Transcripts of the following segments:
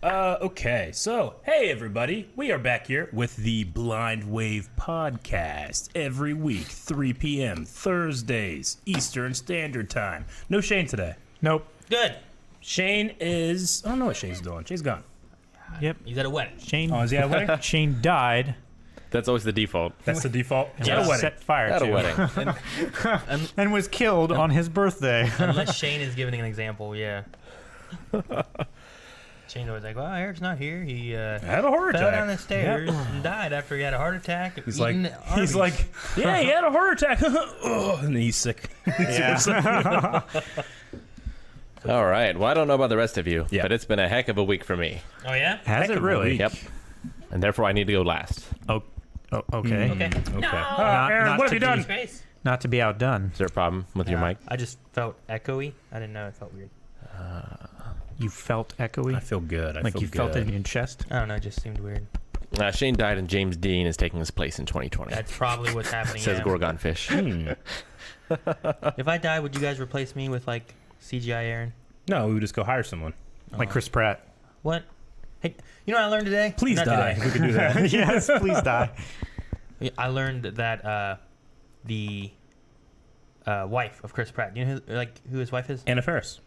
Okay, so, hey everybody, we are back here with the Blind Wave Podcast every week, 3 p.m., Thursdays, Eastern Standard Time. No Shane today. Nope. Good. Shane is, I don't know what Shane's doing. Shane's gone. Yep. He's at a wedding. Shane. Oh, is he at a wedding? Shane died. That's always the default. That's the default. He's and at a wedding. Set fire At to. a wedding. And was killed on his birthday. Unless Shane is giving an example, yeah. Shane's always like, well, Eric's not here. He had a heart fell attack. down the stairs and died after he had a heart attack. He's like, yeah, he had a heart attack. Oh, and he's sick. Yeah. All right. Well, I don't know about the rest of you, Yeah. but it's been a heck of a week for me. Oh, yeah? Has Heck it of a really? week. Yep. And therefore, I need to go last. Oh, okay. Okay. Okay. Not Aaron, what have to you done? Space. Not to be outdone. Is there a problem with your mic? I just felt echoey. I didn't know. It felt weird. You felt echoey? I feel good. like you felt it in your chest? I don't know. It just seemed weird. Shane died, and James Dean is taking his place in 2020. That's probably what's happening. Says yeah. Gorgon Fish. If I die, would you guys replace me with, like, CGI Aaron? No, we would just go hire someone. Like Chris Pratt. What? Hey, you know what I learned today? Please Not die. today. We could do that. Yes, please die. I learned that the wife of Chris Pratt. You know who his wife is? Anna Faris.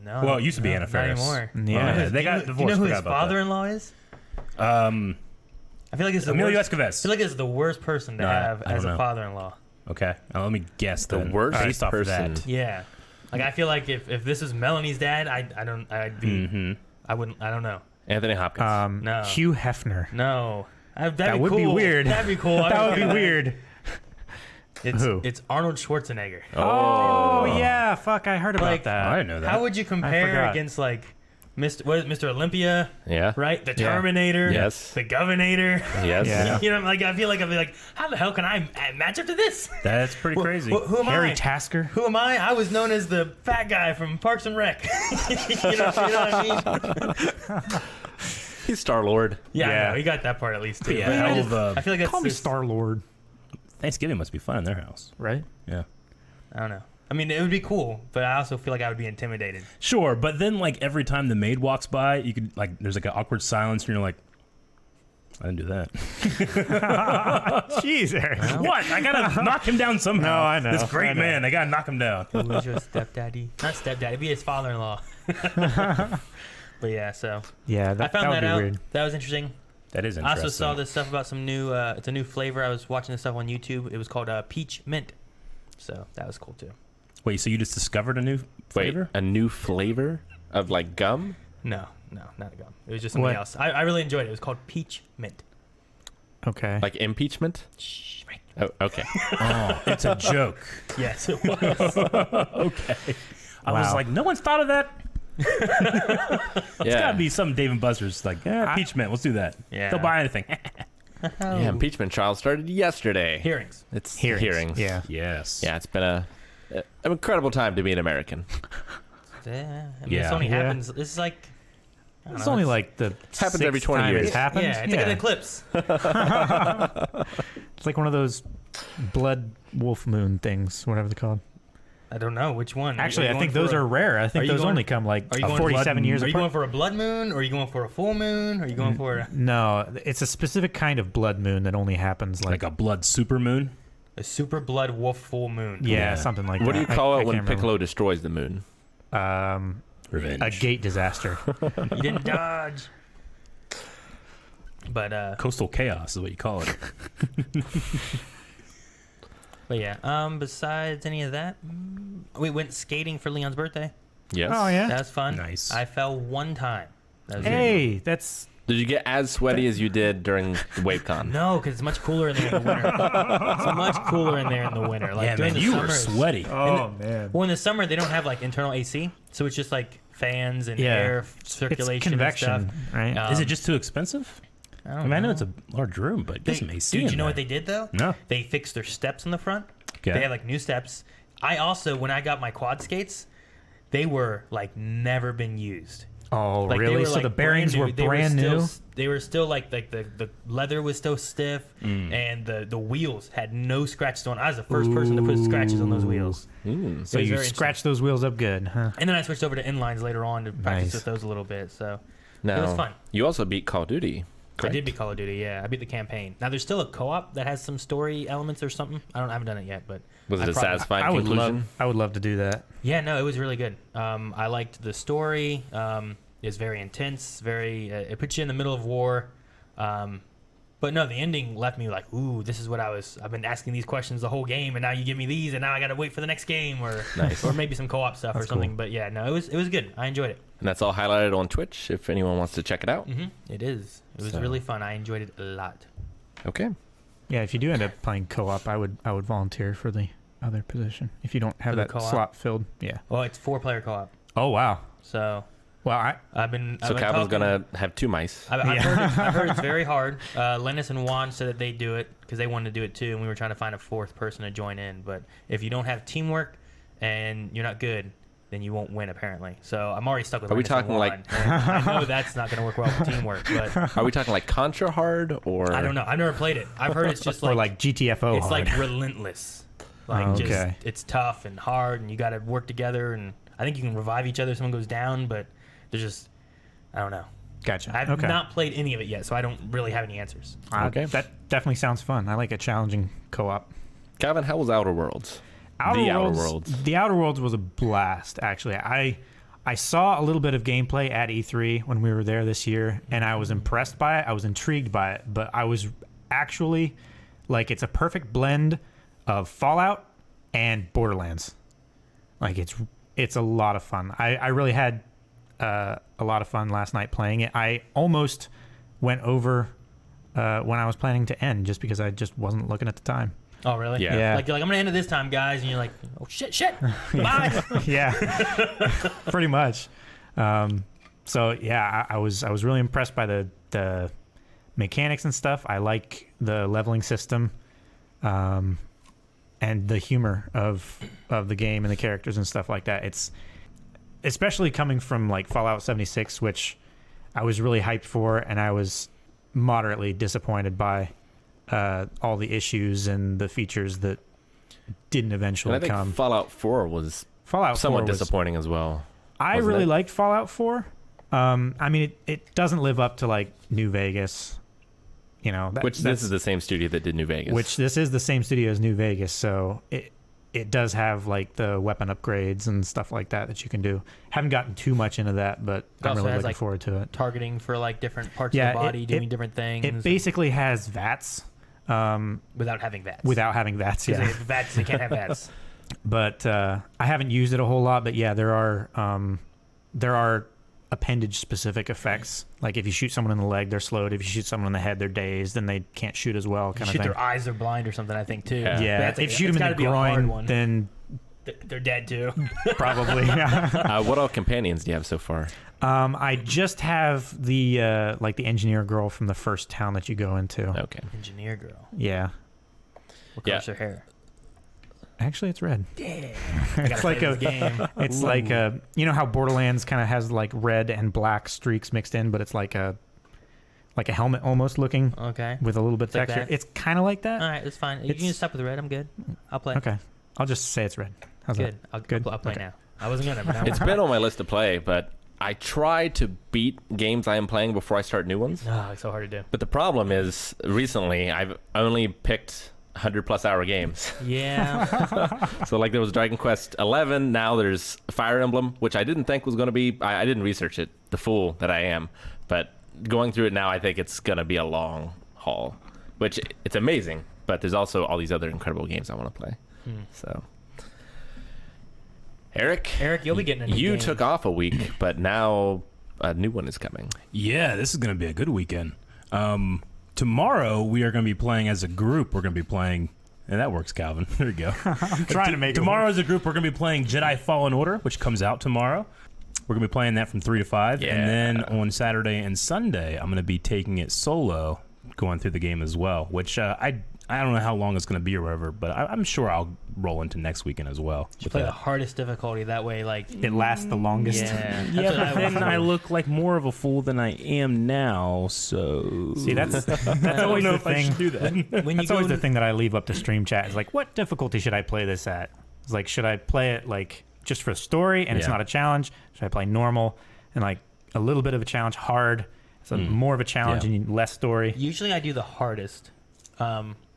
No. Well, it used to be no, Anna Faris. Not anymore. Yeah. They got Do divorced. you know who Forgot his about that. father-in-law is? I feel like it's the Emilio worst. I Estevez. feel like it's the worst person to No, have I don't as a know. father-in-law. Okay, let me guess. The then. worst Based off of person. that. Yeah. Like I feel like if this is Melanie's dad, I'd be I wouldn't. I don't know. Anthony Hopkins. No. Hugh Hefner. No. That'd That be would be cool. weird. That'd be cool. That would be weird. Who? It's Arnold Schwarzenegger. Oh, yeah. Fuck, I heard about Like, that. I didn't know that. How would you compare forgot. against like Mr. Olympia, Yeah. right? The Yeah. Terminator, Yes. the Governator. Yes. Yeah. You know, like I feel like I'd be like, how the hell can I match up to this? That's pretty crazy. Who am Harry I? Tasker. Who am I? I was known as the fat guy from Parks and Rec. you know what I mean? He's Star-Lord. Yeah, Yeah. I know. He got that part at least too. Yeah, But I hell just- of a- I feel like that's Call me just- Star-Lord. Thanksgiving must be fun in their house. Right? Yeah. I don't know. I mean, it would be cool, but I also feel like I would be intimidated. Sure, but then like every time the maid walks by, you could like there's like an awkward silence, and you're like, I didn't do that. Jeez, Eric. What? I gotta knock him down somehow. No, I know. This great I know. man, I gotta knock him down. Who was your stepdaddy? Not stepdaddy. It'd be his father-in-law. But yeah, so Yeah, I that found would that be out. weird. That was interesting. That is I interesting. also saw this stuff about some new. It's a new flavor. I was watching this stuff on YouTube. It was called peach mint. So that was cool too. Wait, so you just discovered a new flavor? Wait, a new flavor of like gum? No, not a gum. It was just something What? else. I really enjoyed it. It was called peach mint. Okay. Like impeachment? Shh, right. Oh, okay. Oh, it's a joke. Yes, it was. Okay. I was Wow. like, no one's thought of that. It's Yeah. gotta be some Dave and Buster's like, peach mint. Let's do that. Yeah. They'll buy anything. Yeah, impeachment trial started yesterday. Hearings. It's Hearings. Yeah. Yes. Yeah, it's been an incredible time to be an American. Yeah. I mean, Yeah. this only Yeah. happens. This is like. I don't It's know, only it's- like the Happens every 6th 20 time years. It's happened. Yeah, it's like an eclipse. It's like one of those blood wolf moon things, whatever they're called. I don't know which one. Actually, Are you I think going those for are rare. I Are think you those going- only come like are you going 47 blood- years Are you apart. going for a blood moon? Or are you going for a full moon? Or are you going for No, it's a specific kind of blood moon that only happens Like like, a blood supermoon. a super blood wolf full moon? yeah, Yeah. something like that. What do you I- call I it when can't remember. Piccolo destroys the moon? Revenge. A gate disaster. You didn't dodge. But Coastal chaos is what you call it. yeah. Besides any of that, we went skating for Leon's birthday. Yes. Oh yeah. That was fun. Nice. I fell one time. That was it. Hey, that's Did you get as sweaty as you did during WaveCon? No, because it's much cooler in there in the winter. It's much cooler in there in the winter. Like Yeah, during man, the you summer, were it's- sweaty. man. Well, in the summer they don't have like internal AC, so it's just like fans and Yeah. air circulation. It's convection, and stuff. right? Is it just too expensive? I I mean, I know it's a large room, but get some AC Dude, in you know there. what they did though? No. They fixed their steps in the front. Okay. They had like new steps. I also, when I got my quad skates, they were like never been used. Oh, Like, they really? were, So like, the bearings brand were new. They brand still, new? They were still like the leather was still stiff, and the wheels had no scratches on. I was the first person to put scratches on those wheels. So It was you very scratched those wheels up good, huh? And then I switched over to inlines later on to practice Nice. with those a little bit. So, Now, It was fun. You also beat Call of Duty. I Correct? did beat Call of Duty. Yeah, I beat the campaign. Now there's still a co-op that has some story elements or something. I haven't done it yet, but Was it I a satisfying I would conclusion? love to do that. yeah, no, it was really good. I liked the story. It's very intense. Very. It puts you in the middle of war. But no, the ending left me like, ooh, this is what I've been asking these questions the whole game, and now you give me these, and now I got to wait for the next game, or Nice. or maybe some co-op stuff or something. cool. But yeah, no, it was good. I enjoyed it. And that's all highlighted on Twitch if anyone wants to check it out. It is. It was So- really fun. I enjoyed it a lot. Okay. Yeah, if you do end up playing co-op, I would volunteer for the other position. If you don't have For the that co-op? slot filled. Yeah. Well, it's 4-player co-op, Oh wow. so Well, I've been. So I've been Calvin's talking- going to have 2 mice. I've heard it's very hard. Lennis and Juan said that they do it because they wanted to do it too, and we were trying to find a 4th person to join in. But if you don't have teamwork and you're not good, then you won't win apparently. So I'm already stuck with. Are we Lennis and talking Juan, like- and I know that's not going to work well with teamwork, but Are we talking like Contra hard or? I don't know. I've never played it. I've heard it's just or like GTFO it's hard. like relentless. Like Oh, okay. just it's tough and hard, and you got to work together. And I think you can revive each other if someone goes down, but there's just I don't know. Gotcha. I've okay. not played any of it yet, so I don't really have any answers. Okay. That definitely sounds fun. I like a challenging co-op. Calvin, how was Outer Worlds? The Outer Worlds. The Outer Worlds was a blast, actually. I saw a little bit of gameplay at E3 when we were there this year, and I was impressed by it. I was intrigued by it, but I was actually like, it's a perfect blend of Fallout and Borderlands. Like, it's a lot of fun. I really had a lot of fun last night playing it. I almost went over when I was planning to end just because I just wasn't looking at the time. Oh, really? Yeah. Yeah. Like, you're like, I'm going to end it this time, guys. And you're like, oh, shit. Bye. Yeah, pretty much. So yeah, I was really impressed by the mechanics and stuff. I like the leveling system, and the humor of the game and the characters and stuff like that. It's especially coming from like Fallout 76, which I was really hyped for, and I was moderately disappointed by all the issues and the features that didn't And eventually I think come. Fallout 4 was Fallout 4 somewhat was, disappointing as well. I wasn't really it? liked Fallout 4. I mean, it doesn't live up to like New Vegas, you know. Which this is the same studio that did New Vegas. which this is the same studio as New Vegas, so it does have like the weapon upgrades and stuff like that you can do. Haven't gotten too much into that, but It I'm also really has, looking like, forward to it. Targeting for, like, different parts Yeah, of the body, it- doing different things. It basically has VATS without having VATS. without having VATS. Because Yeah, they have VATS, they can't have VATS. but I haven't used it a whole lot. But yeah, there are appendage specific effects. Like if you shoot someone in the leg, they're slowed. If you shoot someone in the head, they're dazed. Then they can't shoot as well. You Kind of shoot thing. their eyes, they're blind or something, I think, too. Yeah. Yeah, That's if you shoot them in the groin, then they're dead, too. probably. what all companions do you have so far? I just have the like the engineer girl from the first town that you go into. Okay. Engineer girl. Yeah, What Yeah. color's her hair? actually, it's red. Yeah. It's like a game. It's like a, you know how Borderlands kind of has like red and black streaks mixed in, but it's like a helmet almost looking Okay. with a little bit of It's like texture. that? It's kind of like that. All right, that's fine. You can It's- just stop with the red. I'm good. I'll play. Okay, I'll just say it's red. How's Good. that? I'll play Okay. now. I wasn't gonna. But now It's been on my list to play, but I try to beat games I am playing before I start new ones. Oh, it's so hard to do. But the problem is, recently I've only picked 100+ hour games. Yeah. So like there was Dragon Quest 11. Now there's Fire Emblem, which I didn't think was going to be. I didn't research it, the fool that I am. But going through it now, I think it's going to be a long haul, which it's amazing. But there's also all these other incredible games I want to play. So, Eric, Eric, you'll be getting a new you game. took off a week, but now a new one is coming. Yeah, this is going to be a good weekend. Tomorrow, we are going to be playing as a group. We're going to be playing, and that works, Calvin. There you go. I'm trying to make it Tomorrow work. as a group, we're going to be playing Jedi Fallen Order, which comes out tomorrow. We're going to be playing that from 3 to 5. Yeah. And then on Saturday and Sunday, I'm going to be taking it solo, going through the game as well, which I don't know how long it's going to be or whatever, but I'm sure I'll roll into next weekend as well. You with play the that. hardest difficulty. That way, like, It lasts the longest. yeah. Yeah, That's what but I then want. I look like more of a fool than I am now, so... See, that's I always don't know the if I thing. should do that. When you That's always go the thing that I leave up to stream chat. Is like, what difficulty should I play this at? It's like, should I play it like just for the story and it's Yeah. not a challenge? Should I play normal? And like, a little bit of a challenge. Hard, it's more of a challenge and less story. Usually I do the hardest.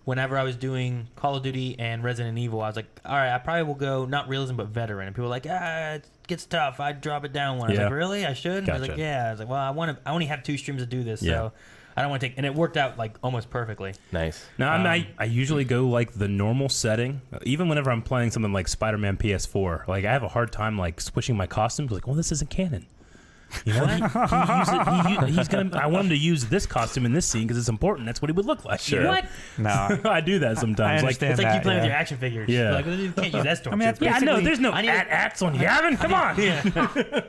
Whenever I was doing Call of Duty and Resident Evil, I was like, all right, I probably will go not realism but veteran. And people were like, it gets tough. I'd drop it down one. I was like, really? I should? And I was like, yeah. I was like, well, I only have 2 streams to do this, so I don't want to take. And it worked out like almost perfectly. Nice. No, I usually go like the normal setting. Even whenever I'm playing something like Spider-Man PS4, like I have a hard time like switching my costumes. Like, well, this isn't canon. You know, he's gonna. I want him to use this costume in this scene because it's important. That's what he would look like. Sure. What? No, I do that sometimes. I it's like you playing with your action figures. Yeah. Like, you can't use that storm. I know. There's no axe on havent. Come on. Yeah.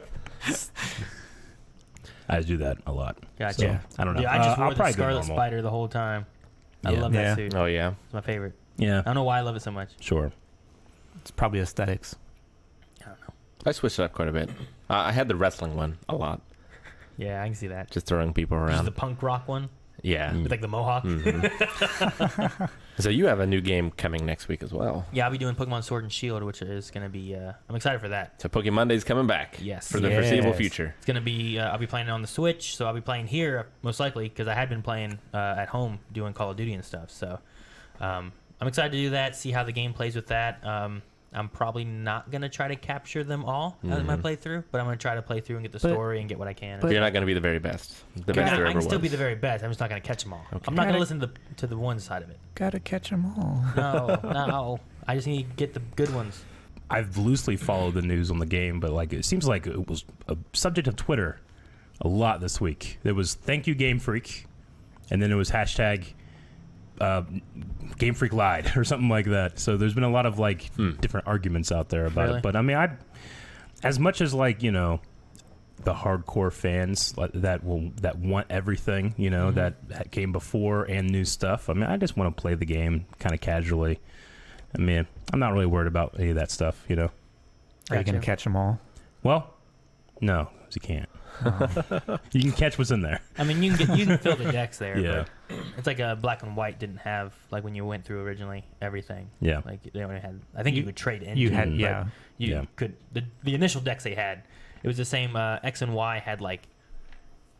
I do that a lot. Gotcha. So, I don't know. Yeah, I just wore the probably go Scarlet normal. Spider the whole time. I Yeah. love that suit. Oh yeah. It's my favorite. Yeah. I don't know why I love it so much. Sure. it's probably aesthetics. I don't know. I switched it up quite a bit. I had the wrestling one a lot, Yeah, I can see that. just throwing people This is around. the punk rock one Yeah. with like the mohawk. So you have a new game coming next week as well. Yeah, I'll be doing Pokemon Sword and Shield, which is going to be. I'm excited for that. So Pokemon Monday's coming back. Yes. For the Yes. foreseeable future. It's gonna be. I'll be playing it on the Switch, so I'll be playing here most likely because I had been playing at home doing Call of Duty and stuff. So I'm excited to do that. See how the game plays with that. I'm probably not gonna try to capture them all in my playthrough, but I'm gonna try to play through and get the story and get what I can. But you're not going to be the very best. The best there I ever can still was. be the very best. I'm just not gonna catch them all. Okay. I'm not gonna listen to the one side of it. Gotta catch them all. No. I just need to get the good ones. I've loosely followed the news on the game, but like it seems like it was a subject of Twitter a lot this week. There was "Thank you, Game Freak," and then it was hashtag Game Freak lied or something like that. So there's been a lot of like different arguments out there about Really? it. But I mean, as much as like the hardcore fans that want everything that came before and new stuff. I mean, I just want to play the game kind of casually. I mean, I'm not really worried about any of that stuff. Are you Gotcha. gonna catch them all? Well, no, 'cause you can't. You can catch what's in there. I mean, you can fill the decks there. Yeah. But it's like a Black and White didn't have like when you went through originally everything. Yeah. Like they only had. I think you could trade into. You had but yeah. You Yeah. could the initial decks they had. It was the same. X and Y had like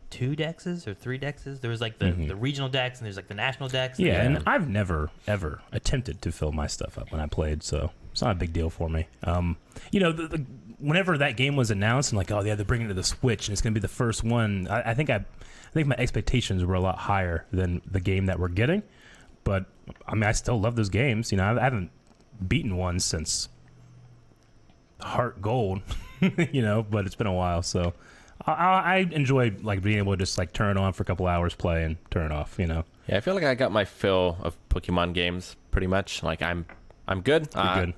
2 dexes or 3 dexes. There was like the regional decks and there's like the national decks. Yeah, and I've never ever attempted to fill my stuff up when I played, so it's not a big deal for me. Whenever that game was announced and like, oh yeah, they're bringing it to the Switch and it's gonna be the first one. I think my expectations were a lot higher than the game that we're getting. But I mean, I still love those games. I haven't beaten one since Heart Gold, but it's been a while. So I enjoy like being able to just like turn it on for a couple hours, play, and turn it off. Yeah, I feel like I got my fill of Pokemon games pretty much. Like I'm good. You're good.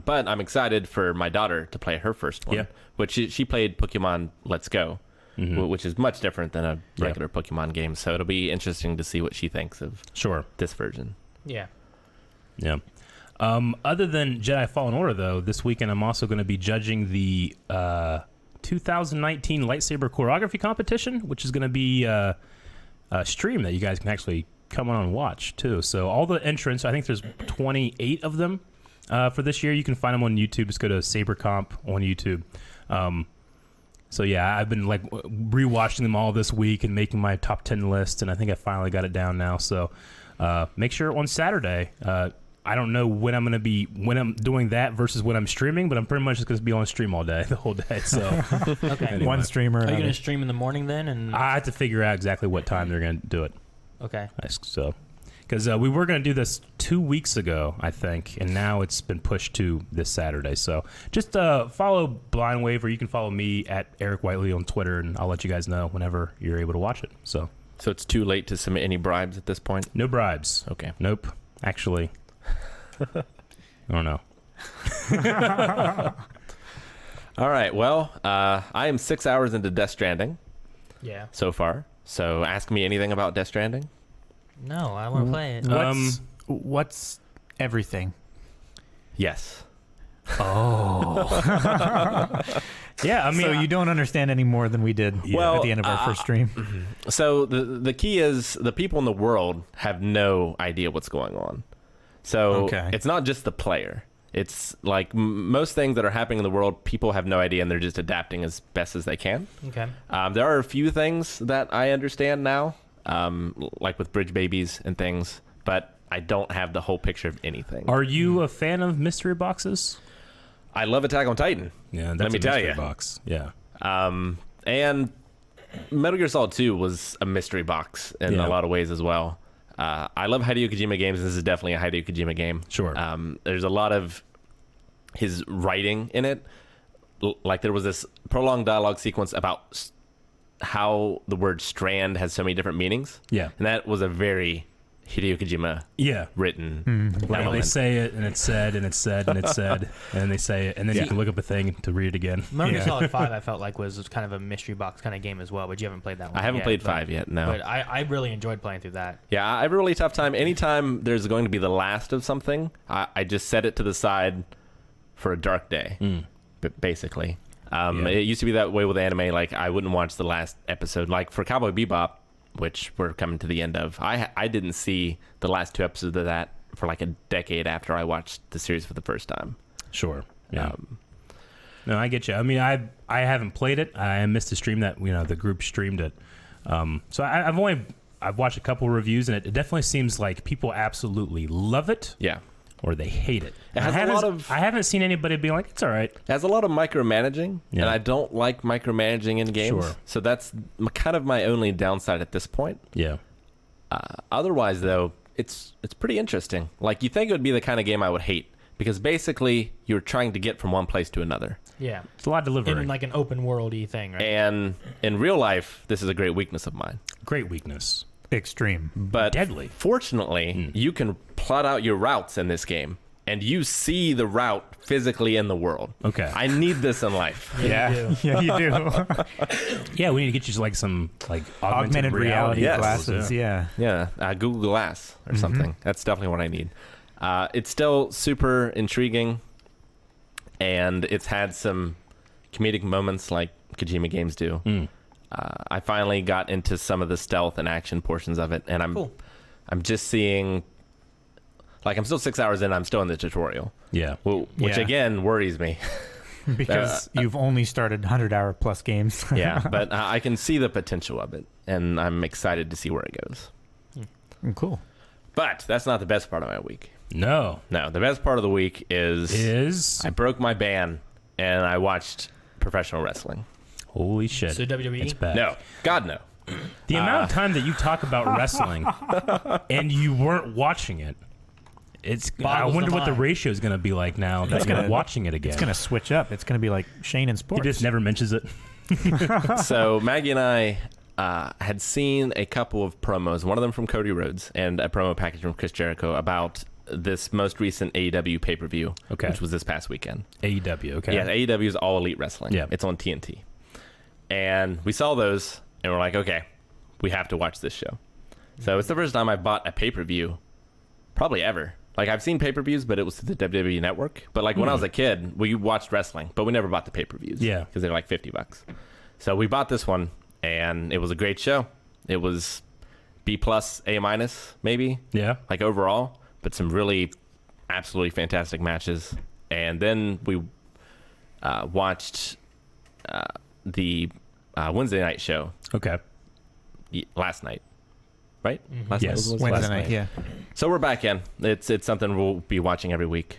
But I'm excited for my daughter to play her first one. Yeah. Which she played Pokemon Let's Go, which is much different than a regular Pokemon game. So it'll be interesting to see what she thinks of Sure. this version. Yeah. Yeah. Other than Jedi Fallen Order, though, this weekend I'm also going to be judging the 2019 lightsaber choreography competition, which is going to be a stream that you guys can actually come on and watch too. So all the entrants, I think there's 28 of them for this year. You can find them on YouTube. Just go to Saber Comp on YouTube. So yeah, I've been like rewatching them all this week and making my top 10 list, and I think I finally got it down now. So make sure on Saturday. I don't know when I'm doing that versus when I'm streaming, but I'm pretty much just going to be on stream all day, the whole day. So Okay. Anyway. One streamer. Are you gonna stream in the morning then? And I have to figure out exactly what time they're going to do it. okay. So, because we were going to do this 2 weeks ago, I think, and now it's been pushed to this Saturday. So just follow Blind Wave, or you can follow me at Eric Whiteley on Twitter, and I'll let you guys know whenever you're able to watch it. So it's too late to submit any bribes at this point? no bribes. Okay. Nope. Actually, I don't know. All right. Well, I am 6 hours into Death Stranding Yeah. so far. So ask me anything about Death Stranding. No, I want to play it. What's everything? Yes. Yeah, I mean, So you don't understand any more than we did Well, at the end of our first stream. So the key is the people in the world have no idea what's going on. So Okay. it's not just the player. It's like most things that are happening in the world, people have no idea, and they're just adapting as best as they can. Okay. There are a few things that I understand now, like with bridge babies and things, but I don't have the whole picture of anything. Are you a fan of mystery boxes? I love Attack on Titan. Yeah, that's Let me a tell mystery you. box. Yeah. And Metal Gear Solid 2 was a mystery box in Yeah. a lot of ways as well. I love Hideo Kojima games. This is definitely a Hideo Kojima game. Sure. There's a lot of his writing in it. Like there was this prolonged dialogue sequence about how the word strand has so many different meanings. Yeah. And that was a very Hideo Kojima Yeah. written Like they element. say it, and it's said, and it's said, and it's said, and then they say it, and then you can look up a thing to read it again. Metal Gear Yeah. Solid 5 I felt like was kind of a mystery box kind of game as well, but you haven't played that one. I haven't yet, played but- 5 yet, no. But I really enjoyed playing through that. Yeah, I have a really tough time. Anytime there's going to be the last of something, I just set it to the side for a dark day, basically. Yeah. It used to be that way with anime. Like, I wouldn't watch the last episode. Like, for Cowboy Bebop, which we're coming to the end of, I didn't see the last 2 episodes of that for like a decade after I watched the series for the first time. Sure. Yeah. No, I get you. I mean, I haven't played it. I missed a stream that the group streamed it. So I've watched a couple reviews, and it definitely seems like people absolutely love it Yeah. or they hate it. It has a lot of- I haven't seen anybody be like, it's all right. It has a lot of micromanaging, Yeah. and I don't like micromanaging in games. Sure. So that's kind of my only downside at this point. Yeah. Otherwise, though, it's pretty interesting. Like, you think it would be the kind of game I would hate, because basically you're trying to get from one place to another. Yeah. It's a lot of delivery. In like an open world-y thing, right? And in real life, this is a great weakness of mine. Great weakness. Extreme. But Deadly. fortunately, you can plot out your routes in this game, and you see the route physically in the world. Okay. I need this in life. Yeah, you yeah, you do. Yeah, we need to get you like some Augmented reality Yes. glasses. Yeah. Yeah, Google Glass or something. That's definitely what I need. It's still super intriguing, and it's had some comedic moments like Kojima games do. I finally got into some of the stealth and action portions of it, and I'm just seeing, like, I'm still 6 hours in. I'm still in the tutorial, Yeah. which Yeah. again worries me. Because you've only started 100-hour plus games. Yeah, but I can see the potential of it, and I'm excited to see where it goes. Cool. But that's not the best part of my week. No. No, the best part of the week Is I broke my ban, and I watched professional wrestling. holy shit. So WWE? It's back. No, God, no. The amount of time that you talk about wrestling and you weren't watching it. I Boggles wonder the what the mind. ratio is going to be like now that you're watching it again. It's going to switch up. It's going to be like Shane in He sports. just never mentions it. So Maggie and I had seen a couple of promos, one of them from Cody Rhodes and a promo package from Chris Jericho about this most recent AEW pay-per-view, Okay. which was this past weekend. AEW, okay. Yeah, AEW is All Elite Wrestling. Yeah. It's on TNT. And we saw those, and we're like, okay, we have to watch this show. So it's the first time I bought a pay-per-view, probably ever. Like, I've seen pay-per-views, but it was through the WWE Network. But, like, when I was a kid, we watched wrestling, but we never bought the pay-per-views. Yeah. Because they're like $50. So we bought this one, and it was a great show. It was B+, A-, maybe, Yeah. like, overall. But some really absolutely fantastic matches. And then we watched the Wednesday night show Okay. last night, right? Last Yes. was Wednesday last night, yeah. So we're back in. It's something we'll be watching every week.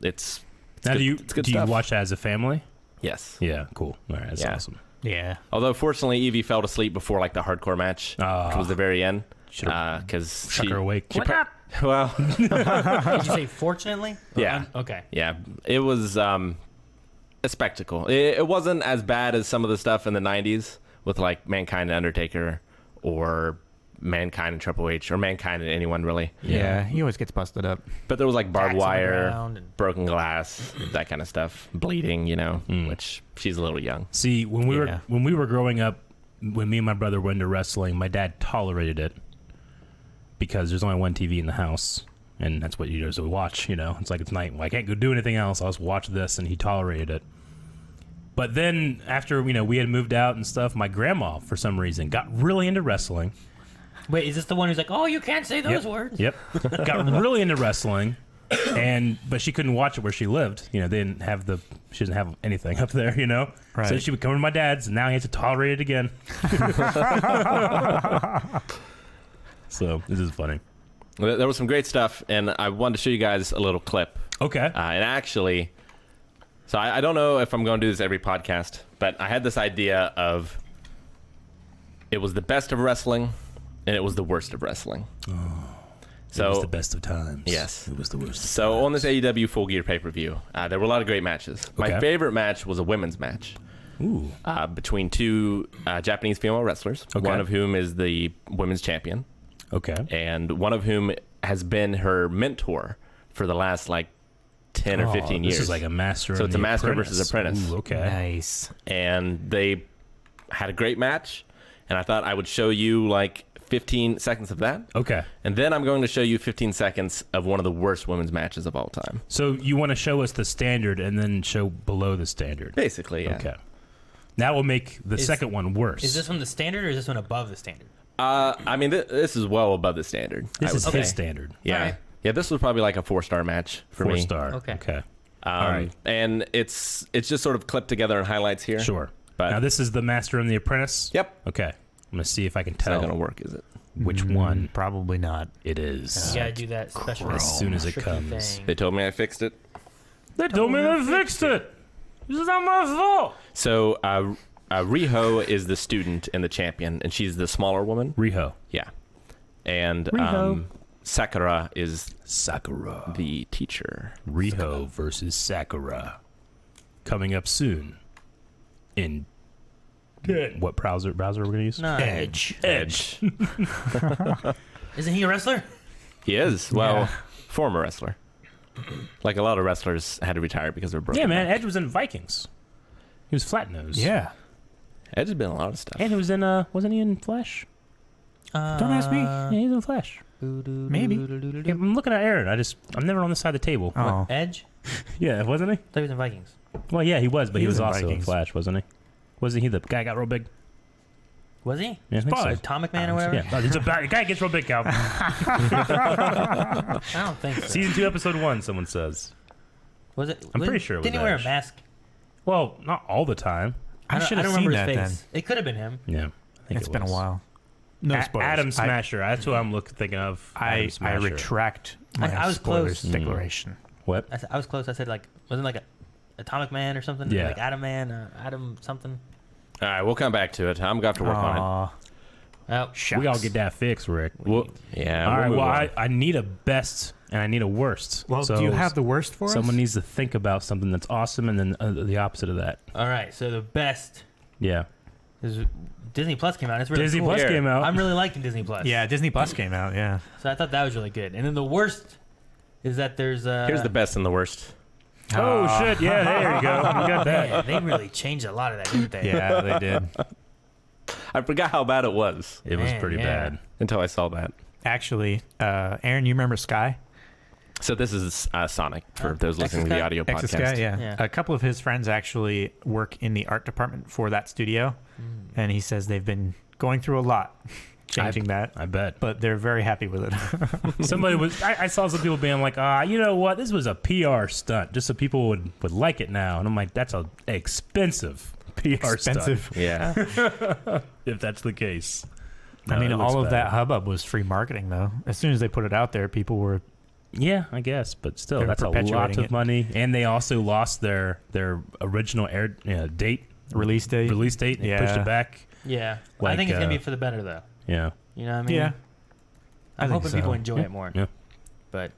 It's Now, good- it's good do you stuff. watch that as a family? yes. Yeah, cool. All right, that's Yeah. awesome. Yeah. Although fortunately Evie fell asleep before like the hardcore match, which was the very end, Should've because Chuck her awake. Well, Did you say fortunately? Or Yeah. Okay. yeah, it was a spectacle. It wasn't as bad as some of the stuff in the '90s with like Mankind and Undertaker, or Mankind and Triple H, or Mankind and anyone really. Yeah. He always gets busted up. But there was like barbed Tacks on the wire, ground and- broken glass, that kind of stuff, bleeding. Which she's a little young. See, when we Yeah. were growing up, when me and my brother went into wrestling, my dad tolerated it because there's only one TV in the house, and that's what you usually watch. It's like it's night. Well, I can't go do anything else. I'll just watch this, and he tolerated it. But then after we had moved out and stuff, my grandma for some reason got really into wrestling. Wait, is this the one who's like, oh, you can't say those words? Yep. Got really into wrestling. but she couldn't watch it where she lived. You know, she didn't have anything up there. You know, Right. so she would come to my dad's, and now he has to tolerate it again. So this is funny. There was some great stuff, and I wanted to show you guys a little clip. Okay. And actually, so I don't know if I'm going to do this every podcast, but I had this idea of it was the best of wrestling, and it was the worst of wrestling. So, it was the best of times. Yes. It was the worst. So on this AEW Full Gear pay-per-view, there were a lot of great matches. Okay. My favorite match was a women's match. Ooh. Between two Japanese female wrestlers, Okay. one of whom is the women's champion, Okay. and one of whom has been her mentor for the last, like, 10 or 15 years. This is like a master. So and it's a the master apprentice. versus apprentice. Ooh, okay. Nice. And they had a great match, and I thought I would show you, like, 15 seconds of that. Okay. And then I'm going to show you 15 seconds of one of the worst women's matches of all time. So you want to show us the standard and then show below the standard. Basically, yeah. Okay. That will make the second one worse. Is this one the standard or is this one above the standard? I mean, this is well above the standard. This I would is say. his standard. Yeah. Alright. Yeah, this was probably like a 4-star match for me. 4-star. Okay. Okay. Alright. And it's just sort of clipped together in highlights here. Sure. But Now this is the master and the apprentice. Yep. Okay. I'm gonna see if I can It's not tell going to work, is it? which one Probably not. it is. You gotta do that special As soon as it tricky comes. thing. They told me I fixed it. They told me they fixed it. This is not my fault. So, Riho is the student and the champion, and she's the smaller woman. Riho. Yeah. And Riho. Sakura is Sakura. the teacher. Riho versus Sakura. Coming up soon. In what browser we're gonna use? No. Edge. Edge. Isn't he a wrestler? He is. Well, Yeah. former wrestler. Like a lot of wrestlers had to retire because they're broken. Yeah, man. back. Edge was in Vikings. He was flat nose. Yeah. Edge has been in a lot of stuff. And he was in wasn't he in Flash? Don't ask me. Yeah, he's in Flash. Maybe. Yeah, I'm looking at Aaron. I'm never on this side of the table. Oh. Edge? Yeah, wasn't he? I thought he was in Vikings. Well, yeah, he was, but He he was was in also in Vikings. Flash, wasn't he? Wasn't he the guy got real big? Was he? Yeah, I think so. Atomic Man or whatever? Yeah, no, the guy gets real big, Cal. I don't think so. Season 2, episode 1, someone says. Was it? I'm pretty sure it was Didn't he wear a Edge. mask? Well, not all the time. I should have don't seen remember that his face. It could have been him. Yeah, I think It's it been a was. while. No spoilers. Adam Smasher. That's what I'm thinking of. I Adam Smasher. retract my I was spoilers close. declaration. What? I was close. I said wasn't like a Atomic Man or something? Yeah. Like Atom Man, Atom something. All right, we'll come back to it. I'm going to have to work on Aw, Oh, We all get that fixed, Rick. it. Yeah. all we'll right. move Well, on. I need a best and I need a worst. Well, So do you have the worst for someone us? needs to think about something that's awesome and then the opposite of that. all right. So the best Yeah. is Disney Plus came out. It's really Disney cool. Plus Here. came out. I'm really liking Disney Plus. Yeah, Disney Plus came out. Yeah. So I thought that was really good. And then the worst is that there's Here's the best and the worst. Oh shit! Yeah, there you go. You got that. Man, they really changed a lot of that, didn't they? Yeah, they did. I forgot how bad it was It was Man, pretty yeah. bad. until I saw that. Actually, Aaron, you remember Sky? So this is Sonic for those listening to the Sky? audio Exo podcast. Sky, yeah. Yeah. A couple of his friends actually work in the art department for that studio, and he says they've been going through a lot changing that, I bet. but they're very happy with it. Somebody was. I saw some people being like, you know what? This was a PR stunt, just so people would like it now. And I'm like, that's a expensive PR Expensive. Yeah. stunt. If that's the case. I No, mean, it looks all of bad. that hubbub was free marketing, though. As soon as they put it out there, people were Yeah, I guess, but still, They're that's a lot perpetuating of it. money, and they also lost their original date release date. release date. They pushed Yeah. it back. Yeah. I Like, think it's gonna be for the better though. Yeah. You know what I mean? Yeah. I I'm think hoping so. people enjoy Yeah. it more. Yeah. But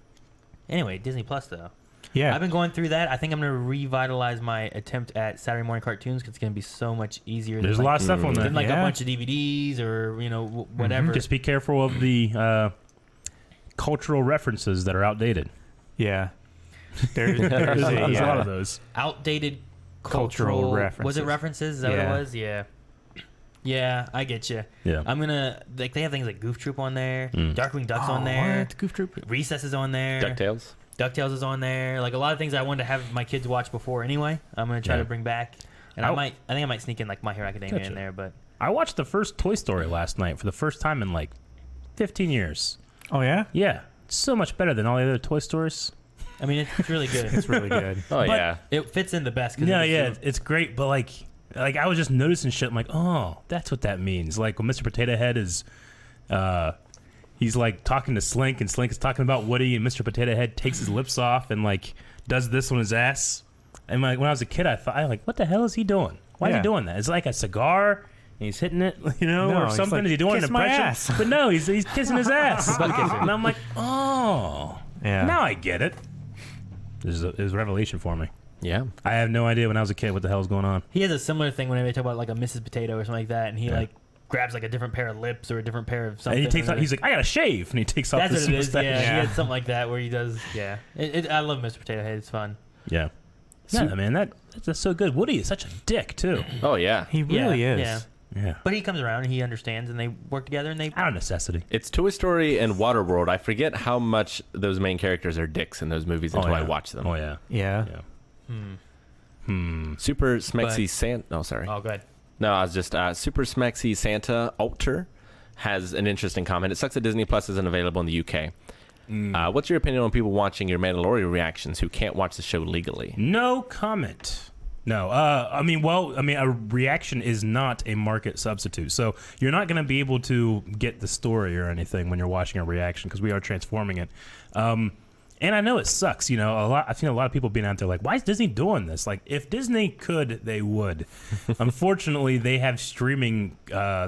anyway, Disney Plus though. Yeah. I've been going through that. I think I'm gonna revitalize my attempt at Saturday morning cartoons because it's gonna be so much easier. There's a than lot of stuff on there. than like Yeah. a bunch of DVDs or whatever. Just be careful of the cultural references that are outdated. Yeah. There's There's a, a lot of those. outdated Cultural Was it references. references? Is that Yeah. what it was? Yeah. Yeah, I get you. Yeah. I'm gonna like they have things like Goof Troop on there, Mm. Darkwing Duck's Oh, on there, what? Goof Troop. Recess is on there, DuckTales. DuckTales is on there. Like a lot of things I wanted to have my kids watch before anyway. I'm gonna try Yeah. to bring back, and I think I might sneak in like My Hero Academia Gotcha. in there. But I watched the first Toy Story last night for the first time in like 15 years. Oh, yeah? Yeah, it's so much better than all the other Toy Stories. I mean, it's really good. It's really good. Oh, But- yeah. It fits in the best. 'cause Yeah, it's yeah, so- it's great, but like I was just noticing shit. I'm like, oh, that's what that means. Like when Mr. Potato Head is, he's like talking to Slink, and Slink is talking about Woody, and Mr. Potato Head takes his lips off and like does this on his ass. And like when I was a kid, I like, what the hell is he doing? Why is he Yeah. doing that? It's like a cigar. And he's hitting it, No, or he's something. like, Is he doing "Kiss an my impression? ass." But no, he's kissing his ass. Butt kissing. And I'm like, oh, Yeah. now I get it. This is a revelation for me. Yeah. I have no idea when I was a kid what the hell is going on. He has a similar thing whenever they talk about like a Mrs. Potato or something like that, and he like grabs like a different pair of lips or a different pair of something. And he takes or off, he's like, I gotta shave, and he takes off that's his what it is. mustache. Yeah, Yeah. he had something like that where he does. Yeah, I love Mr. Potato Head. It's fun. Yeah. Yeah, man, that's so good. Woody is such a dick too. Oh, yeah. He really is. Yeah, Yeah. but he comes around and he understands, and they work together, and they. Out of necessity. It's Toy Story and Waterworld. I forget how much those main characters are dicks in those movies until yeah. I watch them. Oh yeah. Yeah. Yeah. Super Smexy But- Santa. Oh, sorry. Oh, good. No, I was just Super Smexy Santa Alter has an interesting comment. It sucks that Disney Plus isn't available in the UK. What's your opinion on people watching your Mandalorian reactions who can't watch the show legally? No comment. No. I mean, a reaction is not a market substitute. So you're not going to be able to get the story or anything when you're watching a reaction because we are transforming it. And I know it sucks. You know, I've seen a lot of people being out there like, why is Disney doing this? Like, if Disney could, they would. Unfortunately, they have streaming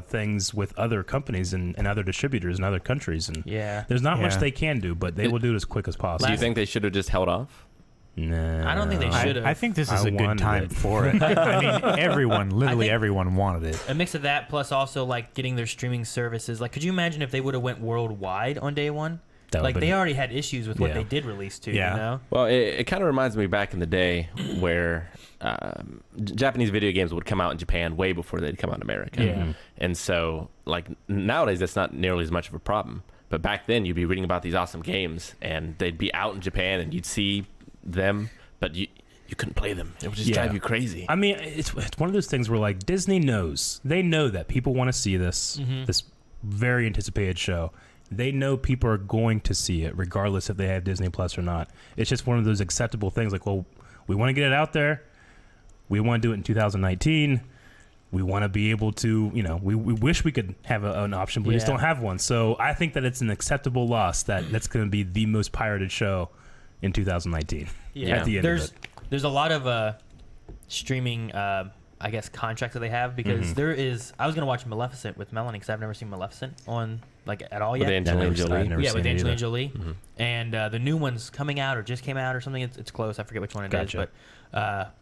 things with other companies and other distributors in other countries. And Yeah. there's not much Yeah. they can do, but they will do it as quick as possible. Do you think they should have just held off? No. I don't think they should have. I think this is I a good wanted time it. for it. I mean, everyone, literally think- everyone wanted it. A mix of that plus also like getting their streaming services. Like, could you imagine if they would have went worldwide on day one? That Like would've they been- already had issues with what Yeah. they did release too. Yeah. You know. Well, it kind of reminds me back in the day where Japanese video games would come out in Japan way before they'd come out in America. Yeah. And so, like, nowadays, that's not nearly as much of a problem. But back then, you'd be reading about these awesome games, and they'd be out in Japan, and you'd see them, but you couldn't play them. It would just Yeah. drive you crazy. I mean, it's one of those things where like Disney knows. They know that people want to see this this very anticipated show. They know people are going to see it regardless if they have Disney Plus or not. It's just one of those acceptable things like, well, we want to get it out there. We want to do it in 2019. We want to be able to, you know, we wish we could have an option, but we just Yeah. don't have one. So I think that it's an acceptable loss that's going to be the most pirated show in 2019. Yeah. At the end of it. There's a lot of streaming, I guess, contracts that they have because there is. I was gonna watch Maleficent with Melanie because I've never seen Maleficent on like at all With yet. Angelina I've Jolie. never Yeah, seen with it Angelina either. Jolie, and the new one's coming out or just came out or something. It's close. I forget which one it is, Gotcha. but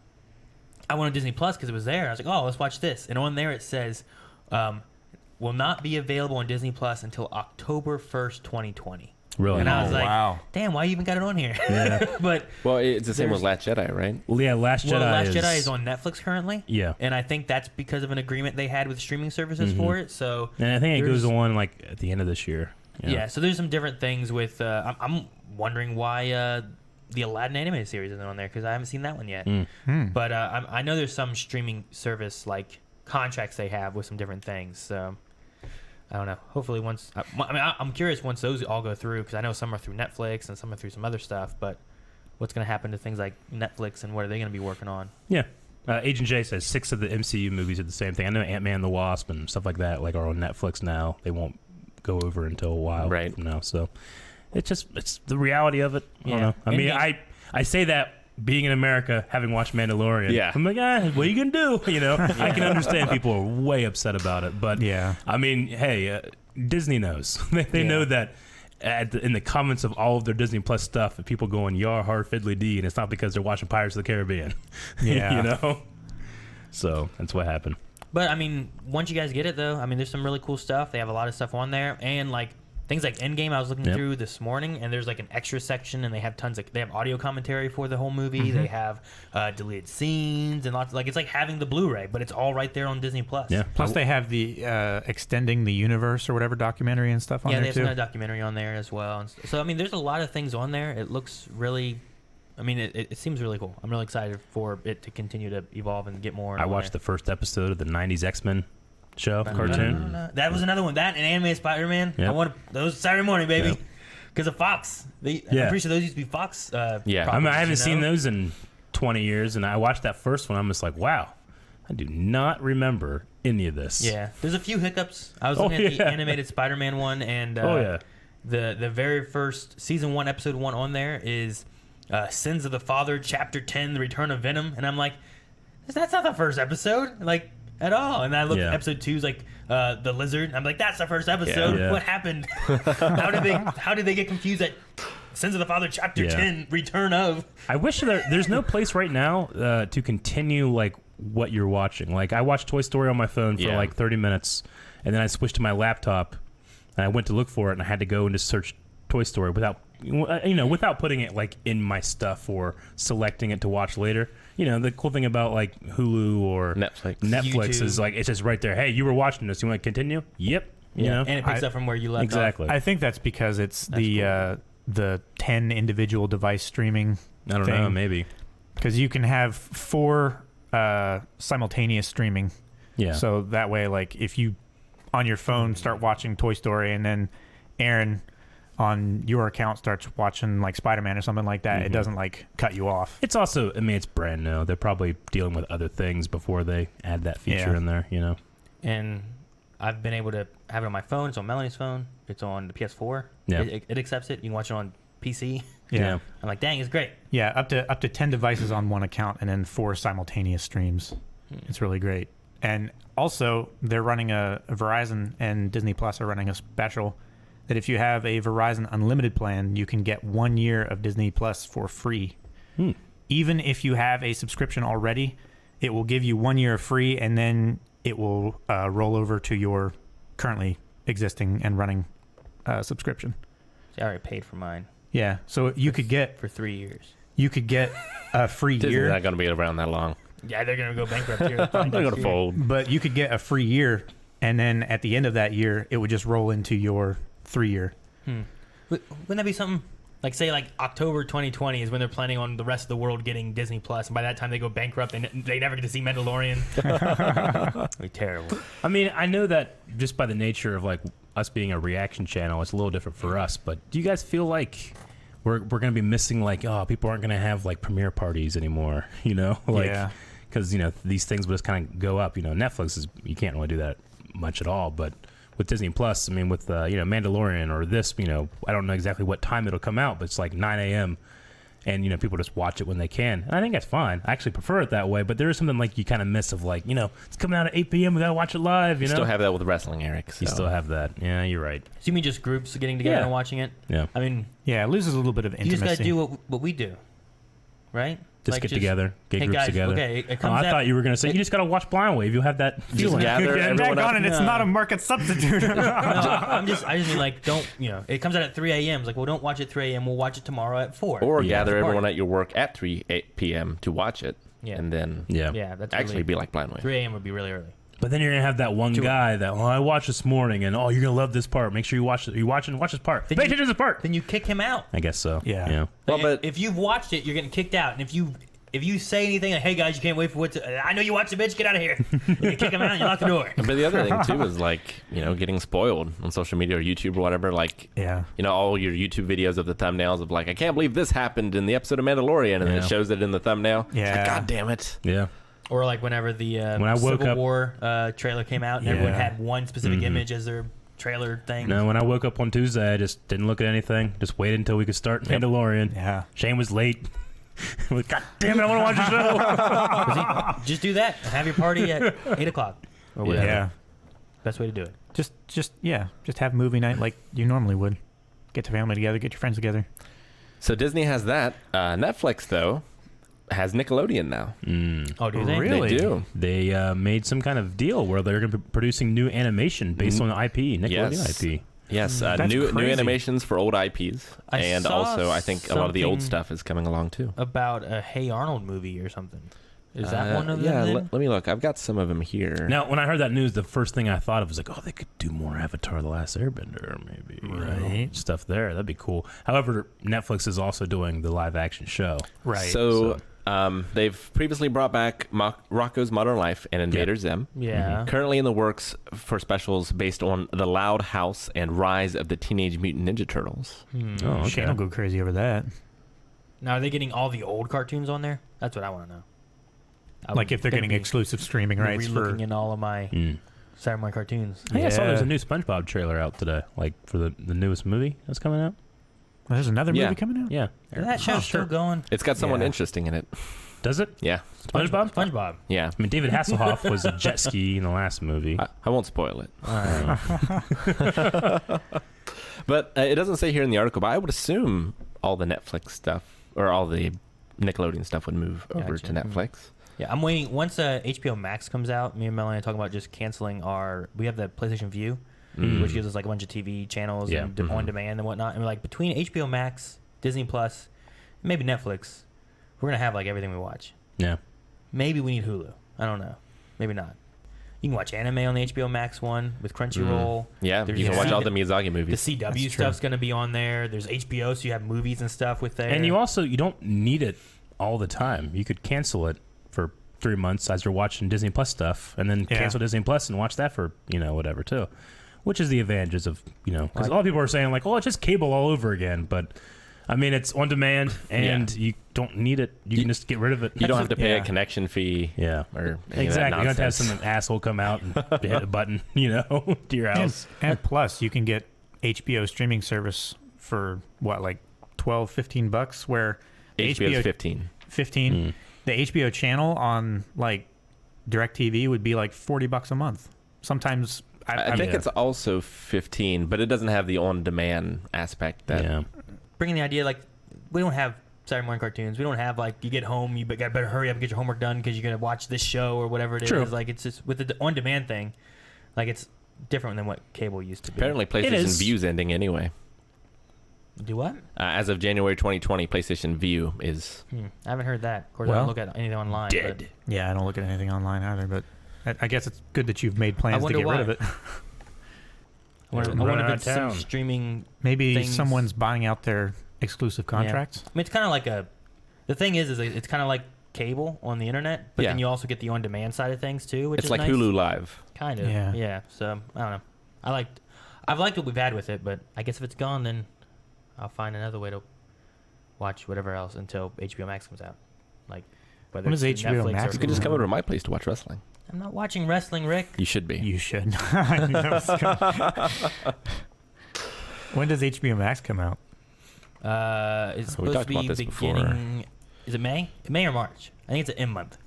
I wanted Disney Plus because it was there. I was like, oh, let's watch this, and on there it says, will not be available on Disney Plus until October 1st, 2020. Really? And I was like, wow. damn, why you even got it on here? but Well, it's the same with There's- Last Jedi, right? Well, yeah, Last Jedi. Last Jedi is on Netflix currently. Yeah. And I think that's because of an agreement they had with streaming services for it. So And I think it there's- goes on like at the end of this year. Yeah. So there's some different things with. I'm wondering why the Aladdin animated series isn't on there because I haven't seen that one yet. But I know there's some streaming service like contracts they have with some different things. So I don't know. Hopefully once. I'm curious once those all go through because I know some are through Netflix and some are through some other stuff. But what's going to happen to things like Netflix and what are they going to be working on? Yeah. Agent J says 6 of the MCU movies are the same thing. I know Ant-Man and the Wasp and stuff like that like are on Netflix now. They won't go over until a while Right. from now. So it's the reality of it. I don't Yeah. know. I mean, And I say that being in America, having watched Mandalorian. Yeah. I'm like, what are you going to do? You know, I can understand people are way upset about it. But Yeah. I mean, hey, Disney knows. they Yeah. know that in the comments of all of their Disney Plus stuff, people going, yar, har, fiddly dee, and it's not because they're watching Pirates of the Caribbean. Yeah. You know? So that's what happened. But I mean, once you guys get it though, I mean, there's some really cool stuff. They have a lot of stuff on there, and like things like Endgame. I was looking Yep. through this morning, and there's like an extra section, and they have they have audio commentary for the whole movie. They have deleted scenes and lots. Like it's like having the Blu-ray, but it's all right there on Disney Plus. Yeah. Plus, they have the extending the universe or whatever documentary and stuff on Yeah, they there have too. another documentary on there as well. And so I mean, there's a lot of things on there. It looks really. I mean, it seems really cool. I'm really excited for it to continue to evolve and get more. I watched the first episode of the 90s X-Men show, cartoon. That was another one. That and animated Spider-Man. Yep. I want those Saturday morning, baby. Yep. because of Fox. I'm Yeah. pretty sure those used to be Fox. Yeah. I properties, haven't you seen know? those in 20 years, and I watched that first one. I'm just like, wow, I do not remember any of this. Yeah, there's a few hiccups. I was Oh, looking at the yeah. animated Spider-Man one, and the very first season 1, episode 1 on there is Sins of the Father, Chapter 10, The Return of Venom, and I'm like, that's not the first episode, like at all. And I looked at episode 2's like the lizard. And I'm like, that's the first episode. Yeah. What happened? How did they get confused at Sins of the Father, Chapter 10, Return of? I wish there's no place right now to continue like what you're watching. Like I watched Toy Story on my phone for like 30 minutes, and then I switched to my laptop, and I went to look for it, and I had to go and just search Toy Story without putting it like in my stuff or selecting it to watch later. You know, the cool thing about like Hulu or Netflix YouTube. is like it's just right there. Hey, you were watching this. You want to continue? Yep. You know? And it picks up from where you left Exactly. I think that's because it's the 10 individual device streaming. I don't know. Maybe. Because you can have 4 simultaneous streaming. Yeah. So that way, like, if you on your phone start watching Toy Story, and then Aaron on your account starts watching like Spider-Man or something like that, it doesn't like cut you off. It's also, I mean, it's brand new. They're probably dealing with other things before they add that feature in there, you know? And I've been able to have it on my phone. It's on Melanie's phone. It's on the PS4. Yeah. It accepts it. You can watch it on PC. Yeah. I'm like, dang, it's great. Yeah, up to 10 devices on one account, and then 4 simultaneous streams. It's really great. And also, they're running a Verizon and Disney Plus are running a special that if you have a Verizon Unlimited plan, you can get 1 year of Disney Plus for free. Even if you have a subscription already, it will give you 1 year free, and then it will roll over to your currently existing and running subscription. See, I already paid for mine Yeah, so you could get for 3 years. a free Disney's year. not going to be around that long. Yeah, they're gonna go bankrupt here. They're going to fold. But you could get a free year, and then at the end of that year, it would just roll into your 3 year. Wouldn't that be something? Like, say, like October 2020 is when they're planning on the rest of the world getting Disney Plus, and by that time they go bankrupt and they never get to see Mandalorian. It'd be terrible. I mean, I know that just by the nature of like us being a reaction channel, it's a little different for us. But do you guys feel like we're going to be missing like, oh, people aren't going to have like premiere parties anymore? You know, like because these things will just kind of go up. You know, Netflix is you can't really do that much at all, but with Disney Plus, I mean, with Mandalorian or this, I don't know exactly what time it'll come out, but it's like 9 a.m. and people just watch it when they can, and I think that's fine. I actually prefer it that way, but there is something like you kind of miss of like it's coming out at 8 p.m. we gotta watch it live. You still have that with wrestling, Eric. So. You still have that. Yeah, you're right. So you mean just groups getting together and watching it? Yeah. I mean, Yeah, it loses a little bit of you intimacy. just gotta do what we do, right? Just Like, get together, get hey, groups guys, together. okay, it Oh, comes I out- thought you were gonna say you just gotta watch Blind Wave. You'll have that feeling. gather everyone up. It's not a market substitute. I just mean like don't it comes out at 3 a.m. It's like, well, don't watch it 3 a.m. We'll watch it tomorrow at 4. Or Yeah. gather Party. everyone at your work at 8 p.m. to watch it, and then Yeah, that's actually really, be like Blind Wave. 3 a.m. would be really early. But then you're gonna have that one guy that I watched this morning, and you're gonna love this part. Make sure you watch it. You watch this part. Pay attention to this part. Then you kick him out. I guess so. Yeah. Well, Like, but if you've watched it, you're getting kicked out. And if you say anything like, "Hey guys, you can't wait for what I know you watched it, bitch, get out of here," you kick him out and you lock the door. But the other thing too is like getting spoiled on social media or YouTube or whatever. Like all your YouTube videos of the thumbnails of like, I can't believe this happened in the episode of Mandalorian, and then it shows it in the thumbnail. Yeah. It's like, God damn it. Yeah. Or like whenever the When I woke Civil up- War trailer came out, and everyone Yeah. had one specific image as their trailer thing. No, when I woke up on Tuesday, I just didn't look at anything. Just waited until we could start Mandalorian. Yeah. Shane was late. I'm like, God damn it, I want to watch the show. Just do that. Have your party at 8 o'clock or whatever. Yeah. Best way to do it. Just have movie night like you normally would. Get the family together, get your friends together. So Disney has that. Netflix though has Nickelodeon now. Oh, do they? Really? They do. They made some kind of deal where they're going to be producing new animation based on IP, Nickelodeon Yes. IP. Yes, That's new crazy. animations for old IPs, I and saw also I think a lot of the old something- stuff is coming along too. About a Hey Arnold movie or something. Is that one of them? Yeah, then? let me look. I've got some of them here. Now, when I heard that news, the first thing I thought of was like, oh, they could do more Avatar: The Last Airbender, maybe. Right. Stuff there. That'd be cool. However, Netflix is also doing the live-action show. Right. So They've previously brought back Rocco's Modern Life and Invader Zim. Yeah. Currently in the works for specials based on The Loud House and Rise of the Teenage Mutant Ninja Turtles. Oh, okay. Shane will go crazy over that. Now, are they getting all the old cartoons on there? That's what I want to know. Like if they're getting exclusive streaming rights for... looking in all of my Saturday morning cartoons. I saw Yeah. there's a new SpongeBob trailer out today, like for the newest movie that's coming out. Well, there's another Yeah. movie coming out? Yeah. Is that show still going? It's got someone Yeah. interesting in it. Does it? Yeah. SpongeBob? SpongeBob. Yeah. I mean, David Hasselhoff was a jet ski in the last movie. I won't spoil it. All right. But it doesn't say here in the article, but I would assume all the Netflix stuff or all the Nickelodeon stuff would move over Gotcha. to Netflix. Yeah, I'm waiting. Once HBO Max comes out, me and Melanie are talking about just canceling we have the PlayStation View, which gives us like a bunch of TV channels Yeah. and on demand and whatnot. And we're like, between HBO Max, Disney Plus, maybe Netflix, we're going to have like everything we watch. Yeah. Maybe we need Hulu. I don't know. Maybe not. You can watch anime on the HBO Max one with Crunchyroll. Yeah, There's you can watch the- all the Miyazaki The movies. CW stuff's going to be on there. There's HBO, so you have movies and stuff with there. And you don't need it all the time. You could cancel it for 3 months as you're watching Disney Plus stuff, and then Yeah. cancel Disney Plus and watch that for whatever too. Which is the advantages of because a lot of people are saying like, oh, it's just cable all over again, but I mean it's on demand and you don't need it. You can just get rid of it. You don't have to pay a Yeah. connection fee. Yeah. Or any Exactly. You Of that don't have to have nonsense. some asshole come out and hit a button, to your house. And plus, you can get HBO streaming service for what, like $12-15, where the HBO's 15. 15. The HBO channel on like DirecTV would be like $40 a month. Sometimes I think it's also 15, but it doesn't have the on-demand aspect. That bringing the idea like we don't have Saturday morning cartoons. We don't have like you get home, you better hurry up and get your homework done because you're gonna watch this show or whatever it True. is. Like it's just with the on-demand thing, like it's different than what cable used to be. apparently PlayStation View's ending anyway. Do what? As of January 2020, PlayStation View is I haven't heard that. Of course, I Well, don't look at anything online. Dead. Yeah, I don't look at anything online either, but I guess it's good that you've made plans to wonder get rid of why. it. I wonder Running out if of it's some town. streaming. Maybe Things- someone's buying out their exclusive contracts. I mean, it's kind of like the thing is it's kind of like cable on the internet, but Yeah. then you also get the on-demand side of things too, which it's is like nice. Hulu Live. Kind of. Yeah. Yeah. So I don't know. I've liked what we've had with it, but I guess if it's gone, then I'll find another way to watch whatever else until HBO Max comes out. Like whether When it's does HBO Netflix Max or You could just come over to my place to watch wrestling. I'm not watching wrestling, Rick. You should be. You should. I know it's coming. When does HBO Max come out? It's We supposed talked to be about this before. beginning. Is it May? May or March? I think it's an M month.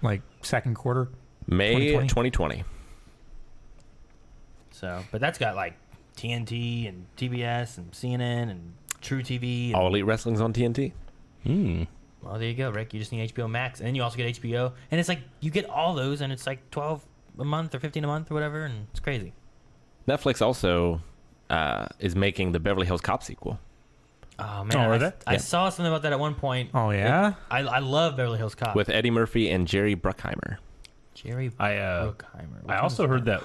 Like second quarter? May 2020? 2020. So, but that's got like TNT and TBS and CNN and True TV. And, All Elite Wrestling's on TNT. well, there you go, Rick. You just need HBO Max, and then you also get HBO, and it's like you get all those, and it's like 12 a month or 15 a month or whatever, and it's crazy. Netflix also is making the Beverly Hills Cop sequel. Oh man, Oh, are they? I saw something about that at one point. Oh, yeah? I love Beverly Hills Cop With Eddie Murphy and Jerry Bruckheimer. Jerry I Bruckheimer. Which I one also is heard that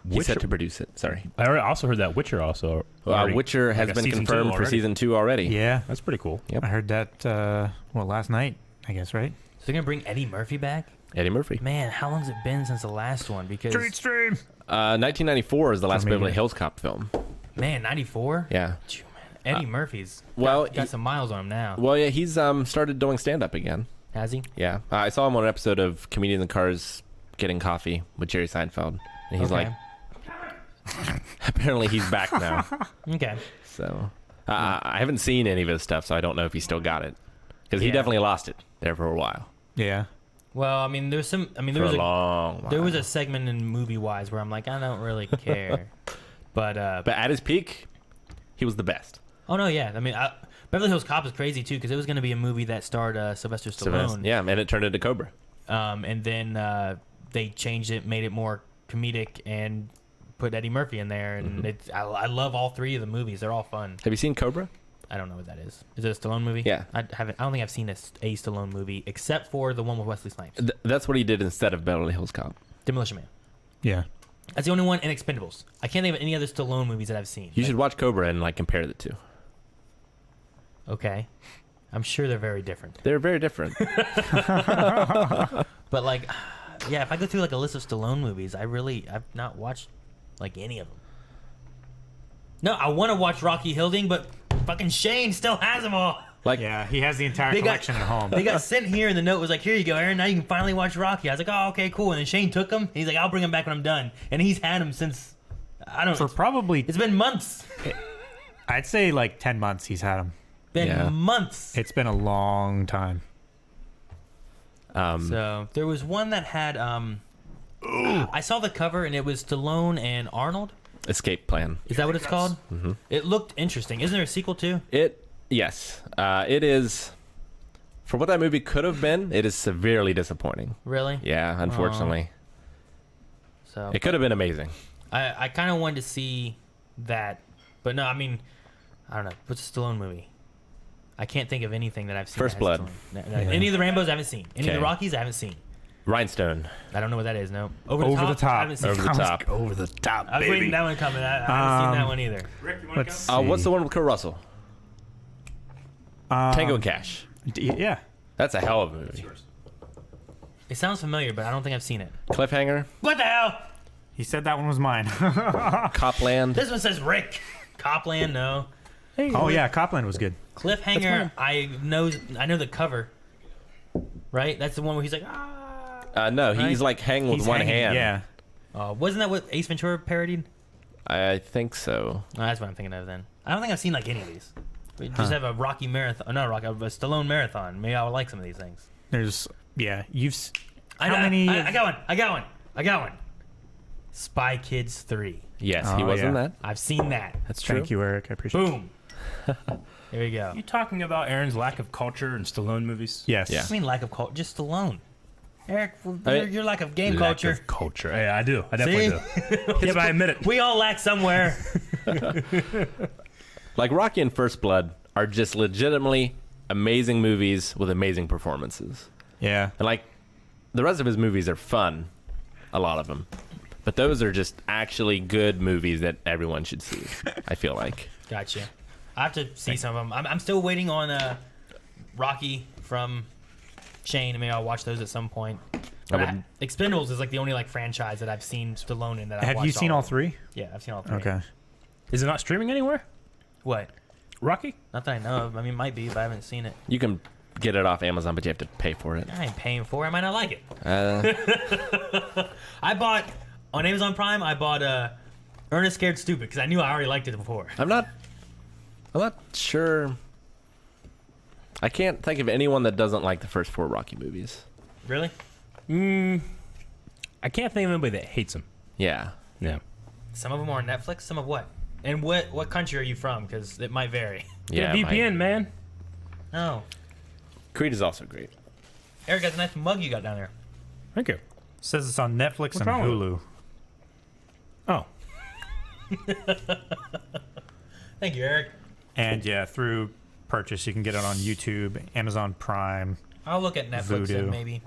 He's Witcher. set to produce it. Sorry. Also heard that Witcher also. already- Witcher has like a been season confirmed two for already. season 2 already. Yeah. That's pretty cool. Yep. I heard that, last night, I guess, right? So they're gonna bring Eddie Murphy back? Eddie Murphy. Man, how long's it been since the last one? Because Stream! 1994 is the last maybe- Beverly Hills Cop film. man, 94. Yeah. Phew, man. Eddie Murphy's well, got some miles on him now. Well, yeah, he's started doing stand-up again. Has he? Yeah. I saw him on an episode of Comedians in Cars Getting Coffee with Jerry Seinfeld. And he's Okay. like, apparently he's back now. Okay. So I haven't seen any of his stuff, so I don't know if he still got it. Because he Yeah. definitely lost it there for a while. Yeah. Well, I mean, there's some. I mean, there For was a long while. there was a segment in movie wise where I'm like, I don't really care. but But at his peak, he was the best. oh no, yeah. I mean, Beverly Hills Cop is crazy too because it was going to be a movie that starred Sylvester Stallone. Yeah, and it turned into Cobra. And then they changed it, made it more comedic, and put Eddie Murphy in there. And I love all three of the movies. They're all fun. Have you seen Cobra? I don't know what that is. Is it a Stallone movie? Yeah. I don't think I've seen a Stallone movie except for the one with Wesley Snipes, That's what he did instead of Beverly Hills Cop. Demolition Man. Yeah. That's the only one, and Expendables. I can't think of any other Stallone movies that I've seen. You should watch Cobra and like compare the two. Okay. I'm sure they're very different. They're very different. But like, yeah, if I go through like a list of Stallone movies, I've not watched like any of them. No, I want to watch Rocky Hilding, but fucking Shane still has them all. Like, Yeah, he has the entire They got- collection at home. They got sent here, and the note was like, "Here you go, Aaron. Now you can finally watch Rocky." I was like, "Oh, okay, cool." And then Shane took them. He's like, "I'll bring them back when I'm done." And he's had them since For probably, It's been months. I'd say like 10 months he's had them. Yeah. Months. It's been a long time. So there was one that had I saw the cover and it was Stallone and Arnold. Escape Plan. Is that what it's called? Mm-hmm. It looked interesting. Isn't there a sequel too? Yes. It is. For what that movie could have been, it is severely disappointing. Really? Yeah, unfortunately. So It could have been amazing. I kind of wanted to see that, but no, I mean, I don't know. What's a Stallone movie? I can't think of anything that I've seen. First that Blood. has Stallone. No, any of the Rambos I haven't seen. Any of the Okay. Rockies I haven't seen. Rhinestone. I don't know what that is. No. Over the Top. I haven't seen. Over the top. Over the top, I was waiting that one coming. I haven't seen that one either. Let's see. What's the one with Kurt Russell? Tango and Cash. Yeah. That's a hell of a movie. It sounds familiar, but I don't think I've seen it. Cliffhanger. What the hell? He said that one was mine. Copland. This one says Rick. Copland, no. Oh, yeah. Copland was good. Cliffhanger, I know the cover. Right? That's the one where he's like, ah. No, he's Right? like hanging with He's one hanging, hand. Yeah. Wasn't that what Ace Ventura parodied? I think so. No, that's what I'm thinking of then. I don't think I've seen like any of these. We just have a Rocky marathon. Not a Rocky, a Stallone marathon. Maybe I would like some of these things. There's, yeah. I How many? I got one. Spy Kids 3. Yes, Oh, he was in yeah. that. I've seen that. That's true. Thank you, Eric. I appreciate it. Boom. There we go. You talking about Aaron's lack of culture in Stallone movies? Yes. Yeah. I mean, lack of culture, just Stallone. Eric, I mean, your lack of game Lack culture. of culture. Yeah, I do. I definitely do. Yeah, but I admit it. We all lack somewhere. Like Rocky and First Blood are just legitimately amazing movies with amazing performances. Yeah. And like the rest of his movies are fun, a lot of them. But those are just actually good movies that everyone should see, I feel like. Gotcha. I have to see some of them. I'm still waiting on Rocky from Shane. I mean, I'll watch those at some point. But Expendables is like the only like franchise that I've seen Stallone in that I've Have watched. you seen all of them. three? Yeah, I've seen all three. Okay. Is it not streaming anywhere? What? Rocky? Not that I know of. I mean, it might be, but I haven't seen it. You can get it off Amazon, but you have to pay for it. I ain't paying for it. I might not like it. I bought on Amazon Prime. I bought Ernest Scared Stupid because I knew I already liked it before. I'm not sure. I can't think of anyone that doesn't like the first 4 Rocky movies. Really? I can't think of anybody that hates him. Yeah. Yeah. Some of them are on Netflix. Some of what? And what country are you from? Because it might vary. Yeah. Get a VPN, man. Oh, Creed is also great. Eric, that's a nice mug you got down there. Thank you. Says it's on Netflix and wrong with Hulu. Oh. Thank you, Eric. And yeah, through purchase, you can get it on YouTube, Amazon Prime. I'll look at Netflix Voodoo. and maybe.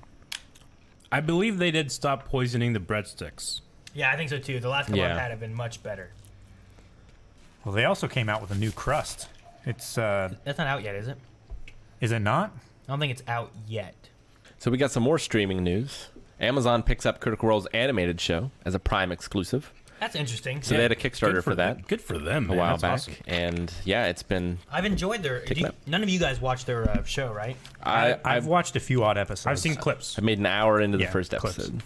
I believe they did stop poisoning the breadsticks. Yeah, I think so too. The last couple Yeah. I've had have been much better. Well, they also came out with a new crust. It's That's not out yet, is it? is it not? I don't think it's out yet. So we got some more streaming news. Amazon picks up Critical Role's animated show as a Prime exclusive. That's interesting. So they had a Kickstarter for that Good for them, a man. while That's back. awesome. And yeah, it's been... I've enjoyed their. Pick it up. None of you guys watched their show, right? I've watched a few odd episodes. I've seen clips. I made an hour into the Yeah, first clips. episode.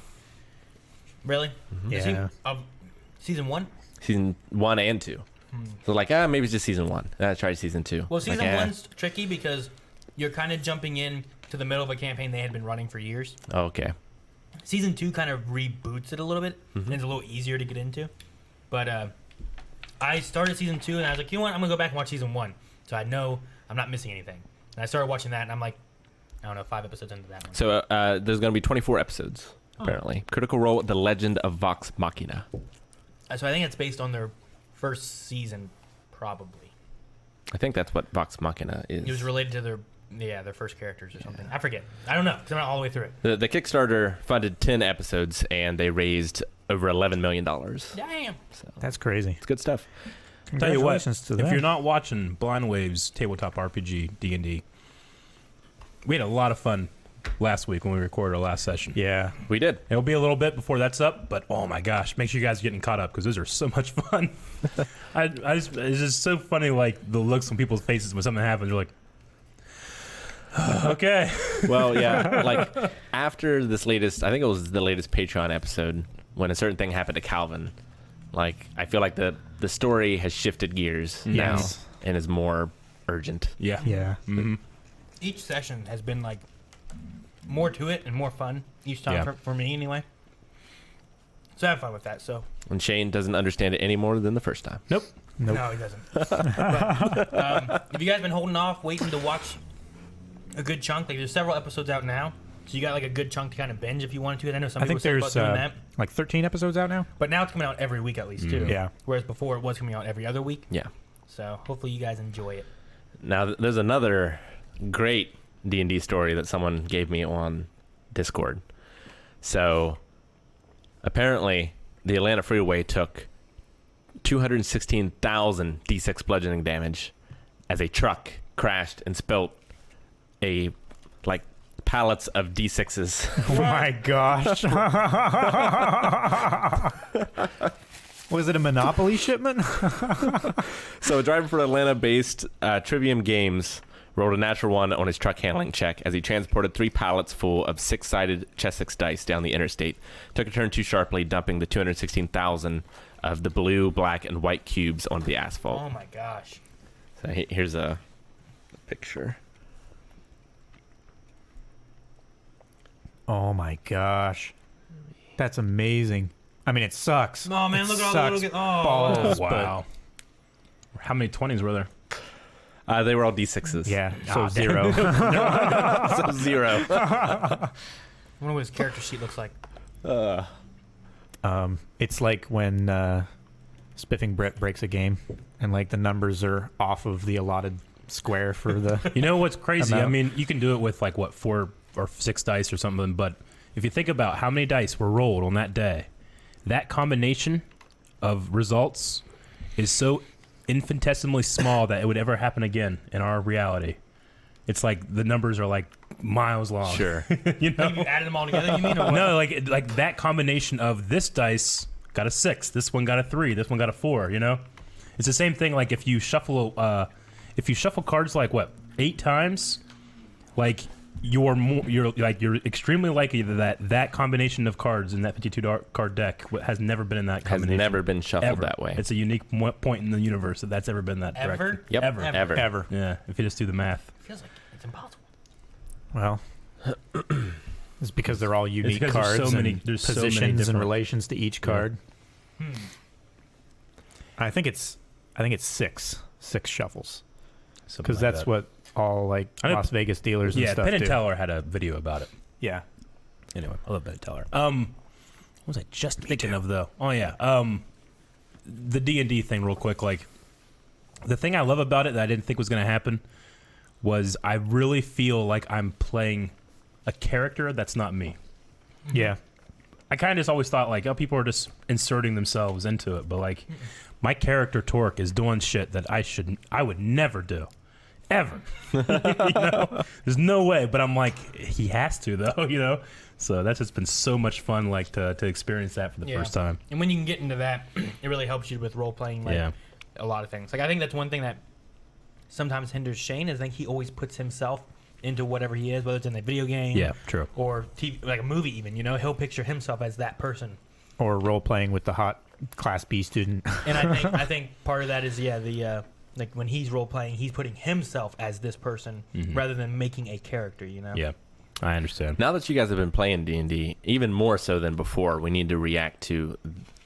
Really? Yeah. Of season 1? Season 1 and 2. So like, maybe it's just season 1. I tried season 2. Well, season Like, 1's tricky because you're kind of jumping in to the middle of a campaign they had been running for years. Oh, okay. Season 2 kind of reboots it a little bit, and it's a little easier to get into. But I started season 2, and I was like, you know what? I'm going to go back and watch season 1. So I know I'm not missing anything. And I started watching that, and I'm like, I don't know, 5 episodes into that one. So there's going to be 24 episodes, apparently. Critical Role, The Legend of Vox Machina. So I think it's based on their first season, probably. I think that's what Vox Machina is. It was related to their first characters or something. I forget. I don't know, because I'm not all the way through it. The Kickstarter funded 10 episodes, and they raised over $11 million. Damn. So That's crazy. it's good stuff. Tell you what, Congratulations to if them. you're not watching Blind Waves Tabletop RPG D&D, we had a lot of fun last week when we recorded our last session. Yeah. We did. It'll be a little bit before that's up, but oh my gosh, make sure you guys are getting caught up because those are so much fun. It's just so funny, like the looks on people's faces when something happens. You're like, okay. Well, yeah, like after this latest, I think it was the latest Patreon episode, when a certain thing happened to Calvin, like I feel like the story has shifted gears now and is more urgent. Yeah. Yeah. Mm-hmm. Each session has been like more to it and more fun each time Yeah. for me anyway. So I have fun with that. So And Shane doesn't understand it any more than the first time. Nope. no, he doesn't. But, have you guys been holding off, waiting to watch a good chunk? Like there's several episodes out now, so you got like a good chunk to kind of binge if you wanted to. And I know some I people think say about there's doing that, like 13 episodes out now. but now it's coming out every week at least too. Yeah. Whereas before it was coming out every other week. Yeah. So hopefully you guys enjoy it. Now there's another great D&D story that someone gave me on Discord. So apparently the Atlanta freeway took 216,000 D6 bludgeoning damage as a truck crashed and spilt a like pallets of D6s. Oh my gosh. Was it a Monopoly shipment? So a driver for Atlanta-based Trivium Games rolled a natural 1 on his truck handling check as he transported 3 pallets full of 6-sided chess-6 dice down the interstate. Took a turn too sharply, dumping the 216,000 of the blue, black, and white cubes onto the asphalt. Oh my gosh. So here's a picture. Oh my gosh. That's amazing. I mean, it sucks. Oh man, It look at all the little. sucks Oh, balls, Wow. How many 20s were there? They were all D6s. Yeah, so Ah, 0. So 0. I wonder what his character sheet looks like. It's like when Spiffing Brett breaks a game and like the numbers are off of the allotted square for the. You know what's crazy? I Amount. mean, you can do it with like what 4 or 6 dice or something, but if you think about how many dice were rolled on that day, that combination of results is so infinitesimally small that it would ever happen again in our reality. It's like the numbers are like miles long. Sure. You know? Like you added them all together, you mean? Or what? No, like that combination of this dice got a 6, this one got a 3, this one got a 4. You know, it's the same thing. Like if you shuffle cards like what 8 times, like you're extremely likely that combination of cards in that 52 card deck has never been in that Has combination. never been shuffled Ever. that way. It's a unique point in the universe that's ever been that Ever? direction. Yep. Ever. Ever. Yeah, if you just do the math. Feels like it's impossible. Well, it's because they're all unique because there's cards so many- and there's so many positions in different- relations to each card. I think it's 6 shuffles Something because like that's that. what all like I know- Las Vegas dealers and Yeah, stuff Penn and do. Teller had a video about it. Yeah, Anyway, I love Penn and Teller. What was I just thinking of though? Oh yeah, the D&D thing, real quick. Like, the thing I love about it that I didn't think was going to happen was I really feel like I'm playing a character that's not me. yeah. I kind of just always thought like, oh, people are just inserting themselves into it, but like, my character Torque is doing shit that I would never do, ever. You know, there's no way. But I'm like, he has to though, you know. So that's just been so much fun, like to experience that for the Yeah. first time. And when you can get into that, it really helps you with role playing. Like, Yeah. a lot of things. Like I think that's one thing that sometimes hinders Shane is I think he always puts himself into whatever he is, whether it's in a video game, Yeah, true. or TV, like a movie even. You know, he'll picture himself as that person. Or role playing with the hot Class B student. And I think part of that is the like when he's role playing, he's putting himself as this person rather than making a character. You know. Yeah, I understand. Now that you guys have been playing D&D, even more so than before, we need to react to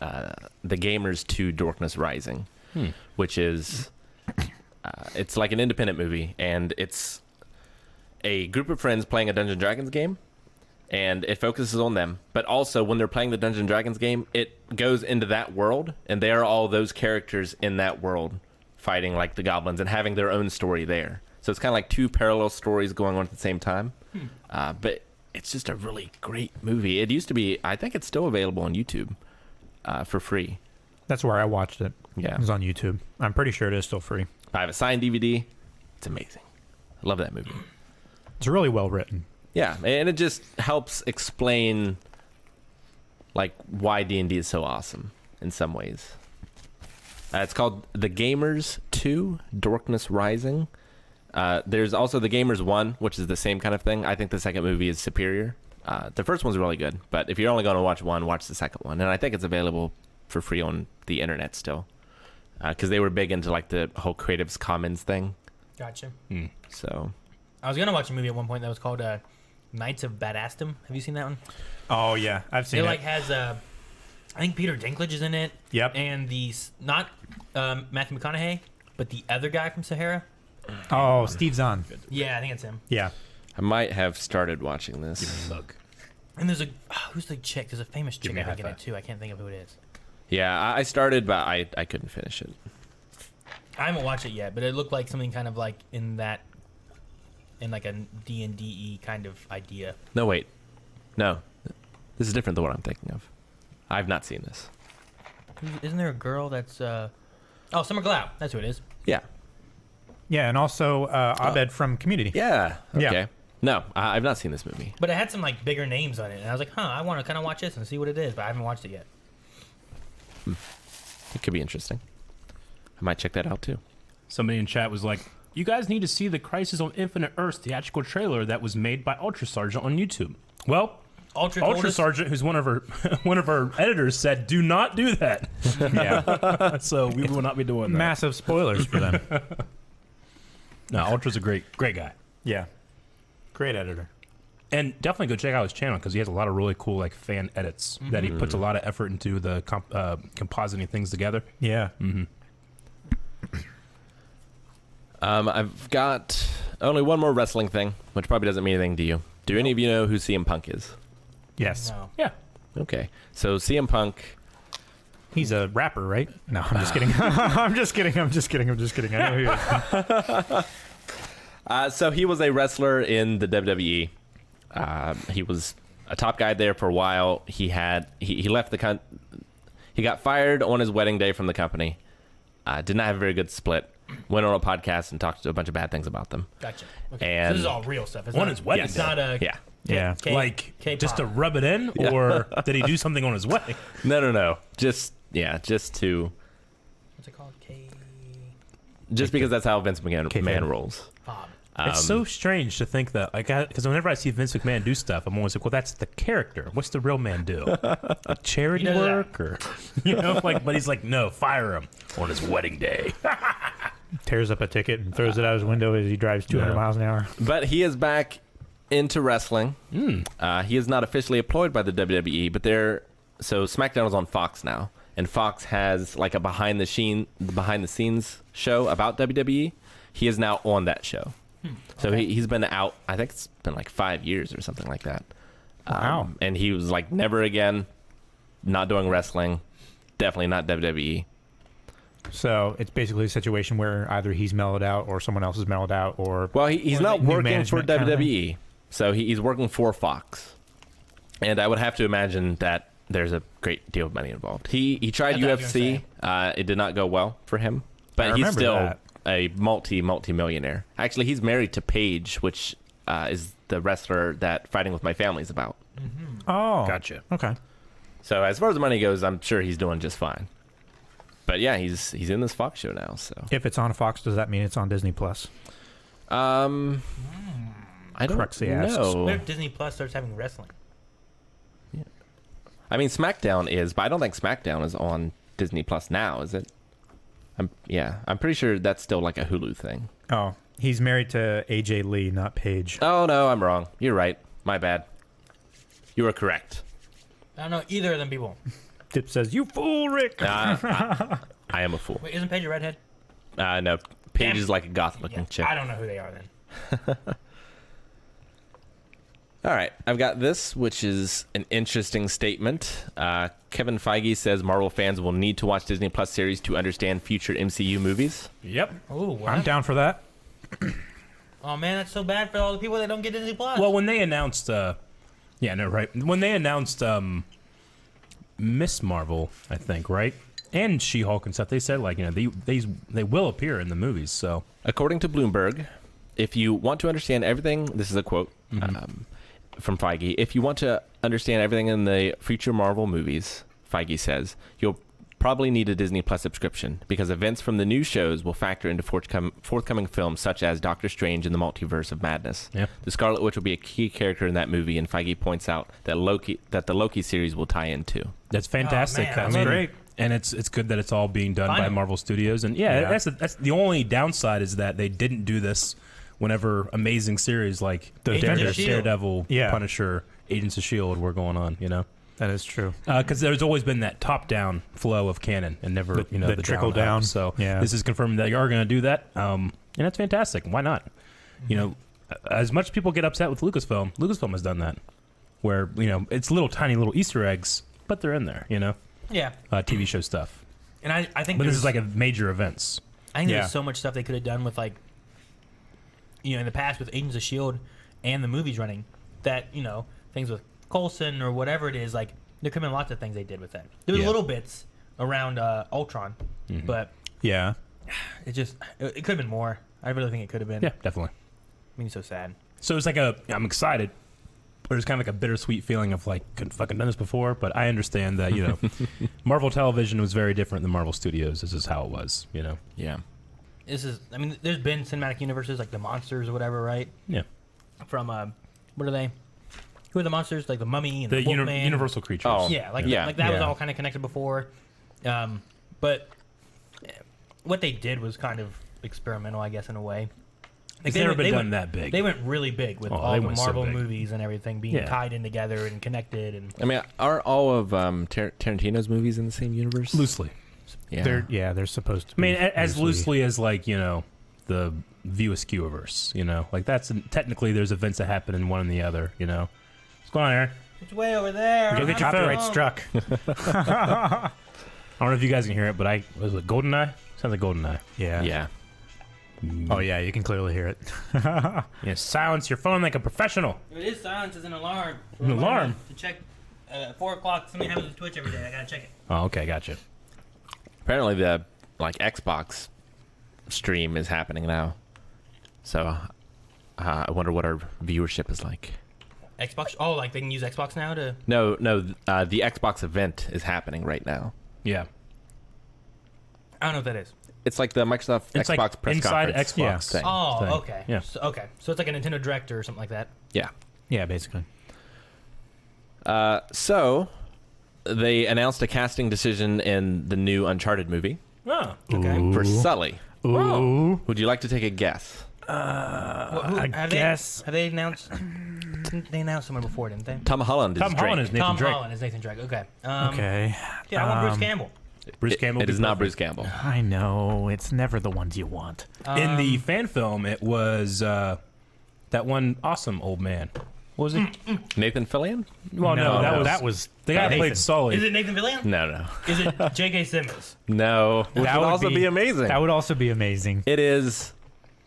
the Gamers 2 Darkness Rising, which is it's like an independent movie, and it's a group of friends playing a Dungeons & Dragons game, and it focuses on them. But also, when they're playing the Dungeons & Dragons game, it goes into that world, and they are all those characters in that world fighting like the goblins and having their own story there. So it's kind of like 2 parallel stories going on at the same time. But it's just a really great movie. It used to be, I think it's still available on YouTube for free. That's where I watched it. Yeah. It was on YouTube. I'm pretty sure it is still free. I have a signed DVD. It's amazing. I love that movie. It's really well written. Yeah, and it just helps explain like why D&D is so awesome in some ways. It's called The Gamers 2: Darkness Rising. There's also The Gamers 1, which is the same kind of thing. I think the second movie is superior. The first one's really good, but if you're only going to watch one, watch the second one. And I think it's available for free on the internet still, because they were big into like the whole Creative Commons thing. Gotcha. So I was gonna watch a movie at one point that was called Knights of Badassdom. Have you seen that one? Oh yeah, I've seen It it. like has I think Peter Dinklage is in it. Yep. And not Matthew McConaughey, but the other guy from Sahara. Oh, Steve Zahn. Yeah, I think it's him. Yeah. I might have started watching this. Look. And there's who's the chick? There's a famous chick me a I think in high it too. I can't think of who it is. Yeah, I started, but I couldn't finish it. I haven't watched it yet, but it looked like something kind of like in like a D&D kind of idea. No, wait. No. This is different than what I'm thinking of. I've not seen this. Isn't there a girl that's Summer Glau? That's who it is. Yeah. Yeah, and also Abed from Community. Yeah. Okay. Yeah. No, I've not seen this movie. But it had some like bigger names on it, and I was like, I want to kind of watch this and see what it is, but I haven't watched it yet. It could be interesting. I might check that out too. Somebody in chat was like, you guys need to see the Crisis on Infinite Earths theatrical trailer that was made by Ultra Sergeant on YouTube. Well, Ultra Sergeant, who's one of our editors, said, do not do that. Yeah. So we will not be doing that. Massive spoilers for them. No, Ultra's a great guy. Yeah. Great editor. And definitely go check out his channel because he has a lot of really cool like fan edits that he puts a lot of effort into the compositing things together. Yeah. I've got only one more wrestling thing, which probably doesn't mean anything to you. Do any of you know who CM Punk is? Yes. No. Yeah. Okay. So CM Punk... He's a rapper, right? No, I'm just kidding. I'm just kidding. I know who he is. So he was a wrestler in the WWE. He was a top guy there for a while. He left the he got fired on his wedding day from the company. Did not have a very good split. Went on a podcast and talked a bunch of bad things about them. Gotcha. Okay. And So this is all real stuff. It's On not, his wedding It's day. not a Yeah. Yeah. Just to rub it in, or did he do something on his wedding? No. Just to What's it called? just because that's how Vince McMahon rolls. It's so strange to think that, like, because whenever I see Vince McMahon do stuff, I'm always like, well, that's the character. What's the real man do? Like charity He does work, or but he's like, no, fire him on his wedding day. Tears up a ticket and throws it out his window as he drives 200 miles an hour. But he is back into wrestling. He is not officially employed by the WWE, but so SmackDown is on Fox now, and Fox has like a behind the scenes show about WWE. He is now on that show. So he's been out, I think it's been like 5 years or something like that. Wow. And he was like, never again, not doing wrestling, definitely not WWE. So it's basically a situation where either he's mellowed out or someone else is mellowed out, or Well, he's Or not like new working for management kind of WWE, so he's working for Fox. And I would have to imagine that there's a great deal of money involved. He tried I thought you were UFC. It did not go well for him, I but he's remember still that. a multi-millionaire. Actually, he's married to Paige, which is the wrestler that Fighting With My Family is about. oh, Gotcha. Okay. So as far as the money goes, I'm sure he's doing just fine. But yeah, he's in this Fox show now. So If it's on Fox, does that mean it's on Disney Plus? I don't Cruxy asks. know. What if Disney Plus starts having wrestling? I mean, SmackDown is, but I don't think SmackDown is on Disney Plus now, is it? I'm pretty sure that's still like a Hulu thing. Oh, he's married to AJ Lee, not Paige. Oh no, I'm wrong. You're right. My bad. You are correct. I don't know either of them people. Tip says, "You fool, Rick." I am a fool. Wait, isn't Paige a redhead? No, Paige Damn. is like a goth-looking chick. I don't know who they are then. All right, I've got this, which is an interesting statement. Kevin Feige says Marvel fans will need to watch Disney Plus series to understand future MCU movies. Yep. Oh, what? I'm down for that. Oh man, that's so bad for all the people that don't get Disney Plus. Well, when they announced, when they announced Miss Marvel, I think, right, and She-Hulk and stuff, they said like they will appear in the movies. So According to Bloomberg, if you want to understand everything, this is a quote from Feige. If you want to understand everything in the future Marvel movies, Feige says, you'll probably need a Disney Plus subscription because events from the new shows will factor into forthcoming films such as Doctor Strange and the Multiverse of Madness. Yeah. The Scarlet Witch will be a key character in that movie, and Feige points out that the Loki series will tie in too. That's fantastic. Oh, man, I that's mean, great. And it's good that it's all being done by Finally. Marvel Studios. And yeah, that's the only downside is that they didn't do this whenever amazing series like The Agents of S.H.I.E.L.D. Daredevil, Yeah. Punisher, Agents of S.H.I.E.L.D. were going on, you know? That is true. Because there's always been that top-down flow of canon and never, The trickle down. up. So Yeah. this is confirming that you are going to do that, and that's fantastic. Why not? You know, as much as people get upset with Lucasfilm has done that, where it's tiny little Easter eggs, but they're in there. Yeah, TV show stuff. and I think But this there's- is like a major events. I think Yeah. there's so much stuff they could have done with in the past with Agents of S.H.I.E.L.D. and the movies running that, things with Coulson or whatever it is, like, there could have been lots of things they did with that. There was Yeah. little bits around Ultron, but Yeah. it could have been more. I really think it could have been. Yeah, definitely. I mean, so sad. So it's like I'm excited, but it's kind of like a bittersweet feeling of like, couldn't fucking done this before. But I understand that, Marvel Television was very different than Marvel Studios. This is how it was, Yeah. There's been cinematic universes like the monsters or whatever, right? Yeah. From, what are they? Who are the monsters? Like the Mummy and The the Wolfman. Universal creatures. Oh. Yeah, like Yeah. that was Yeah. all kind of connected before. But what they did was kind of experimental, I guess, in a way. It's never been done that big. They went really big with Oh, all they the went so Marvel big. movies and everything being Yeah. tied in together and connected. And I mean, are all of Tarantino's movies in the same universe? Loosely. Yeah. They're supposed to. I mean, be as loosely as like, the View Askew-averse, like that's technically there's events that happen in one and the other, What's going on, Aaron? it's way over there. Go get your phone. Copyright struck. I don't know if you guys can hear it, but was it GoldenEye? Sounds like GoldenEye. Yeah. Yeah. Oh yeah, you can clearly hear it. Yeah, silence your phone like a professional. It is silence as an alarm. An alarm? To check 4 o'clock. Something happens with Twitch every day. I gotta check it. Oh, okay, gotcha. Apparently the Xbox stream is happening now. So I wonder what our viewership is like. Xbox. Oh, like they can use Xbox now to. No, the Xbox event is happening right now. Yeah. I don't know what that is. It's like the Microsoft It's Xbox like press inside conference Xbox. thing. Oh, thing. okay. Yeah. So it's like a Nintendo Direct or something like that. Yeah. Yeah, basically. So they announced a casting decision in the new Uncharted movie Oh. Okay. for Sully. Ooh. Would you like to take a guess? I guess. Have they announced? They announced someone before, didn't they? Tom Holland is Tom Drake. Holland is Nathan Tom Drake. Holland is Nathan Drake. Okay. Okay. Yeah, I want Bruce Campbell. Bruce Campbell. It is not Bruce Campbell. I know. It's never the ones you want. In the fan film, it was that one awesome old man. What was it? Nathan Fillion? Well, no, that was the guy that Nathan. played Sully. Is it Nathan Fillion? No. Is it J.K. Simmons? No. Which That would would also be amazing. That would also be amazing. It is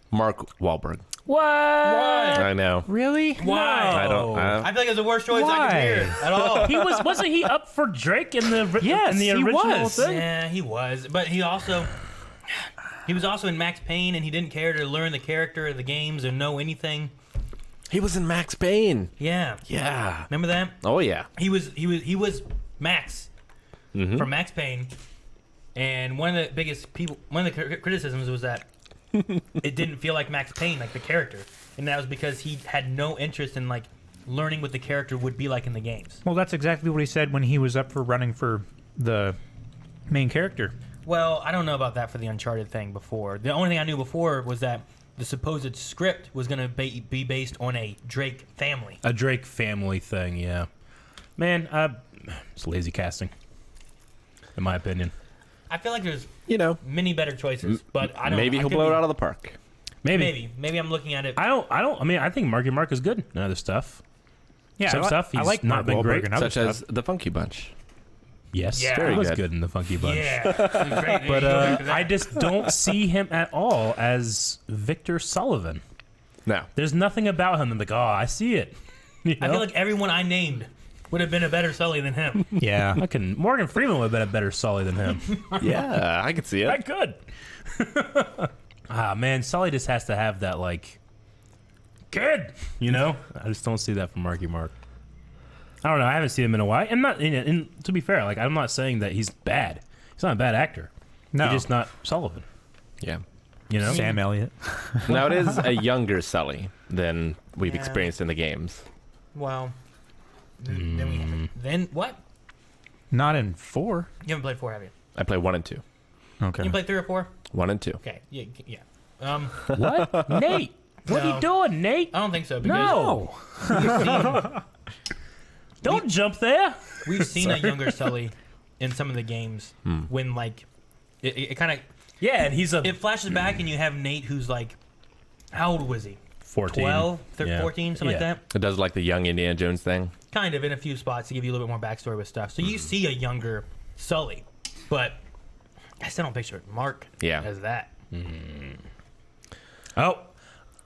Mark Wahlberg. What? I know. Really? Why? I don't. I feel like it's the worst choice I could hear at all. He wasn't he up for Drake in the Yes, in the he original was. thing? Yeah, he was, but he was also in Max Payne, and he didn't care to learn the character of the games or know anything. He was in Max Payne. Yeah, Yeah. remember that? Oh yeah. He was Max from Max Payne, and one of the criticisms was that it didn't feel like Max Payne, like the character, and that was because he had no interest in like learning what the character would be like in the games. Well, that's exactly what he said when he was up for running for the main character. Well, I don't know about that for the Uncharted thing before. The only thing I knew before was that the supposed script was going to be based on a Drake family. A Drake family thing, yeah. Man, it's lazy casting, in my opinion. I feel like there's Maybe many better choices, but I don't. he'll blow it out of the park. Maybe. Maybe I'm looking at it. I mean, I think Marky Mark is good in other stuff. Yeah, Some stuff I he's like not Mark been Wahlberg great. and other Such as stuff. the Funky Bunch. Yes, Yeah. he was Very good. good in the Funky Bunch. Yeah, great. But I just don't see him at all as Victor Sullivan. No. There's nothing about him. I'm like, oh, I see it. You I know? feel like everyone I named would have been a better Sully than him. Yeah. Morgan Freeman would have been a better Sully than him. Yeah, I could see I it. could. Man, Sully just has to have that like kid. You know, I just don't see that from Marky Mark. I don't know. I haven't seen him in a while. I'm not. And to be fair, like I'm not saying that he's bad. He's not a bad actor. No. He's just not Sullivan. Yeah. You know, Sam Elliott. Now it is a younger Sully than we've experienced in the games. Well, then what? Not in 4. You haven't played 4, have you? I play 1 and 2. Okay. You played 3 or 4? 1 and 2. Okay. Yeah. what? Nate, what are No. you doing, Nate? I don't think so. Because No, don't jump there. we've seen a younger Sully in some of the games when like it kind of Yeah, and he's a it flashes back and you have Nate who's like, how old was he? 14, 12, Yeah. 14, something Yeah. like that. It does like the young Indiana Jones thing. Kind of in a few spots to give you a little bit more backstory with stuff. So you see a younger Sully, but I still don't picture Mark as that. Oh,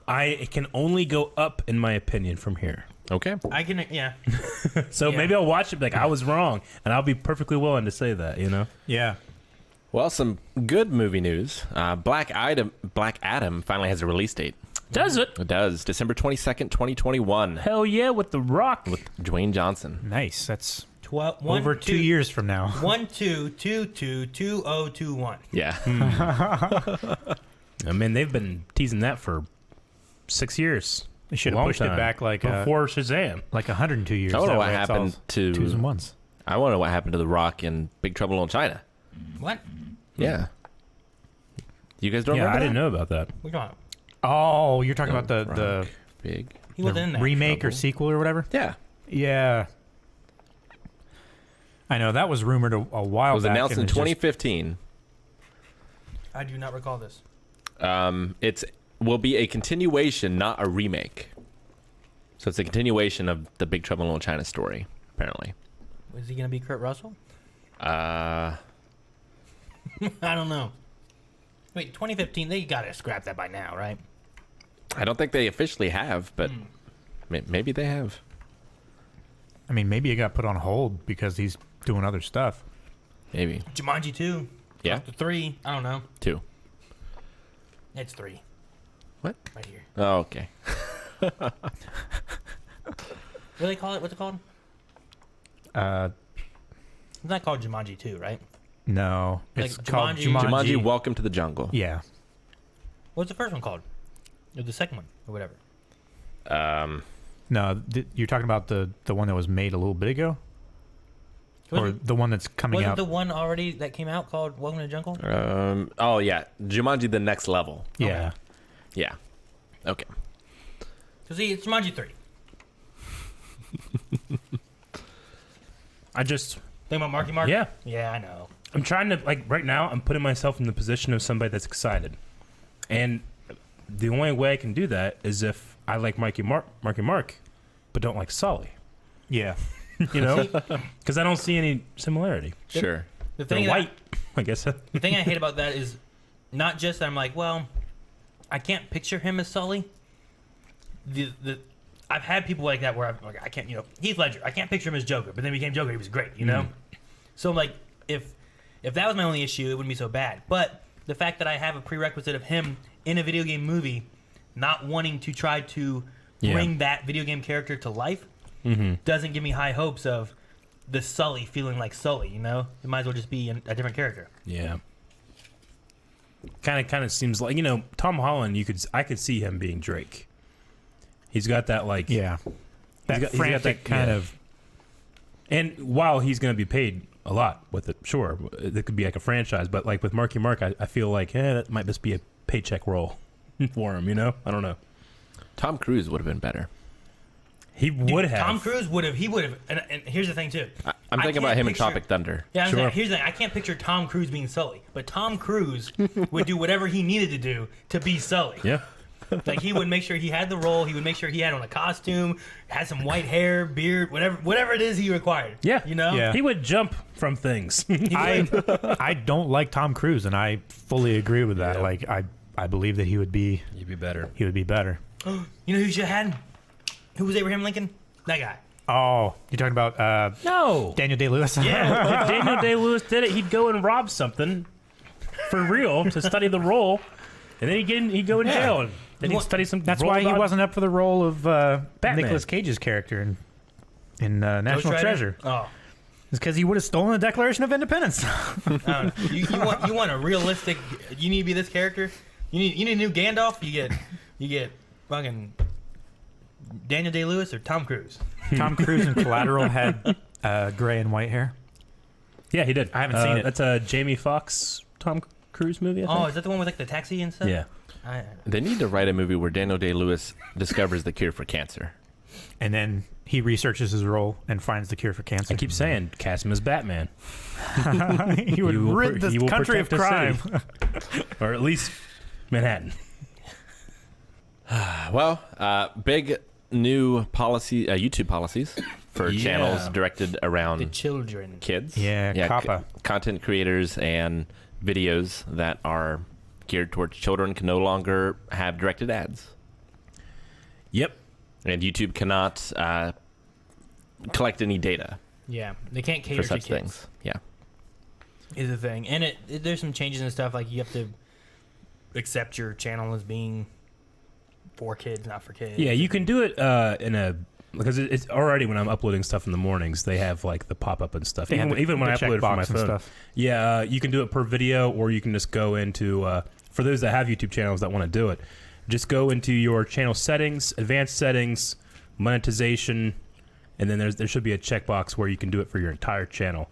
I can only go up in my opinion from here. Okay. I can, yeah. So Yeah. maybe I'll watch it like I was wrong, and I'll be perfectly willing to say that. You know. Yeah. Well, some good movie news. Black Adam finally has a release date. Does it? It does. December 22nd, 2021. Hell yeah, with The Rock. With Dwayne Johnson. Nice. That's 12, over 2 years from now. 1-2-2-2-2021. Yeah. I mean, they've been teasing that for 6 years. They should have Long pushed time. it back like before Shazam. like 102 years. I don't know That what way it's happened all to- 2s and 1s. I want to know what happened to The Rock in Big Trouble in Little China. What? Yeah. You guys don't Yeah, remember I didn't that? know about that. We're talking. Oh, you're talking about the Rock, Big. He wasn't in that. remake or Trouble. sequel or whatever? Yeah. Yeah. I know that was rumored a while It was back. announced and in it just- 2015. I do not recall this. It's will be a continuation, not a remake. So it's a continuation of the Big Trouble in Little China story, apparently. Is he going to be Kurt Russell? Uh, I don't know. Wait, 2015, they got to scrap that by now, right? I don't think they officially have, but maybe they have. I mean, maybe it got put on hold because he's doing other stuff. Maybe. Jumanji 2. Yeah. 3. I don't know. 2. It's 3. What? Right here. Oh, okay. What do they call it? What's it called? It's not called Jumanji 2, right? No, Like it's called Jumanji- Jumanji, Welcome to the Jungle. Yeah. What's the first one called? Or the second one, or whatever. No, you're talking about the one that was made a little bit ago, or Wasn't, the one that's coming wasn't out. the one already that came out called Welcome to the Jungle? Oh, yeah. Jumanji, the next level. Yeah. Yeah. Okay. So see, it's Jumanji 3. I just, Think about Marky Mark? yeah. Yeah, I know. I'm trying to, like, right now, I'm putting myself in the position of somebody that's excited. And the only way I can do that is if I like Marky Mark, but don't like Sully. Yeah. You know? Because I don't see any similarity. Sure. The They're thing that, white, I guess. the thing I hate about that is not just that I'm like, well, I can't picture him as Sully. I've had people like that where I'm like, I can't, Heath Ledger, I can't picture him as Joker, but then he became Joker, he was great, you know? So I'm like, if that was my only issue, it wouldn't be so bad. But the fact that I have a prerequisite of him in a video game movie not wanting to try to bring that video game character to life doesn't give me high hopes of the Sully feeling like Sully, you know? It might as well just be a different character. Yeah. Kind of seems like, Tom Holland, I could see him being Drake. He's got that, like... Yeah. That he's got frantic that kind of... And while he's going to be paid a lot with it, sure, it could be like a franchise, but like with Marky Mark, I feel like, that might just be a paycheck role for him, I don't know. Tom Cruise would have been better. He would have. Tom Cruise would have, and here's the thing, too. I'm thinking about him in Tropic Thunder. Yeah, Sure. here's the thing. I can't picture Tom Cruise being Sully, but Tom Cruise would do whatever he needed to do to be Sully. Yeah. Like, he would make sure he had the role. He would make sure he had on a costume, had some white hair, beard, whatever it is he required. Yeah. You know? Yeah. He would jump from things. I don't like Tom Cruise, and I fully agree with that. Yeah. Like, I believe that he would be You'd be better. better. You know who you should have had? Who was Abraham Lincoln? That guy. Oh, you're talking about No. Daniel Day-Lewis? Yeah. If Daniel Day-Lewis did it, he'd go and rob something for real to study the role, and then he'd go in jail. Did he study some? That's role why he mod- wasn't up for the role of Batman. Nicolas Cage's character in Ghost National Rider? Treasure. Oh. It's because he would have stolen the Declaration of Independence. You want a realistic? You need to be this character. You need a new Gandalf. You get fucking Daniel Day-Lewis or Tom Cruise. Tom Cruise in Collateral had gray and white hair. Yeah, he did. I haven't seen it. That's a Jamie Foxx Tom Cruise movie. I think. Oh, is that the one with like the taxi and stuff? Yeah. They need to write a movie where Daniel Day-Lewis discovers the cure for cancer. And then he researches his role and finds the cure for cancer. I keep saying, cast him as Batman. he would rid this country of crime. Or at least Manhattan. Well, big new policy, YouTube policies for Yeah. channels directed The around children. kids. Yeah, COPPA. Content creators and videos that are geared towards children can no longer have directed ads. Yep. And YouTube cannot collect any data Yeah, they can't for cater to such kids. things. Yeah. Is the thing, and there's some changes and stuff. Like you have to accept your channel as being for kids, not for kids. Yeah, you can do it because it's already when I'm uploading stuff in the mornings, they have like the pop up and stuff. Even when I upload it from my phone. Stuff. Yeah, you can do it per video, or you can just go into for those that have YouTube channels that want to do it, just go into your channel settings, advanced settings, monetization, and then there should be a checkbox where you can do it for your entire channel.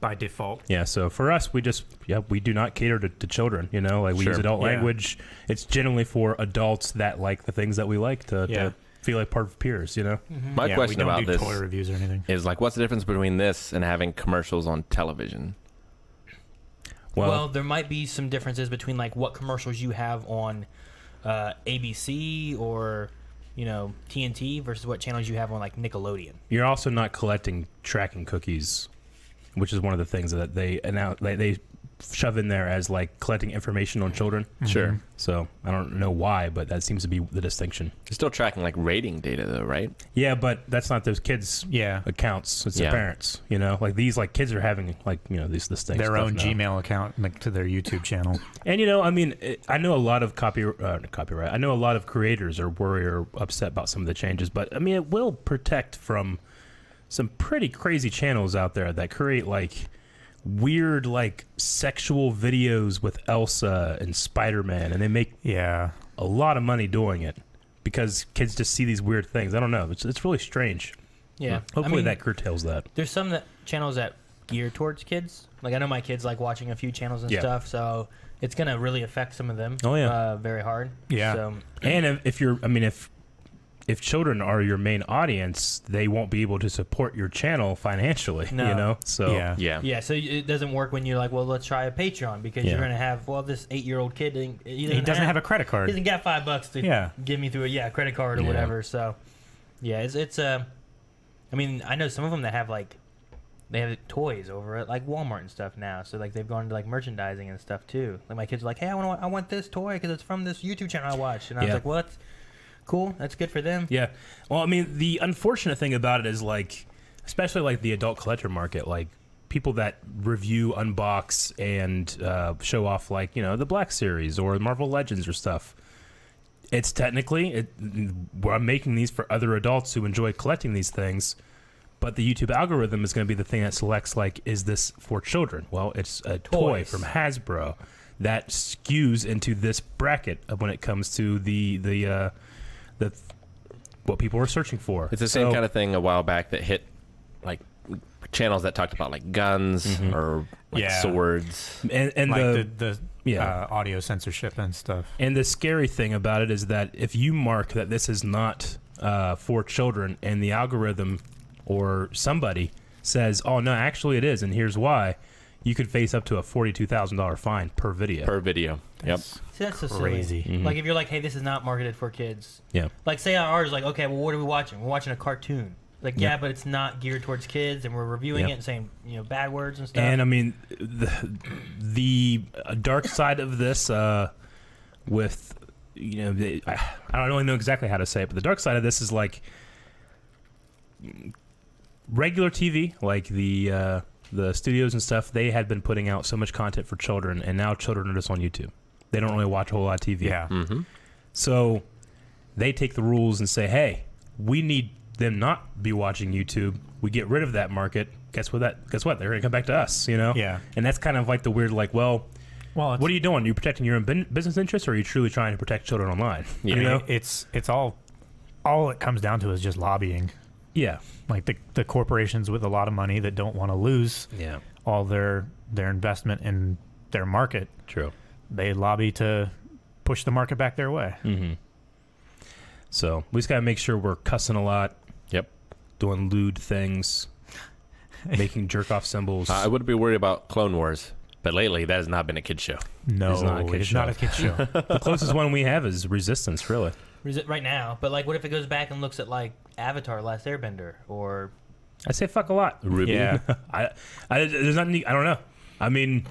By default. Yeah, so for us, we do not cater to children. You know, like we Sure. use adult Yeah. language. It's generally for adults that like the things that we like to feel like part of peers. You know. My Yeah, question we don't about do this toy reviews or anything. is like, what's the difference between this and having commercials on television? Well, there might be some differences between like what commercials you have on ABC or TNT versus what channels you have on like Nickelodeon. You're also not collecting tracking cookies, which is one of the things that they shove in there as like collecting information on children. Sure. So I don't know why, but that seems to be the distinction. You're still tracking like rating data though, right? Yeah, but that's not those kids' Yeah. accounts. It's Yeah. their parents. You know, like these like kids are having like this thing. Their stuff own now. Gmail account linked to their YouTube channel. And I mean, I know a lot of copyright. I know a lot of creators are worried or upset about some of the changes, but I mean, it will protect from some pretty crazy channels out there that create like weird like sexual videos with Elsa and Spider-Man, and they make Yeah. a lot of money doing it because kids just see these weird things. I don't know. It's really strange. Yeah, Hopefully that curtails that. There's some channels that gear towards kids. Like I know my kids like watching a few channels and Yeah. stuff, so it's gonna really affect some of them. Oh, yeah. Very hard. Yeah. So, And if children are your main audience, they won't be able to support your channel financially. No. You know, so Yeah. Yeah. yeah, so it doesn't work when you're like, well, let's try a Patreon because Yeah. you're gonna have this 8-year-old kid. He doesn't have a credit He card. doesn't got $5 to Yeah. give me through a credit card or Yeah. whatever. So yeah, it's I mean, I know some of them that have like they have toys over at like Walmart and stuff now. So like they've gone to like merchandising and stuff too. Like my kids are like, hey, I want this toy because it's from this YouTube channel I watched, and I was Yeah. like, well, that's cool. That's good for them. Yeah. Well, I mean, the unfortunate thing about it is like, especially like the adult collector market, like people that review, unbox, and show off like the Black Series or Marvel Legends or stuff. It's technically I'm making these for other adults who enjoy collecting these things, but the YouTube algorithm is going to be the thing that selects like, is this for children? Well, it's a toy Toys. from Hasbro that skews into this bracket of when it comes to the what people are searching for. It's the same kind of thing a while back that hit like channels that talked about like guns or like Yeah. swords. and Like the the audio censorship and stuff. And the scary thing about it is that if you mark that this is not for children, and the algorithm or somebody says, "Oh no, actually it is," and here's why, you could face up to a $42,000 fine per video. Per video. Yep. See, that's so Crazy. silly. Like if you're like, hey, this is not marketed for kids. Yeah. Like say ours, like, okay, well, what are we watching? We're watching a cartoon. Like, yeah, but it's not geared towards kids, and we're reviewing it and saying, bad words and stuff. And I mean, the dark side of this, with I don't really know exactly how to say it, but the dark side of this is like regular TV, like the studios and stuff. They had been putting out so much content for children, and now children are just on YouTube. They don't really watch a whole lot of TV. Yeah. Mm-hmm. So they take the rules and say, hey, we need them not be watching YouTube. We get rid of that market. Guess what? They're going to come back to us, you know? Yeah. And that's kind of like the weird, like, well, Well, what are you doing? Are you protecting your own business interests, or are you truly trying to protect children online? Yeah. You know? it's all it comes down to is just lobbying. Yeah. Like the corporations with a lot of money that don't want to lose Yeah. all their investment in their market. True. They lobby to push the market back their way. Mm-hmm. So we just got to make sure we're cussing a lot. Yep. Doing lewd things. Making jerk-off symbols. I wouldn't be worried about Clone Wars, but lately that has not been a kid show. No, It's not a kid's it's not a kid's show. The closest one we have is Resistance, really. Right now, but like, what if it goes back and looks at like Avatar: Last Airbender, or I say fuck a lot. Ruby. Yeah. There's nothing. I don't know. I mean,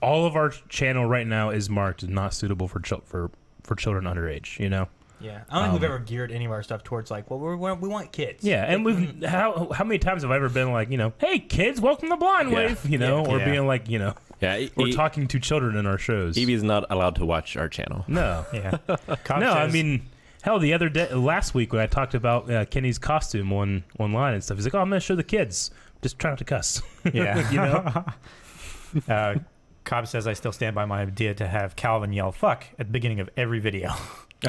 all of our channel right now is marked as not suitable for children underage. You know. yeah, I don't think we've ever geared any of our stuff towards like, well, we want kids. Yeah, and we've how many times have I ever been like, you know, hey kids, welcome to Blind Yeah. Wave, you know, or Yeah. being like, you know, Yeah. we're talking to children in our shows. Evie's not allowed to watch our channel. No, Yeah. Cobb no. I says- mean, hell, the other day, last week when I talked about Kenny's costume online and stuff, he's like, oh, I'm gonna show the kids. Just try not to cuss. yeah. You know. Cobb says I still stand by my idea to have Calvin yell "fuck" at the beginning of every video.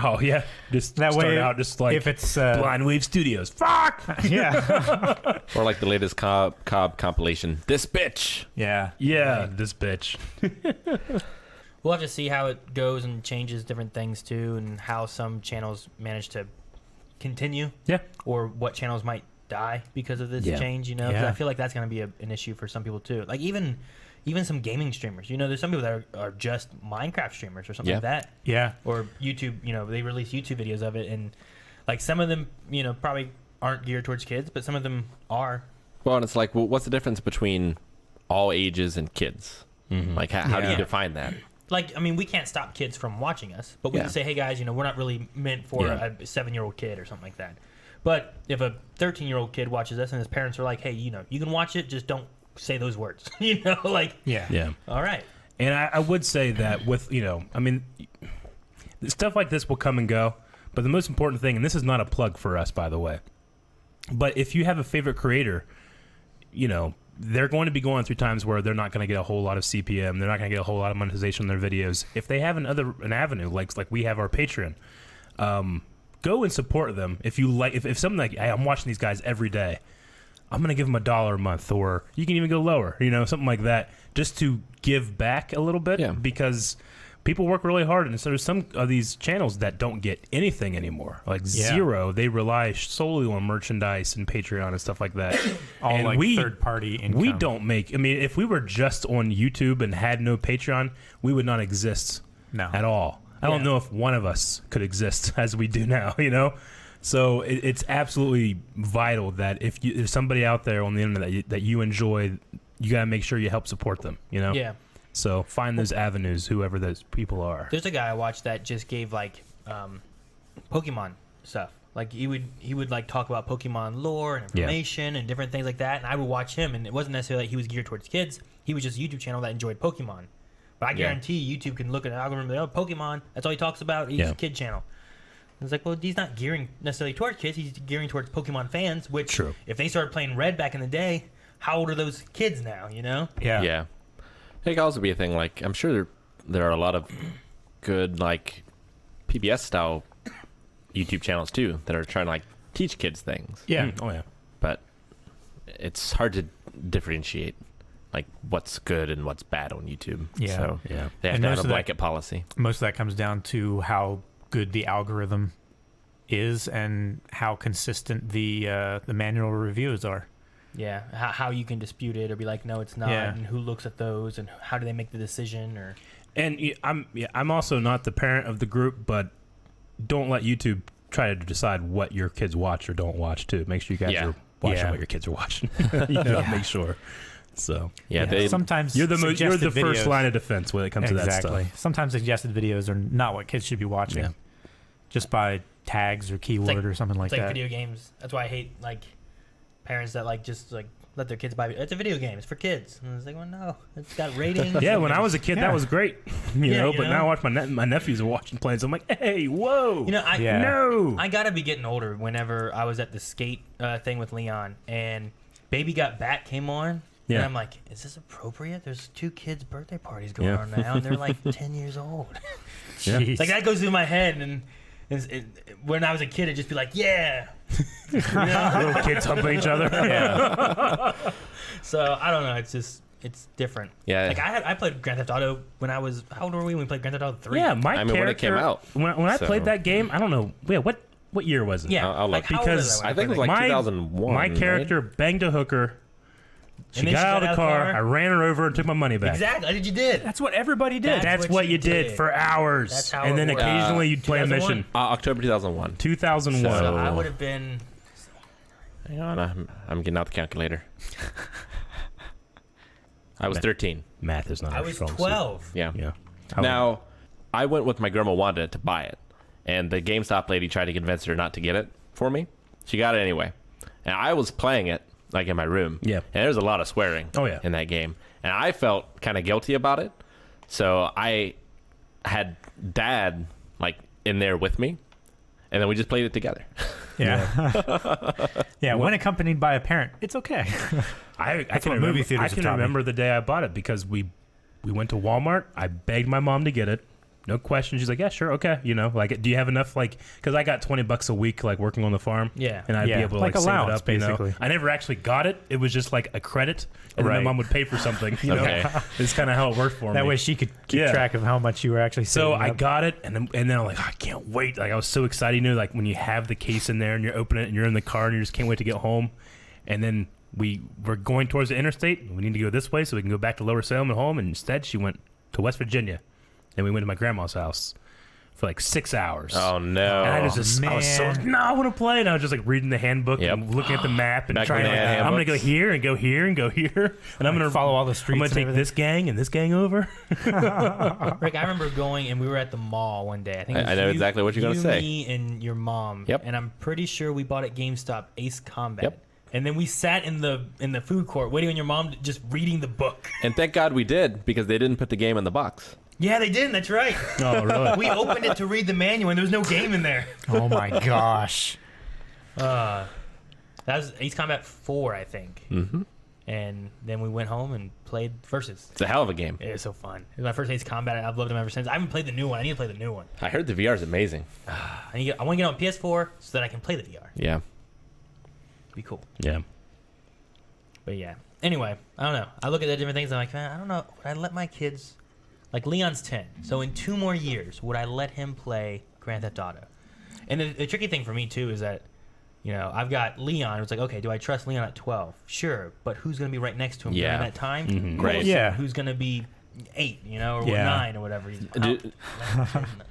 Oh yeah, just That start way, out just like if it's Blind Wave Studios. Fuck. yeah, Or like the latest Cobb compilation, This Bitch. yeah, Yeah, this bitch. We'll have to see how it goes and changes different things too, and how some channels manage to continue, Yeah. or what channels might die because of this Yeah. change. You know, 'cause Yeah. I feel like that's going to be an issue for some people too. Like even some gaming streamers. You know, there's some people that are just Minecraft streamers or something Yeah. like that, yeah. or YouTube. You know, they release YouTube videos of it, and like some of them, you know, probably aren't geared towards kids, but some of them are. Well, and it's like, well, what's the difference between all ages and kids? Like, how do you Yeah. define that? Like, I mean, we can't stop kids from watching us, but we Yeah. can say, hey guys, you know, we're not really meant for Yeah. a 7-year-old kid or something like that. But if a 13-year-old kid watches us and his parents are like, hey, you know, you can watch it, just don't say those words. You know, like, Yeah. Yeah. all right. And I would say that with, you know, I mean, stuff like this will come and go. But the most important thing, and this is not a plug for us, by the way, but if you have a favorite creator, you know, they're going to be going through times where they're not going to get a whole lot of CPM. They're not going to get a whole lot of monetization on their videos. If they have an avenue, like we have our Patreon, go and support them. If you like, if something like, hey, I'm watching these guys every day, I'm going to give them $1 a month, or you can even go lower, you know, something like that, just to give back a little bit. Yeah. Because people work really hard, and so there's some of these channels that don't get anything anymore, like zero. They rely solely on merchandise and Patreon and stuff like that. All and like third-party income. we don't make. I mean, if we were just on YouTube and had no Patreon, we would not exist No. at all. I don't know if one of us could exist as we do now. You know. So it's absolutely vital that if there's somebody out there on the internet that you enjoy, you gotta make sure you help support them. You know. Yeah. So find those avenues, whoever those people are. There's a guy I watched that just gave like Pokemon stuff. Like he would like talk about Pokemon lore and information and different things like that. And I would watch him, and it wasn't necessarily like he was geared towards kids. He was just a YouTube channel that enjoyed Pokemon. But I guarantee YouTube can look at an algorithm and go, oh, Pokemon, that's all he talks about. He's a kid channel. And it's like, well, he's not gearing necessarily towards kids. He's gearing towards Pokemon fans, which True. if they started playing Red back in the day, how old are those kids now, you know? Yeah. Yeah. It could also be a thing, like, I'm sure there are a lot of good, like, PBS style YouTube channels too that are trying to like teach kids things. Yeah. Oh yeah. But it's hard to differentiate like what's good and what's bad on YouTube. Yeah. So Yeah. they have And to most have a of that- blanket policy. Most of that comes down to how good the algorithm is and how consistent the manual reviews are. Yeah, how you can dispute it or be like, no, it's not, Yeah. and who looks at those, and how do they make the decision, or And I'm also not the parent of the group, but don't let YouTube try to decide what your kids watch or don't watch too. Make sure you guys Yeah. are watching Yeah. what your kids are watching. You know, make sure. So Yeah, they Sometimes you're the suggested first videos- line of defense when it comes to that Exactly. stuff. Sometimes suggested videos are not what kids should be watching, Yeah. just by tags or keyword like- or something like it's like that. video games. That's why I hate like parents that like just like let their kids buy it. It's a video game. It's for kids. And I was like, well, no. It's got ratings. Yeah, when I was a kid, that was great. You know, you but know? now I watch my nephews are watching planes. I'm like, hey, whoa. You know, No. I got to be getting older whenever I was at the skate thing with Leon and Baby Got Back came on. Yeah. And I'm like, is this appropriate? There's 2 kids' birthday parties going on now, and they're like 10 years old. Yeah. Jeez. Like, that goes through my head, and when I was a kid, it'd just be like, yeah. You know? Little kids humping each other. Yeah. So, I don't know. It's different. Yeah. Like, I played Grand Theft Auto when I was, how old were we when we played Grand Theft Auto 3? Yeah, my character. when it came out. When I So- played that game, I don't know. Yeah, what year was it? Yeah. I'll like, look. how old was Because I when I think it was played like My- 2001. My character banged a hooker. She And then got out of the car. I ran her over and took my money back. Exactly. I did. You did. That's what everybody did. That's what you did for hours. That's how and it then worked. occasionally you'd play a 2001? mission. October 2001. 2001. So I would have been. Hang on, I'm getting out the calculator. I was 13. Math is not I our was strong suit. 12. Yeah. Yeah. Now, I went with my grandma Wanda to buy it, and the GameStop lady tried to convince her not to get it for me. She got it anyway, and I was playing it like in my room. Yeah. And there's a lot of swearing. Oh, yeah. In that game, and I felt kind of guilty about it, so I had Dad like in there with me, and then we just played it together. Yeah. Yeah. When accompanied by a parent, it's okay. I That's can what movie remember, theaters I have can taught me. remember the day I bought it because we went to Walmart. I begged my mom to get it. No question. She's like, yeah, sure. Okay. You know, like, do you have enough? Like, because I got $20 a week, like working on the farm. Yeah. And I'd Yeah, be able to like like save it allowance, up, you know? basically. I never actually got it. It was just like a credit. And then Right. my mom would pay for something. You know, Okay. it's kind of how it worked for me. That way she could keep Yeah. track of how much you were actually saving So I up. got it, and then I'm like, oh, I can't wait. Like, I was so excited. You know, like when you have the case in there and you're opening it and you're in the car and you just can't wait to get home. And then we're going towards the interstate. We need to go this way so we can go back to Lower Salem and home. And instead, she went to West Virginia. And we went to my grandma's house for like 6 hours. Oh no! And I was so, man. no, I want to play. And I was just like reading the handbook Yep. and looking at the map and Back trying to, when they had I'm going to go handbooks. here and go here and go here. And I'm going to follow all the streets I'm going and to take everything. this gang and this gang over. Rick, I remember going and we were at the mall one day. I think it was I know exactly what you're gonna say. Me and your mom. Yep. And I'm pretty sure we bought at GameStop Ace Combat. Yep. And then we sat in the food court waiting on your mom just reading the book. And thank God we did because they didn't put the game in the box. Yeah, they didn't. That's right. Oh, really? We opened it to read the manual and there was no game in there. Oh my gosh. That was Ace Combat 4, I think. Mm-hmm. And then we went home and played Versus. It's a hell of a game. It was so fun. It was my first Ace Combat. I've loved them ever since. I haven't played the new one. I need to play the new one. I heard the VR is amazing. I want to get on PS4 so that I can play the VR. Yeah. Be cool. Yeah. But yeah. Anyway, I don't know. I look at the different things. I'm like, man, I don't know. Would I let my kids, like Leon's 10, so in 2 more years, would I let him play Grand Theft Auto? And the tricky thing for me too is that, you know, I've got Leon. It's like, okay, do I trust Leon at 12? Sure, but who's going to be right next to him Yeah. during that time? Right. Colson, Yeah. Who's going to be 8? You know, or Yeah. 9 or whatever. Do,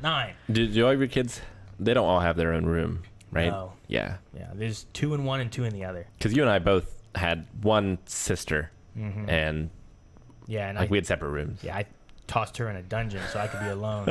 9. do all of your kids? They don't all have their own room, right? No. Yeah. Yeah. There's 2 in one and 2 in the other. Because you and I both had one sister, and Yeah. And like we had separate rooms. Yeah, I tossed her in a dungeon so I could be alone.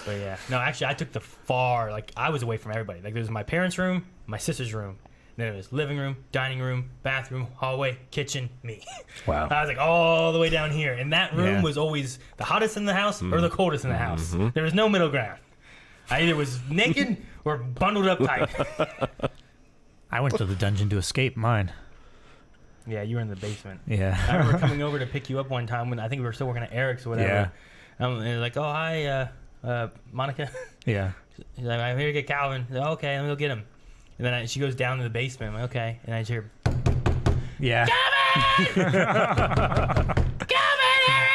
But yeah, no, actually, I took the far, like, I was away from everybody. Like, there was my parents' room, my sister's room, then it was living room, dining room, bathroom, hallway, kitchen, me. Wow. I was like all the way down here, and that room Yeah. was always the hottest in the house or the coldest in the house. There was no middle ground. I either was naked or bundled up tight. I went to the dungeon to escape mine. Yeah, you were in the basement. I Yeah. remember coming over to pick you up one time when I think we were still working at Eric's or whatever. And they're like, oh, hi, Monica. Yeah. She's like, I'm here to get Calvin. I said, okay, let me go get him. And then she goes down to the basement. I'm like, okay. And I just hear, Yeah.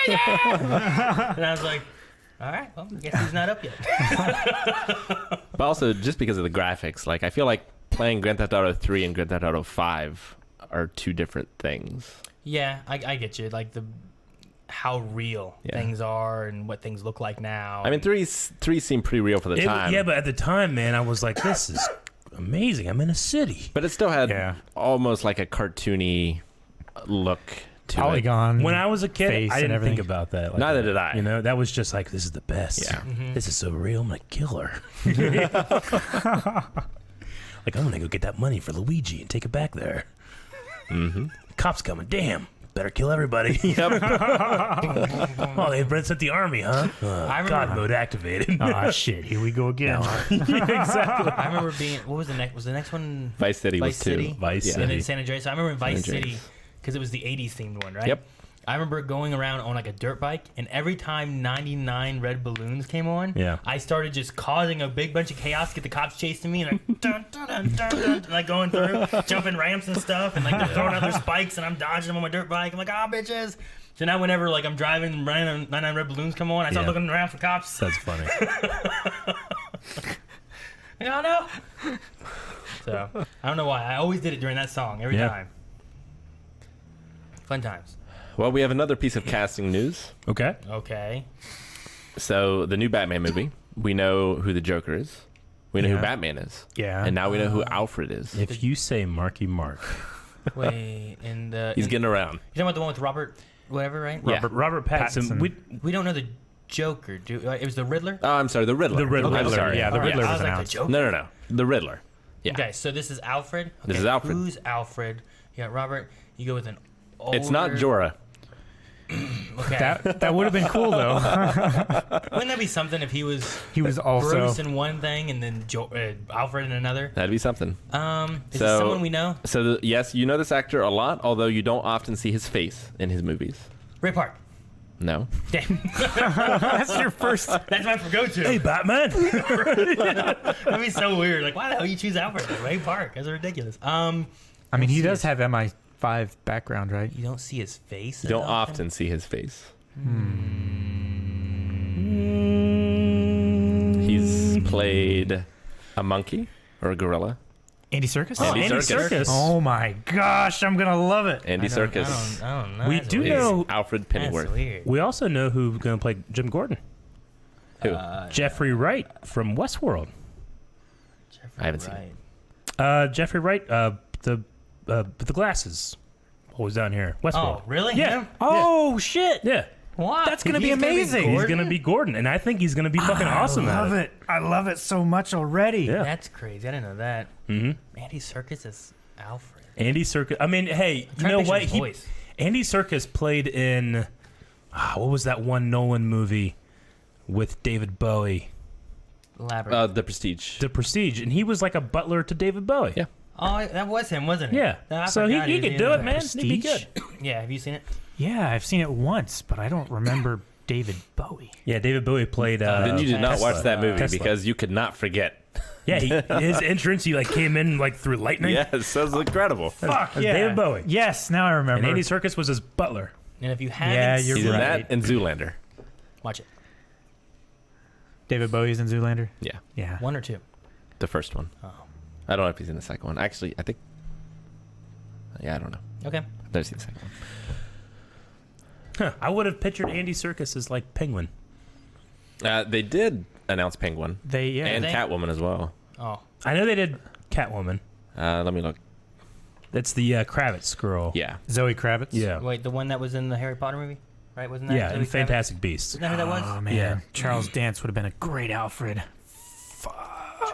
and I was like, all right, well, I guess he's not up yet. But also, just because of the graphics, like I feel like playing Grand Theft Auto 3 and Grand Theft Auto 5 are 2 different things. Yeah, I get you. Like how real Yeah. things are and what things look like now. I mean, 3 seemed pretty real for the time. Yeah, but at the time, man, I was like, this is amazing. I'm in a city. But it still had Yeah. almost like a cartoony look to Polygon. When I was a kid, face I and didn't everything. think about that. Like Neither that. did I. You know, that was just like, this is the best. Yeah. This is so real. I'm gonna kill her. Like, I'm gonna go get that money for Luigi and take it back there. Mm-hmm. Cops coming. Damn. Better kill everybody. Yep. Oh, they sent the army, huh? God mode activated. Oh shit! Here we go again. Exactly. I remember being. What was the next? Was the next one Vice City was City? two. Vice And City. then San Andreas. So I remember in Vice San Andreas. City because it was the '80s themed one, right? Yep. I remember going around on like a dirt bike, and every time 99 red balloons came on, Yeah. I started just causing a big bunch of chaos, get the cops chasing me, and like, dun, dun, dun, dun, dun, and like going through, jumping ramps and stuff, and like they're throwing out their spikes, and I'm dodging them on my dirt bike. I'm like, ah, bitches. So now whenever like I'm driving and 99 red balloons come on, I start Yeah. looking around for cops. That's funny. Like, oh no. So I don't know why. I always did it during that song every Yeah. time. Fun times. Well, we have another piece of casting news. Okay. Okay. So the new Batman movie, we know who the Joker is. We know Yeah. who Batman is. Yeah. And now we know who Alfred is. If you say Marky Mark, Wait, in the He's getting around. you're talking about the one with Robert, whatever, right? Yeah. Robert Pattinson. Pattinson. We don't know the Joker. It was the Riddler. Oh, I'm sorry, the Riddler. The Riddler. I'm sorry. Yeah, the All right, Riddler I was was like the announced. Joker. No. The Riddler. Yeah. Okay, so this is Alfred. This Okay, is Alfred. Who's Alfred? You got Robert. You go with an older. It's not Jorah. Okay. That would have been cool though. Wouldn't that be something if he was He was also Bruce in one thing and then Alfred in another? That'd be something. Is So- this someone we know? So, yes, you know this actor a lot, although you don't often see his face in his movies. Ray Park. No. Damn. that's your first. That's my go-to. hey, Batman. That'd be so weird. Like, why the hell you choose Alfred? Ray Park. That's ridiculous. I mean, he see does his- have MI5 background, right? You don't see his face. You don't often see his face. He's played a monkey or a gorilla. Andy Serkis. Oh, Andy Andy Serkis. Serkis. Oh my gosh, I'm gonna love it. Andy Serkis I don't know. We That's do weird. know- is Alfred That's Pennyworth. weird. We also know who's going to play Jim Gordon. Who? Jeffrey Wright from Westworld. I haven't seen Right. Jeffrey Wright, the glasses, always down here. Westworld. Oh, really? Yeah. Him? Oh shit. Yeah. What? That's gonna be He's amazing. He's going to be Gordon, and I think he's going to be fucking awesome I love at it. I love it so much already. Yeah. That's crazy. I didn't know that. Mm-hmm. Andy Serkis is Alfred. Andy Serkis. I mean, hey, you trying to know picture what? his voice. Andy Serkis played in what was that one Nolan movie with David Bowie, Labyrinth. The Prestige. The Prestige, and he was like a butler to David Bowie. Yeah. Oh, that was him, wasn't it? Yeah. I So he forgot was could in do it, that. man. He'd be Prestige? good. Yeah, have you seen it? Yeah, I've seen it once, but I don't remember David Bowie. Yeah, David Bowie played. Then you did not Tesla. watch that movie Tesla. because you could not forget. Yeah, his entrance, he like came in like through lightning. Yes, that was incredible. Fuck That's David Bowie. Yes, now I remember. And Andy Serkis was his butler. And if you haven't Yeah, you're He's in right. that and Zoolander. watch it. David Bowie's in Zoolander. Yeah, Yeah. One or two. the first one. Oh. I don't know if he's in the second one. Actually, I think. Yeah, I don't know. Okay. I've never seen the second one. Huh, I would have pictured Andy Serkis as like Penguin. They did announce Penguin and they- Catwoman as well. Oh. I know they did Catwoman. Let me look. That's the Kravitz girl. Yeah. Zoe Kravitz. Yeah. Wait, the one that was in the Harry Potter movie? Right? Wasn't that Yeah, Zoe and Kravitz? Fantastic Beasts. Isn't that who that was? Oh man, Yeah. Charles Dance would have been a great Alfred.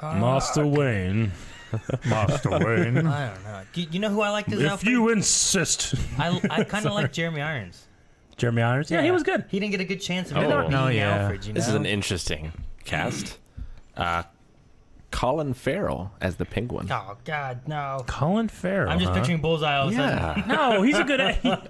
Master Wayne. Master Wayne. I don't know. Do you know who I liked as If Alfred? you insist. I kind of like Jeremy Irons. Jeremy Irons? Yeah, he was good. He didn't get a good chance of Oh. being No, yeah. Alfred, you know? This is an interesting cast. Colin Farrell as the Penguin. Oh, God, no. Colin Farrell. I'm just huh? picturing Bullseye all of a sudden. Yeah. No, he's a good.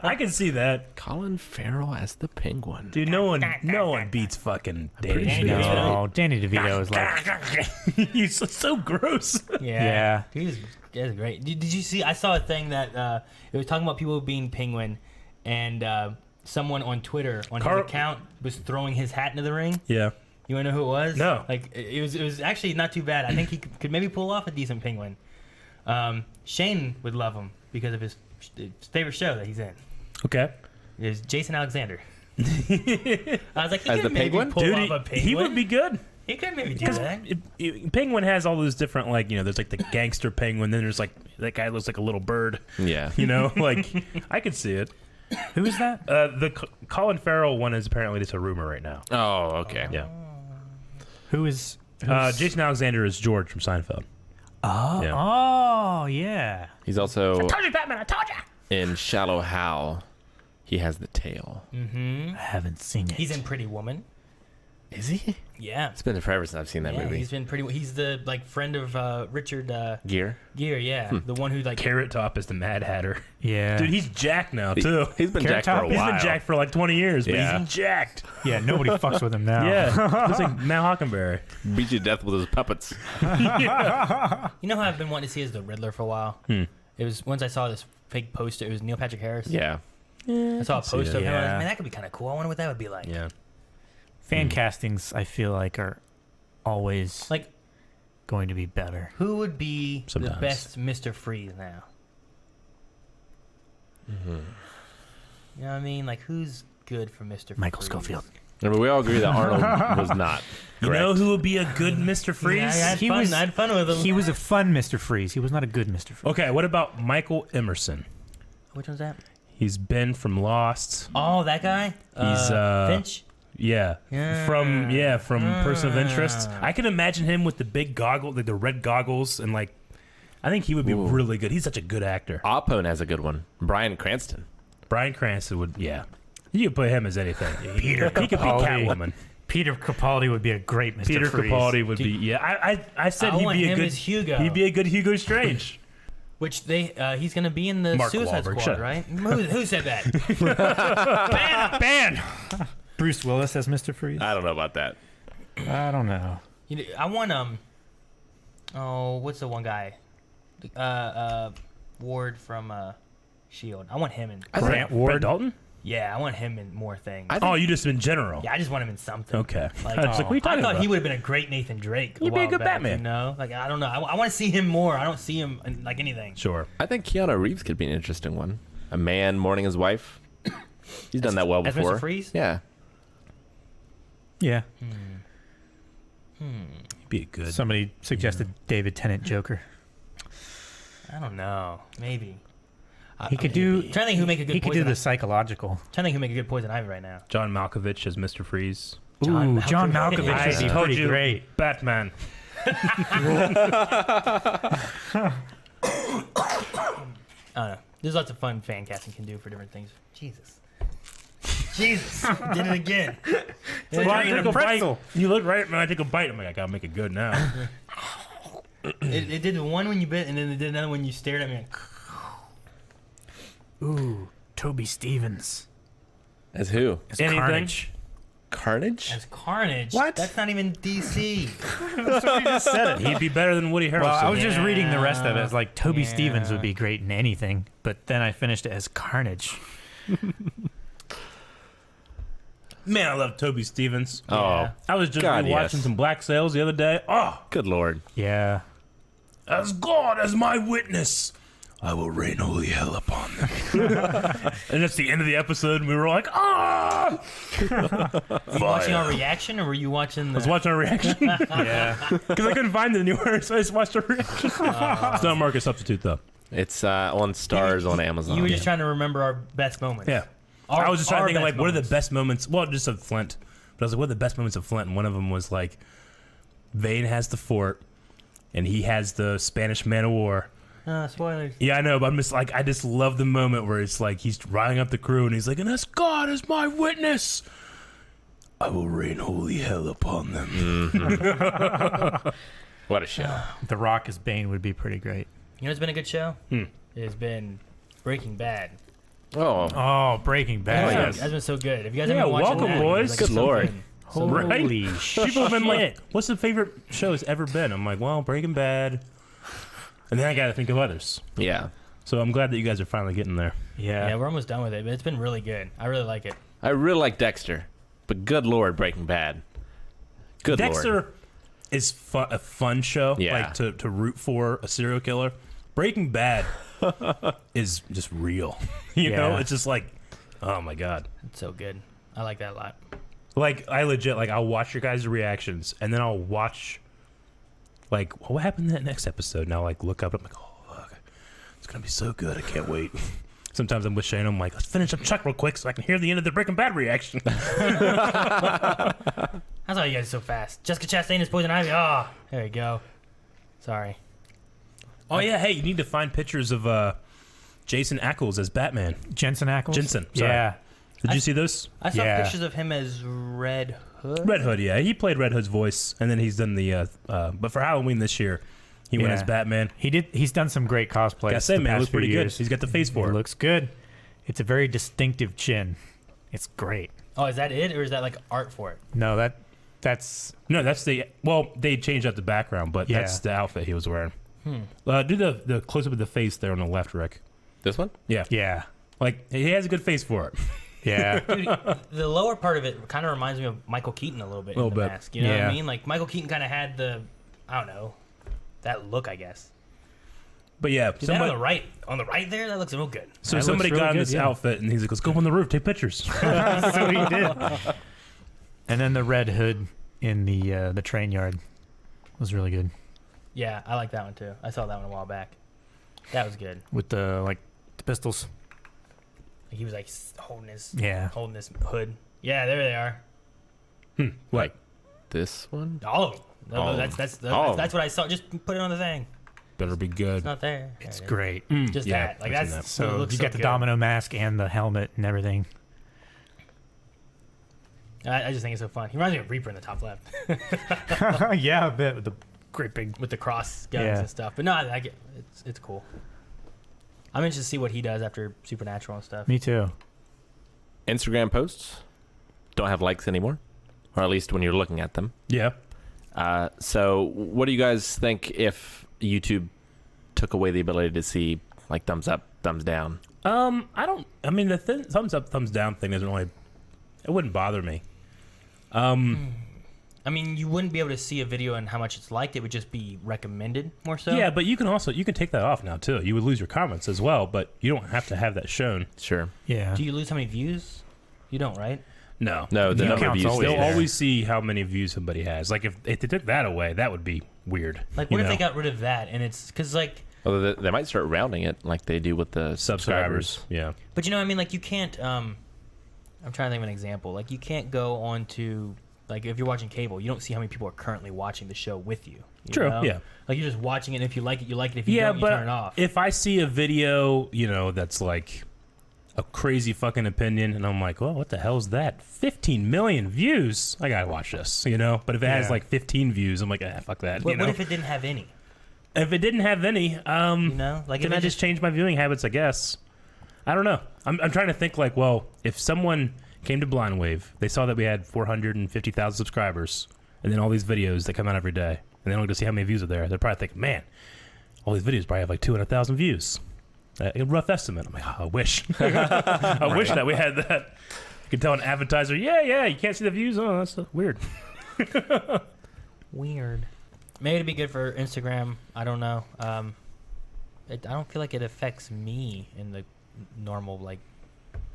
I can see that, Colin Farrell as the Penguin. dude. No one beats fucking Danny Danny DeVito. DeVito. No, Danny DeVito is like, He's so gross. Yeah. Yeah. He's great. Did you see? I saw a thing that it was talking about people being Penguin, and someone on Twitter on Carl- his account was throwing his hat into the ring. Yeah. You want to know who it was? No. Like it was actually not too bad. I think he could maybe pull off a decent Penguin. Shane would love him because of his favorite show that he's in. Okay. Is Jason Alexander. I was like, he As could the maybe Penguin? pull Dude, off a Penguin. he would be good. He could maybe do that. Penguin has all those different, like, there's like the gangster penguin, then there's like that guy looks like a little bird. Yeah. Like I could see it. who is that? The Colin Farrell one is apparently just a rumor right now. Oh, okay. Yeah. Who is? Jason Alexander is George from Seinfeld. Oh, Yeah. oh, yeah. He's also told you, Batman. I told you. in Shallow Hal. He has the tail. I haven't seen it. He's in Pretty Woman. Is he? Yeah. It's been forever since I've seen that Yeah, movie. he's been pretty. He's the friend of Richard Gere. Gere. Yeah, the one who Carrot Top is the Mad Hatter. Yeah. Dude, he's jacked now too. He's been Carrot jacked for a Top? He's while. been jacked for like 20 years, but Yeah. he's jacked. Yeah, nobody fucks with him now. Yeah, looks like Matt Hockenberry. Beat you to death with his puppets. You know who I've been wanting to see is the Riddler for a while. It was once I saw this fake poster. It was Neil Patrick Harris. Yeah. I saw a see poster it. of him. I was Yeah. like, man, that could be kind of cool. I wonder what that would be like. Yeah. Fan castings, I feel like, are always Like, going to be better. who would be Sometimes. the best Mr. Freeze now? You know what I mean? Like, who's good for Mr. Michael Freeze? Schofield. I mean, we all agree that Arnold was not. You know who would be a good Mr. Freeze? Yeah, I had fun with him. He was a fun Mr. Freeze. He was not a good Mr. Freeze. Okay, what about Michael Emerson? Which one's that? He's Ben from Lost. Oh, that guy? He's Finch? Yeah. Yeah. From Person of Interest. I can imagine him with the big goggles, like the red goggles, and like I think he would be Ooh. really good. He's such a good actor. Opone has a good one. Bryan Cranston. Bryan Cranston would, yeah. You could put him as anything. Peter He could be Capaldi. Catwoman. Peter Capaldi would be a great Mr. Peter Freeze. Capaldi would be, yeah. I said I he'd want be a him good as Hugo. He'd be a good Hugo Strange. Which he's going to be in the Mark Suicide Wahlberg, Squad, shut up. right? Who said that? Ban! Bruce Willis as Mr. Freeze? I don't know about that. I don't know. You know, I want what's the one guy? Ward from Shield. I want him in. Grant Brett Ward? Dalton? Yeah, I want him in more things. Oh, you just in general. Yeah, I just want him in something. Okay. Like, I was like, what are you I talking thought about? he would have been a great Nathan Drake. He'd be a while good back, Batman. You know, like I don't know. I want to see him more. I don't see him in like anything. Sure. I think Keanu Reeves could be an interesting one. A man mourning his wife. He's done that well as Mr. before. Freeze? Yeah. Yeah. He'd be a good. Somebody suggested David Tennant Joker. I don't know. Maybe. He could do. Trying to think who make a good. He could do Poison the Ivy. psychological. Trying to think who make a good Poison Ivy right now. John Malkovich as Mr. Freeze. Ooh, John Malkovich. Malkovich I would be told pretty you, great. Batman. I don't know. There's lots of fun fan casting can do for different things. Jesus. Jesus. Did it again. Well, I take a pretzel. bite. You look right when I take a bite. I'm like, I gotta make it good now. It did the one when you bit, and then it did another when you stared at me. Ooh, Toby Stevens As who? as Anything? Carnage. Carnage? As Carnage. What? That's not even DC. Said it. He'd be better than Woody Harrelson. Well, I was just reading the rest of it. It's like Toby Yeah. Stevens would be great in anything, but then I finished it as Carnage. Man, I love Toby Stevens. Oh, I was just God, watching yes. some Black Sails the other day. Oh, good lord. Yeah. as God as my witness, I will rain holy hell upon them. And that's the end of the episode, and we were like, ah! Watching our reaction, or were you watching the? I was watching our reaction Yeah. because I couldn't find it anywhere, so I just watched our reaction. It's not Marcus Substitute though. It's on Stars on Amazon. You were just trying to remember our best moments. Yeah, Our- I was just trying to our think of like best what are the moments. best moments. Well, just of Flint, but I was like, what are the best moments of Flint? And one of them was like, Vane has the fort, and he has the Spanish man of war. Spoilers. Yeah, I know, but I'm just like, I just love the moment where it's like he's riding up the crew and he's like, and as God is my witness, I will rain holy hell upon them. What a show. The Rock as Bane would be pretty great. You know, it's been a good show. It has been Breaking Bad. Oh, Oh, Breaking Bad. That's been so good. If you guys Yeah, haven't watched welcome, that, boys. it's Good so lord. good. Holy shit. People have been like, what's the favorite show it's ever been? I'm like, well, Breaking Bad. And then I got to think of others. yeah. So I'm glad that you guys are finally getting there. Yeah, Yeah. we're almost done with it, but it's been really good. I really like it. I really like Dexter, but good lord, Breaking Bad. Good Dexter lord. is a fun show, Yeah. like to root for a serial killer. Breaking Bad is just real. You know, Yeah. it's just like, oh my God. It's so good. I like that a lot. Like, I legit, like, I'll watch your guys' reactions, and then I'll watch, like, what happened in that next episode? And I'll, like, look up, and I'm like, oh, fuck. It's going to be so good. I can't wait. Sometimes I'm with Shane, I'm like, let's finish up Chuck real quick so I can hear the end of the Breaking Bad reaction. That's why you guys are so fast. Jessica Chastain is Poison Ivy. Oh, there you go. Sorry. Oh yeah, hey, you need to find pictures of Jason Ackles as Batman. Jensen Ackles. Jensen, sorry. Yeah. Did you see those? I saw Yeah. pictures of him as Red Hood. Red Hood, yeah. He played Red Hood's voice, and then he's done the. But for Halloween this year, he went Yeah. as Batman. He's done some great cosplays. Gotta say, the man, it past looks pretty few good. years. He's got the face for It it. looks good. It's a very distinctive chin. It's great. Oh, is that it, or is that like art for it? No, that's No, that's the. Well, they changed up the background, but Yeah. that's the outfit he was wearing. Do the close up of the face there on the left, Rick. This one? Yeah, yeah. like he has a good face for it. Yeah. Dude, the lower part of it kind of reminds me of Michael Keaton a little bit. Little in the bit. mask. You know what Yeah. I mean? Like Michael Keaton kind of had the, I don't know, that look, I guess. But yeah, Dude, that on the right there, that looks real good. so That somebody looks really got in good, this yeah. outfit, and he's like, "Let's go on the roof, take pictures." So he did. And then the Red Hood in the train yard was really good Yeah, I like that one too. I saw that one a while back. That was good. with the pistols. He was like holding his hood. Yeah, there they are. Like, This one? All of them. No, All of that's them. All of that's what I saw. Just put it on the thing. better be good. It's not there. It's There it great. is. Just Yeah, that. Like I've seen that's that. it So looks you so got the good. domino mask and the helmet and everything. I just think it's so fun. He reminds me of Reaper in the top left Yeah, a bit with the great big. with the cross guns Yeah. and stuff. But no, I get it's cool. I'm interested to see what he does after Supernatural and stuff. Me too. Instagram posts don't have likes anymore, or at least when you're looking at them. Yeah. So what do you guys think if YouTube took away the ability to see like thumbs up, thumbs down? I mean, the thumbs up, thumbs down thing doesn't really. It wouldn't bother me. I mean, you wouldn't be able to see a video and how much it's liked. It would just be recommended more so. Yeah, but you can take that off now too. You would lose your comments as well, but you don't have to have that shown. Sure. Yeah. Do you lose how many views? You don't, right? No. No, the View number of count's views. always They'll there. always see how many views somebody has. Like if they took that away, that would be weird. Like, you what if know? they got rid of that? And it's because like, Although they might start rounding it like they do with the subscribers. Yeah. but you know, what I mean, like you can't. I'm trying to think of an example. Like you can't go on to like if you're watching cable, you don't see how many people are currently watching the show with you. You True, know? yeah. Like you're just watching it. And if you like it, you like it. If you Yeah, don't, you but turn it off. if I see a video, that's like a crazy fucking opinion, and I'm like, well, what the hell is that? 15 million views? I gotta watch this, But if it has Yeah. like 15 views, I'm like, fuck that. what if it didn't have any? If it didn't have any, Like then if I it just change my viewing habits, I guess. I don't know. I'm trying to think like, well, if someone came to Blind Wave, they saw that we had 450,000 subscribers, and then all these videos that come out every day, and they don't get to see how many views are there, they're probably thinking, man, all these videos probably have like 200,000 views. A rough estimate. I'm like, I wish. I wish that we had that. You could tell an advertiser, yeah, you can't see the views. Oh, that's weird. Weird. Maybe it'd be good for Instagram. I don't know. I don't feel like it affects me in the normal like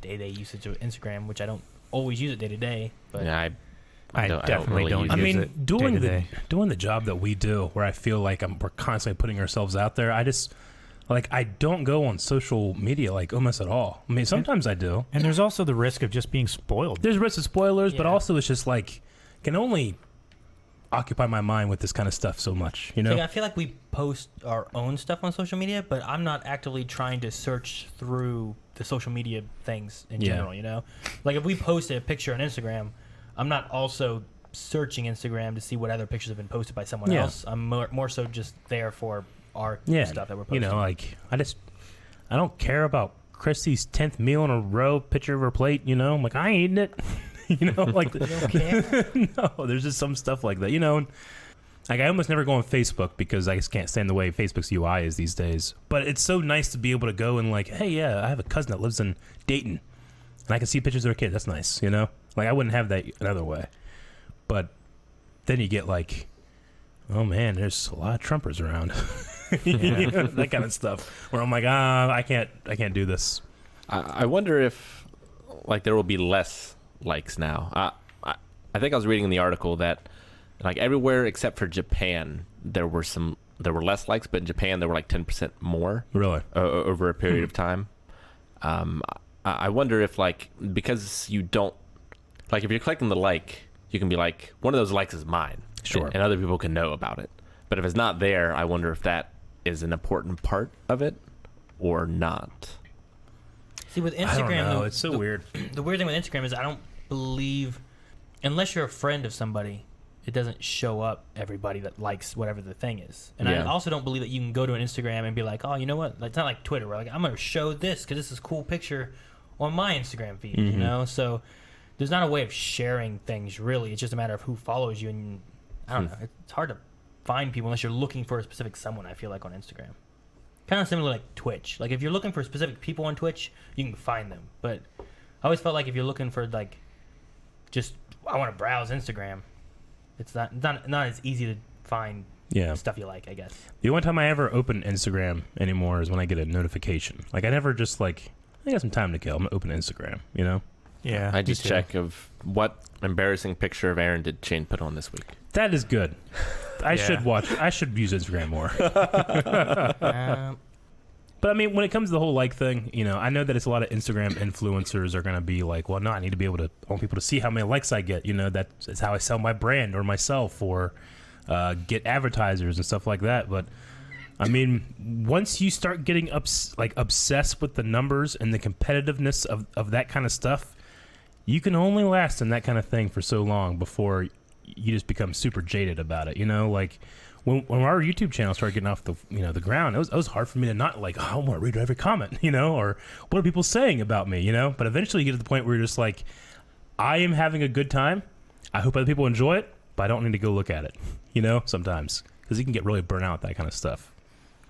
day-to-day usage of Instagram, which I don't always use it day to day. But Yeah, I definitely don't I use mean, it doing day-to-day. the job that we do, where I feel like we're constantly putting ourselves out there. I just I don't go on social media like almost at all. I mean, sometimes I do. And there's also the risk of just being spoiled. There's risk of spoilers, but Yeah. also it's just can only occupy my mind with this kind of stuff so much. Like, I feel like we post our own stuff on social media, but I'm not actively trying to search through the social media things in Yeah. general. Like if we post a picture on Instagram, I'm not also searching Instagram to see what other pictures have been posted by someone Yeah. else. I'm more so just there for our stuff that we're posting. I don't care about Christy's 10th meal in a row picture of her plate. I'm like, I ain't eating it. You don't care? No, there's just some stuff like that. Like I almost never go on Facebook because I just can't stand the way Facebook's UI is these days. But it's so nice to be able to go and like, hey, yeah, I have a cousin that lives in Dayton, and I can see pictures of their kid. That's nice, Like I wouldn't have that another way. But then you get like, oh man, there's a lot of Trumpers around, that kind of stuff. Where I'm like, I can't do this. I wonder if like there will be less likes now. I think I was reading in the article that like everywhere except for Japan there were less likes, but in Japan there were like 10% more Really? over a period of time. I wonder if like because you don't like if you're clicking the like, you can be like one of those likes is mine, Sure. and other people can know about it. But if it's not there, I wonder if that is an important part of it or not. See, with Instagram, I don't know. though, It's so weird. The weird thing with Instagram is I don't believe, unless you're a friend of somebody, it doesn't show up everybody that likes whatever the thing is. And I Yeah. also don't believe that you can go to an Instagram and be like, oh, you know what? It's not like Twitter where like, I'm going to show this because this is a cool picture on my Instagram feed, you know? So there's not a way of sharing things, really. It's just a matter of who follows you. And I don't know. It's hard to find people unless you're looking for a specific someone, I feel like, on Instagram. Kind of similar like Twitch. Like if you're looking for specific people on Twitch, you can find them. But I always felt like if you're looking for like just I want to browse Instagram, it's not as easy to find stuff you like, I guess. The only time I ever open Instagram anymore is when I get a notification. Like I never just like I got some time to kill. I'm gonna open Instagram. You know. Yeah. I me just too. check of what embarrassing picture of Aaron did Shane put on this week. That is good. I Yeah. should watch. I should use Instagram more. Um, But I mean, when it comes to the whole like thing, you know, I know that it's a lot of Instagram influencers are going to be like, well, no, I need to be able to, I want people to see how many likes I get. You know, that's how I sell my brand or myself or get advertisers and stuff like that. But I mean, once you start getting obsessed with the numbers and the competitiveness of that kind of stuff, you can only last in that kind of thing for so long before you just become super jaded about it. You know, like when our YouTube channel started getting off the ground, it was hard for me to not like, oh, I want to read every comment, you know, or what are people saying about me, you know? But eventually you get to the point where you're just like, I am having a good time. I hope other people enjoy it, but I don't need to go look at it, you know, sometimes because you can get really burnt out with that kind of stuff.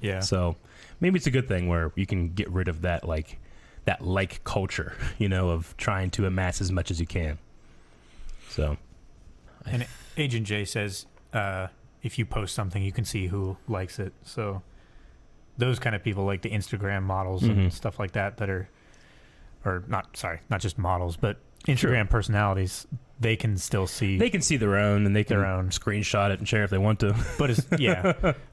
Yeah. So maybe it's a good thing where you can get rid of that like culture, you know, of trying to amass as much as you can. So. And Agent J says, if you post something, you can see who likes it. So those kind of people, like the Instagram models and stuff like that, not just models, but Instagram personalities, they can still see. They can see their own, and they can their own screenshot it and share if they want to.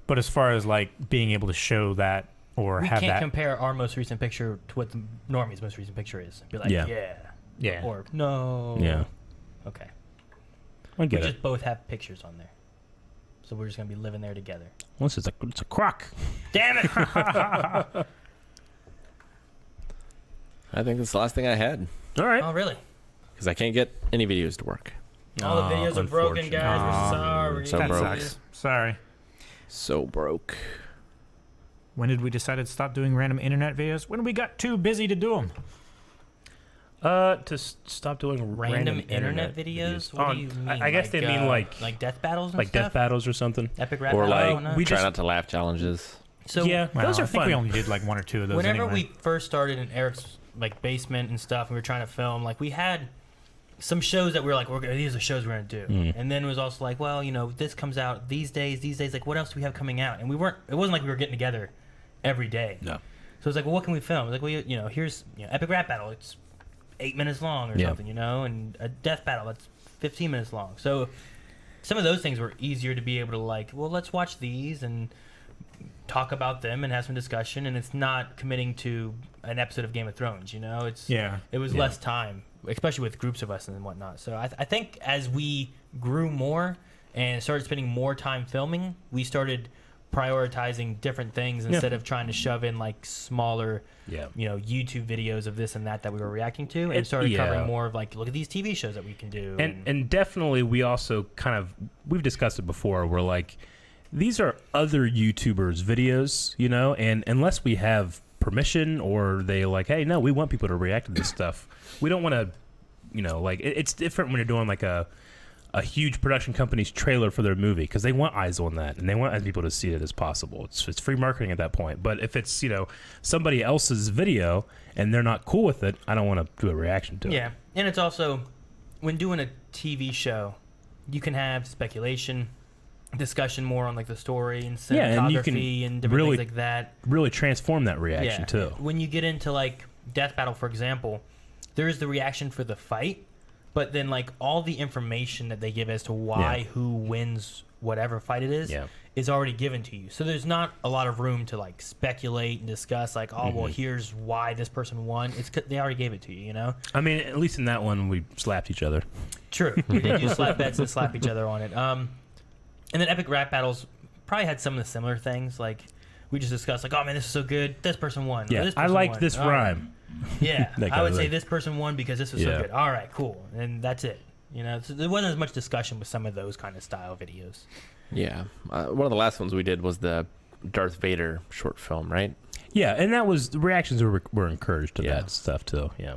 But as far as like being able to show that or we have can't that, compare our most recent picture to what the Normie's most recent picture is. Be like, yeah, or no. Yeah. Okay. I We get it. just both have pictures on there. So we're just going to be living there together. Unless it's a crock. Damn it! I think that's the last thing I had All right. Oh, really? because I can't get any videos to work. All the videos are broken, unfortunate. guys. We're sorry. So that broke. sucks. Sorry. So broke. When did we decide to stop doing random internet videos? When we got too busy to do them. Stop doing Random internet videos? What do you mean? I guess they mean like death battles and like stuff? death battles or something. Epic rap Or battles? like No. we try just- not to laugh challenges. So Yeah, those Well, are I think fun. we only did like one or two of those. whenever anyway. we first started in Eric's like basement and stuff, and we were trying to film, like we had some shows that we were like, these are the shows we're gonna do, and then it was also like, well, you know, this comes out these days, like what else do we have coming out? And it wasn't like we were getting together every day. No. So it's like, well, what can we film? Like, well, you know, here's epic rap battle. It's 8 minutes long or Yeah. something, you know, and a death battle that's 15 minutes long. So some of those things were easier to be able to like, well, let's watch these and talk about them and have some discussion. And it's not committing to an episode of Game of Thrones, you know. It was less time, especially with groups of us and whatnot. So I think as we grew more and started spending more time filming, we started prioritizing different things instead of trying to shove in like smaller YouTube videos of this and that we were reacting to, and started covering more of like, look at these TV shows that we can do. And definitely we also we've discussed it before, we're like, these are other YouTubers' videos, you know, and unless we have permission or they like, hey, no, we want people to react to this stuff, we don't want to, you know, like it's different when you're doing like a huge production company's trailer for their movie, because they want eyes on that and they want as people to see it as possible. It's free marketing at that point. But if it's, you know, somebody else's video and they're not cool with it, I don't want to do a reaction to it. Yeah, and it's also, when doing a TV show, you can have speculation, discussion more on like the story and cinematography and you can and different really- things like that. Really transform that reaction too. When you get into like Death Battle, for example, there's the reaction for the fight, but then like all the information that they give as to why who wins whatever fight it is already given to you. So there's not a lot of room to like speculate and discuss like, oh well, here's why this person won. They already gave it to you, you know? I mean, at least in that one we slapped each other. True. We did use slap bets and slap each other on it. And then Epic Rap Battles probably had some of the similar things. Like, we just discuss like, oh man, this is so good. This person won. Or Yeah, this I person liked won. this All right. rhyme. Yeah, That I kind would of say thing. this person won because this was so Yeah. good. All right, cool, and that's it. So there wasn't as much discussion with some of those kind of style videos. Yeah. One of the last ones we did was the Darth Vader short film, right? Yeah, and that was the reactions were encouraged to Yeah. that stuff too. Yeah.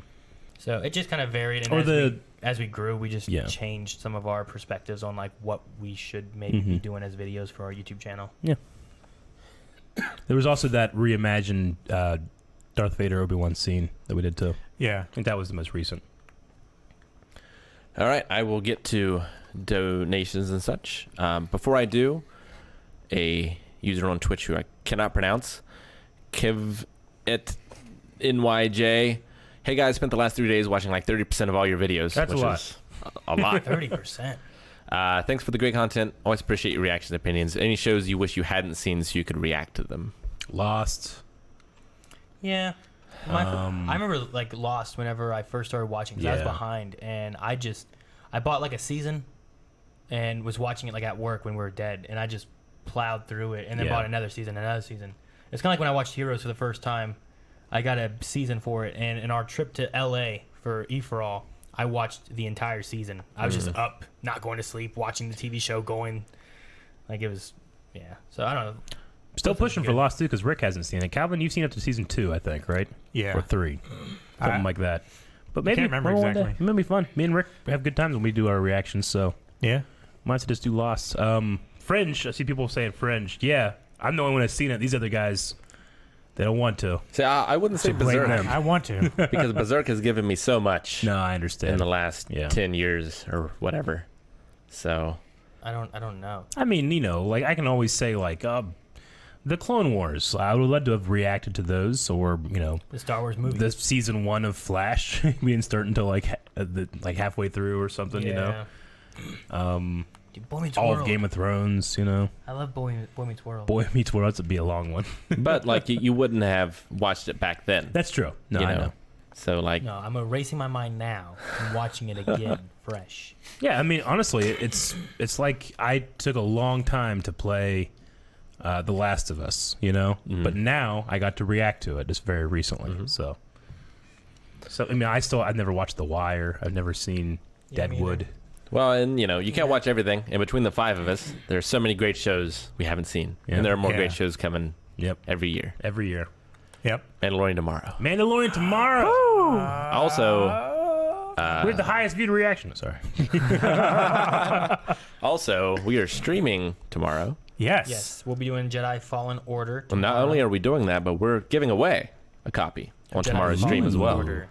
So it just kind of varied, and Or as we grew, we just Yeah. changed some of our perspectives on like what we should maybe be doing as videos for our YouTube channel. There was also that reimagined Darth Vader Obi-Wan scene that we did too. Yeah. I think that was the most recent. All right, I will get to donations and such. Before I do, a user on Twitch who I cannot pronounce, Kiv et NYJ. Hey guys, spent the last 3 days watching like 30% of all your videos. That's a which lot. is a lot. 30%. Thanks for the great content. Always appreciate your reactions and opinions. Any shows you wish you hadn't seen so you could react to them. Lost. Yeah. I remember like Lost whenever I first started watching because I was Yeah. behind, and I bought like a season and was watching it like at work when we were dead, and I just plowed through it and then Yeah. bought another season. It's kind of like when I watched Heroes for the first time. I got a season for it, and in our trip to LA for E4All, I watched the entire season. I was just up, not going to sleep, watching the TV show, going like it was, yeah. So I don't know. Still pushing for good. Lost too because Rick hasn't seen it. Calvin, you've seen up to season 2, I think, right? Yeah. Or 3, something like that. But maybe can't remember one day. exactly. It might be fun. Me and Rick have good times when we do our reactions. So Yeah. might as well just do Lost. Fringe. I see people saying Fringe. Yeah, I'm the only one that's seen it. These other guys, they don't want to. See, I wouldn't say So blame Berserk them. I want to. because Berserk has given me so much No, I understand. in the last Yeah. 10 years or whatever. So, I don't know. I mean, like I can always say like the Clone Wars. I would love to have reacted to those, or The Star Wars movie. the season 1 of Flash. We didn't start until like halfway through or something. Yeah. Dude, Boy Meets All World. of Game of Thrones. I love Boy Meets World. Boy Meets World. That'd be a long one. but like you wouldn't have watched it back then. That's true. No, you I know. So like, No, I'm erasing my mind now and watching it again, fresh. Yeah, I mean, honestly, it's like I took a long time to play The Last of Us, but now I got to react to it just very recently. So I mean, I've never watched The Wire. I've never seen Yeah, me Deadwood. well, and you can't watch everything. And between the 5 of us, there's so many great shows we haven't seen, Yeah. and there are more Yeah. great shows coming Yep, every year. every year. Yep. Mandalorian tomorrow. Mandalorian tomorrow. Also, We have the highest viewed reaction. Sorry. we are streaming tomorrow. Yes. Yes, we'll be doing Jedi Fallen Order. Well, not only are we doing that, but we're giving away a copy on Jedi tomorrow's stream as Fallen well. Order.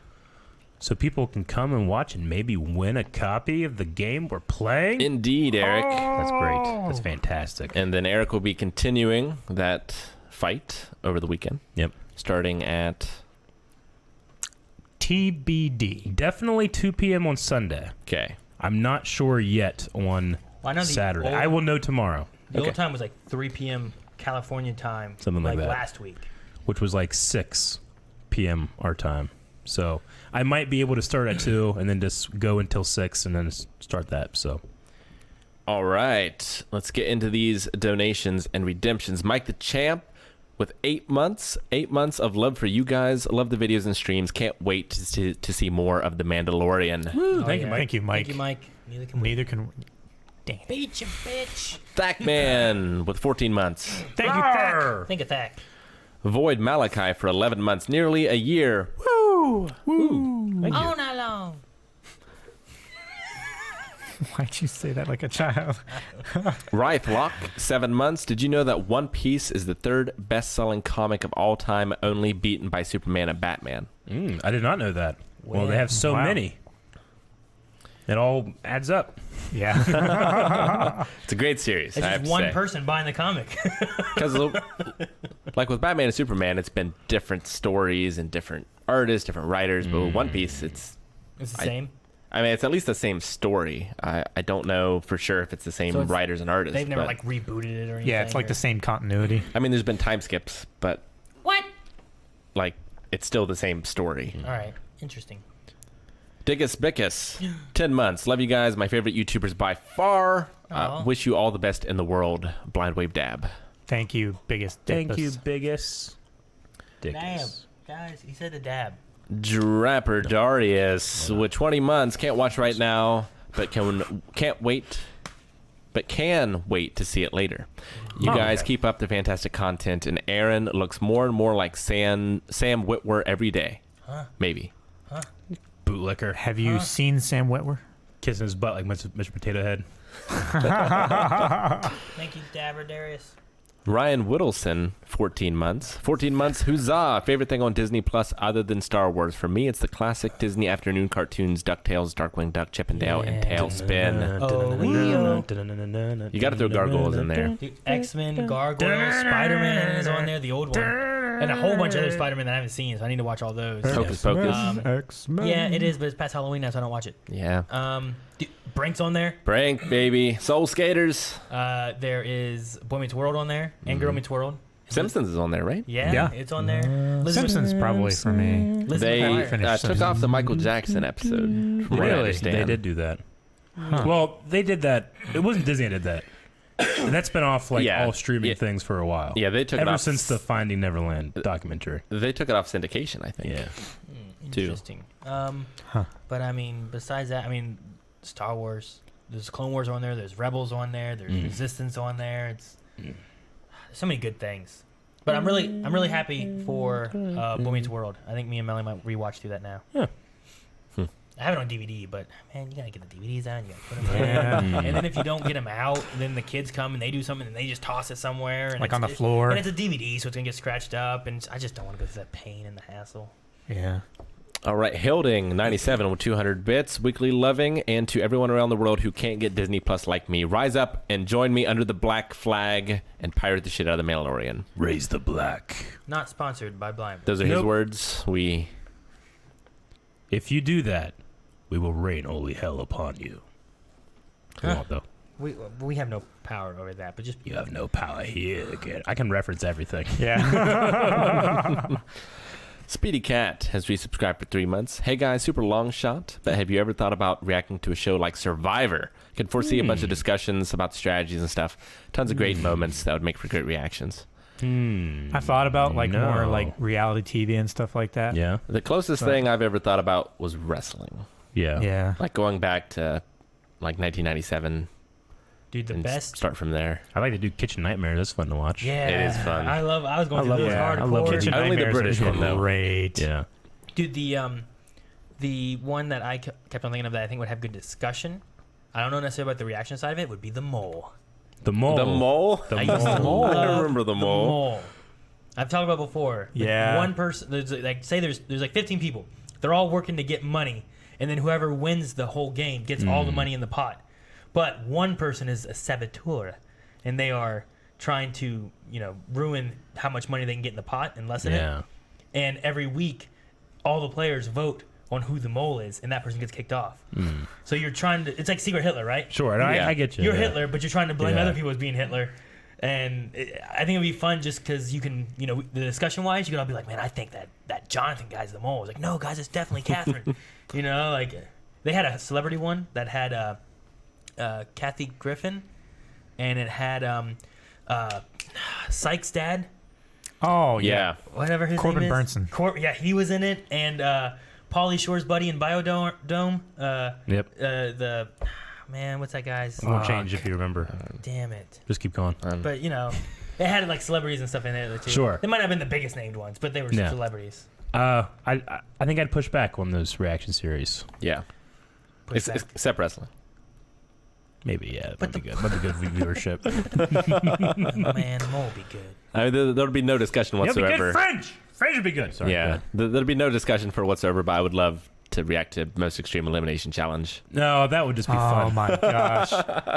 So people can come and watch and maybe win a copy of the game we're playing. Indeed, Eric. That's great. That's fantastic. And then Eric will be continuing that fight over the weekend, Yep. starting at TBD. Definitely 2 p.m. on Sunday. okay. I'm not sure yet on Well, I know the Saturday. old- I will know tomorrow, The Okay. old time was like 3 p.m. California time. Something like that. last week. which was like 6 p.m. our time. So I might be able to start at 2 and then just go until 6 and then start that. So All right, let's get into these donations and redemptions. Mike the Champ with 8 months. 8 months of love for you guys. Love the videos and streams. Can't wait to see more of The Mandalorian. Oh, thank you, Mike. Thank you, Mike. Thank you, Mike. Neither can we. Neither can. Dang it. Beat you, bitch. Thackman with 14 months. Thank you, Thack. Think of that. Void Malachi for 11 months. Nearly a year. Woo! thank you. All night long. Why'd you say that like a child? Rythlock, 7 months. Did you know that One Piece is the 3rd best-selling comic of all time, only beaten by Superman and Batman? I did not know that. Well, they have so Wow. many. It all adds up. Yeah. It's a great series. It's I have just to one say. person buying the comic. Because, like with Batman and Superman, it's been different stories and different artists, different writers. But with One Piece, it's It's the same. I mean, it's at least the same story. I don't know for sure if it's the same So it's- writers and artists. They've never but- like rebooted it or anything. Yeah, it's like or... the same continuity. I mean, there's been time skips, but What? like it's still the same story. All right. Interesting. Dickus Bickus, 10 months. Love you guys. My favorite YouTubers by far. Aw. Wish you all the best in the world. Blind Wave Dab. Thank you, biggest. Thank you, Dickbus. biggest. Damn, Dickus. guys, he said the dab. Drapper Darius with 20 months. Can't watch right now, but can wait to see it later. You guys keep up the fantastic content, and Aaron looks more and more like Sam Witwer every day. Maybe. Bootlicker. Have you seen Sam Witwer? Kissing his butt like Mr. Potato Head. Thank you, Dabber Darius. Ryan Whittleson, 14 months. 14 months, huzzah! Favorite thing on Disney Plus other than Star Wars? For me, it's the classic Disney afternoon cartoons, DuckTales, Darkwing Duck, Chip and Dale, and Tailspin. You gotta throw Gargoyles in there. Dude, X-Men, Gargoyles, Spider-Man is on there, the old one. And a whole bunch of other Spider-Man that I haven't seen, so I need to watch all those. Hocus Pocus. X-Men. Yeah, it is, but it's past Halloween now, so I don't watch it. Yeah. Dude, Brink's on there. Brink, baby. Soul Skaters. There is Boy Meets World on there, and Girl Meets World. Simpsons is on there, right? Yeah, it's on there. Simpsons probably for me. They took Simpsons. off the Michael Jackson episode. From what I Really? understand. They did do that. Well, they did that. It wasn't Disney that did that. And that's been off all streaming things for a while. Yeah, they took it ever off since the Finding Neverland documentary. They took it off syndication, I think. Yeah. Interesting. But I mean, besides that, I mean, Star Wars. There's Clone Wars on there. There's Rebels on there. There's Resistance on there. It's there's so many good things. But I'm really happy for Boy Meets World. I think me and Melly might rewatch through that now. Yeah. I have it on DVD, but man, you gotta get the DVDs out. You gotta put them in. And then if you don't get them out, then the kids come and they do something and they just toss it somewhere. And Like on the floor. And it's a DVD, so it's gonna get scratched up. And I just don't want to go through that pain and the hassle. Yeah. All right, Hilding, 97 with 200 bits. Weekly loving, and to everyone around the world who can't get Disney Plus like me, rise up and join me under the black flag and pirate the shit out of the Mandalorian. Raise the black. Not sponsored by Blind. Those are his Nope. words. If you do that, we will rain holy hell upon you. We won't, though. We have no power over that, but just You have no power here again. I can reference everything. Yeah. Speedy Cat has resubscribed for 3 months. Hey guys, super long shot, but have you ever thought about reacting to a show like Survivor? Could foresee a bunch of discussions about strategies and stuff. Tons of great moments that would make for great reactions. I thought about more No. like reality TV and stuff like that. Yeah. The closest thing I've ever thought about was wrestling. Yeah. Yeah. Like going back to like 1997 dude, the and best. start from there. I like to do Kitchen Nightmares. That's fun to watch. Yeah, It is fun. I was going I through love those it. hardcore. I love Kitchen Only the Nightmares British is one, though. Great. Yeah. Dude, the one that I kept on thinking of that I think would have good discussion. I don't know necessarily about the reaction side of it. Would be the mole. The Mole. The Mole? The I used to Mole. love I remember the Mole. I've talked about it before. Like, Yeah. one person. There's like 15 people. They're all working to get money, and then whoever wins the whole game gets all the money in the pot. But one person is a saboteur, and they are trying to ruin how much money they can get in the pot and lessen Yeah. it. And every week, all the players vote on who the mole is, and that person gets kicked off. So you're trying to. It's like Secret Hitler, right? Sure. And Yeah. I get you. You're yeah. Hitler, but you're trying to blame Yeah. other people as being Hitler. And I think it'd be fun just because you can, the discussion-wise, you can all be like, man, I think that Jonathan guy's the mole. It's like, no, guys, it's definitely Catherine. Like they had a celebrity one that had Kathy Griffin, and it had Sykes' dad, Oh Yeah. whatever his Corbin name is. Burnson. Yeah, he was in it, and Pauly Shore's buddy in Biodome. Yep. Man, what's that guy's? It won't change if you remember. Damn it. Just keep going. But it had like celebrities and stuff in it too. Sure. They might not have been the biggest named ones, but they were Yeah. celebrities. I think I'd push back on those reaction series. Yeah. Push back. Except wrestling. Maybe, yeah. That'd be good. That'd be good viewership. Man, the mole would be good. I mean, there'll be no discussion It'll be whatsoever. good. French would be good. Sorry. go Yeah. ahead. There'll be no discussion for whatsoever, but I would love to react to Most Extreme Elimination Challenge. No, that would just be Oh fun. my gosh.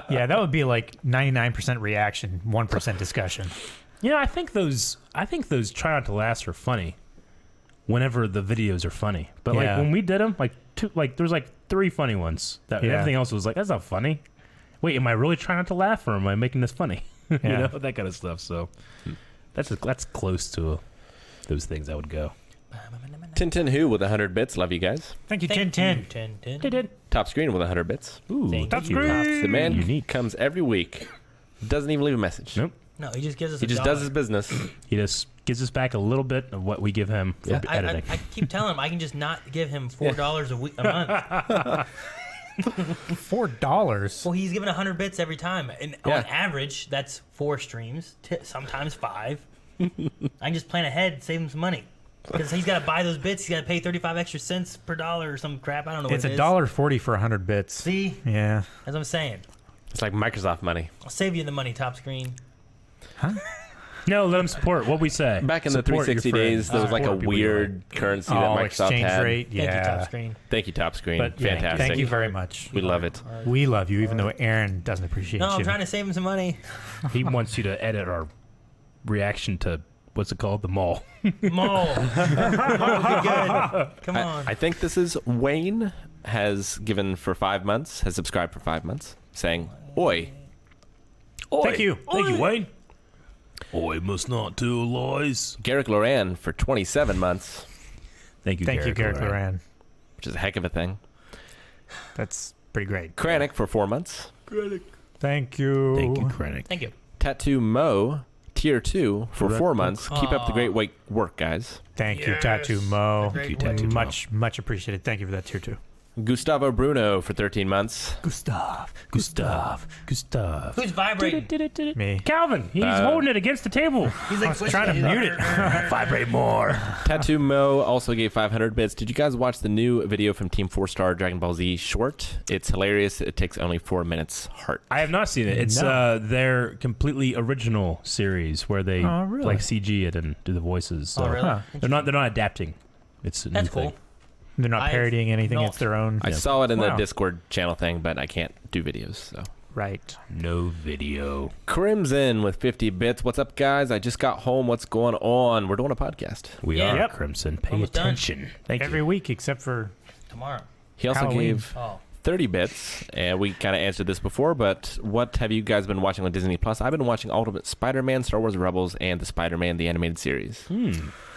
Yeah, that would be like 99% reaction, 1% discussion. I think those try not to last are funny. Whenever the videos are funny, but like Yeah. when we did them, there's like 3 funny ones. That Yeah. everything else was like, that's not funny. Wait, am I really trying not to laugh, or am I making this funny? Yeah. That kind of stuff. So that's close to those things I would go. Tintin Who with 100 bits. Love you guys. Thank you, Thank 10. you, 10. Did. Top Screen with 100 bits. Ooh, Thank that's you. great. The man Unique. comes every week. Doesn't even leave a message. Nope. No, he just gives us. He just does his business. He just gives us back a little bit of what we give him for editing. I keep telling him I can just not give him $4 a month. $4. Well, he's giving 100 bits every time, and on average, that's 4 streams, sometimes 5. I can just plan ahead, save him some money. Because he's got to buy those bits. He's got to pay 35 extra cents per dollar or some crap. I don't know what it is. It's $1.40 for 100 bits. See? Yeah. That's what I'm saying. It's like Microsoft money. I'll save you the money, top screen. No, let him support what we say. Back in the Support 360 your friends. days, there was like a Support people you weird currency that Microsoft exchange had. rate. Thank you, Yeah. top screen. Thank you, Top Screen. But yeah, Fantastic. thank you very much. We love it. We love you, even though Aaron doesn't appreciate No, you. I'm trying to save him some money. He wants you to edit our reaction to what's it called, the mall. Mole. Mole would be good. Come on. I think this is Wayne has given for 5 months, has subscribed for 5 months, saying, "Oi." Thank you. Thank you, Wayne. Oi, must not tell lies. Garrick Loran for 27 months, Thank you, Thank you, Garrick Loran. which is a heck of a thing. That's pretty great. Kranich for 4 months. Thank you. Thank you, Krennic. Thank you. Tattoo Mo, tier 2 for Correct. 4 months. Keep up the great work, guys. Thank you, Yes. Tattoo Mo. Great you, Tattoo Mo. Much appreciated. Thank you for that tier 2. Gustavo Bruno for 13 months. Gustav. Who's vibrating? Me. Calvin, he's holding it against the table. He's like trying to mute it. Vibrate more. Tattoo Mo also gave 500 bits. Did you guys watch the new video from Team 4-Star Dragon Ball Z short? It's hilarious. It takes only 4 minutes. Heart. I have not seen it. It's No. their completely original series where they really? like CG it and do the voices. Oh, really? Huh. They're not adapting. It's a That's new cool. thing. They're not I've parodying anything. not- It's their own. I saw it in the Wow. Discord channel thing, but I can't do videos, so. Right. No video. Crimson with 50 bits. What's up, guys? I just got home. What's going on? We're doing a podcast. We Yeah. are Yep. Crimson. Pay Almost done. attention. Thank Every you. week except for Tomorrow. He also Halloween. gave Oh. 30 bits, and we kind of answered this before, but what have you guys been watching on Disney Plus? I've been watching Ultimate Spider-Man, Star Wars Rebels, and the Spider-Man the Animated Series.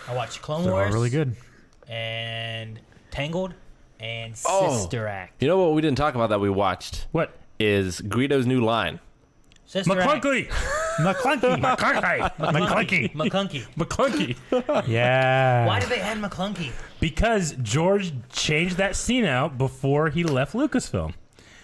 I watched Clone they're all Wars. really good. And Tangled. And Oh. Sister Act. You know what we didn't talk about that we watched What? is Greedo's new line. Sister Act. McClunky. McClunky. McClunky. McClunky. McClunky. Yeah. Why did they add McClunky? Because George changed that scene out before he left Lucasfilm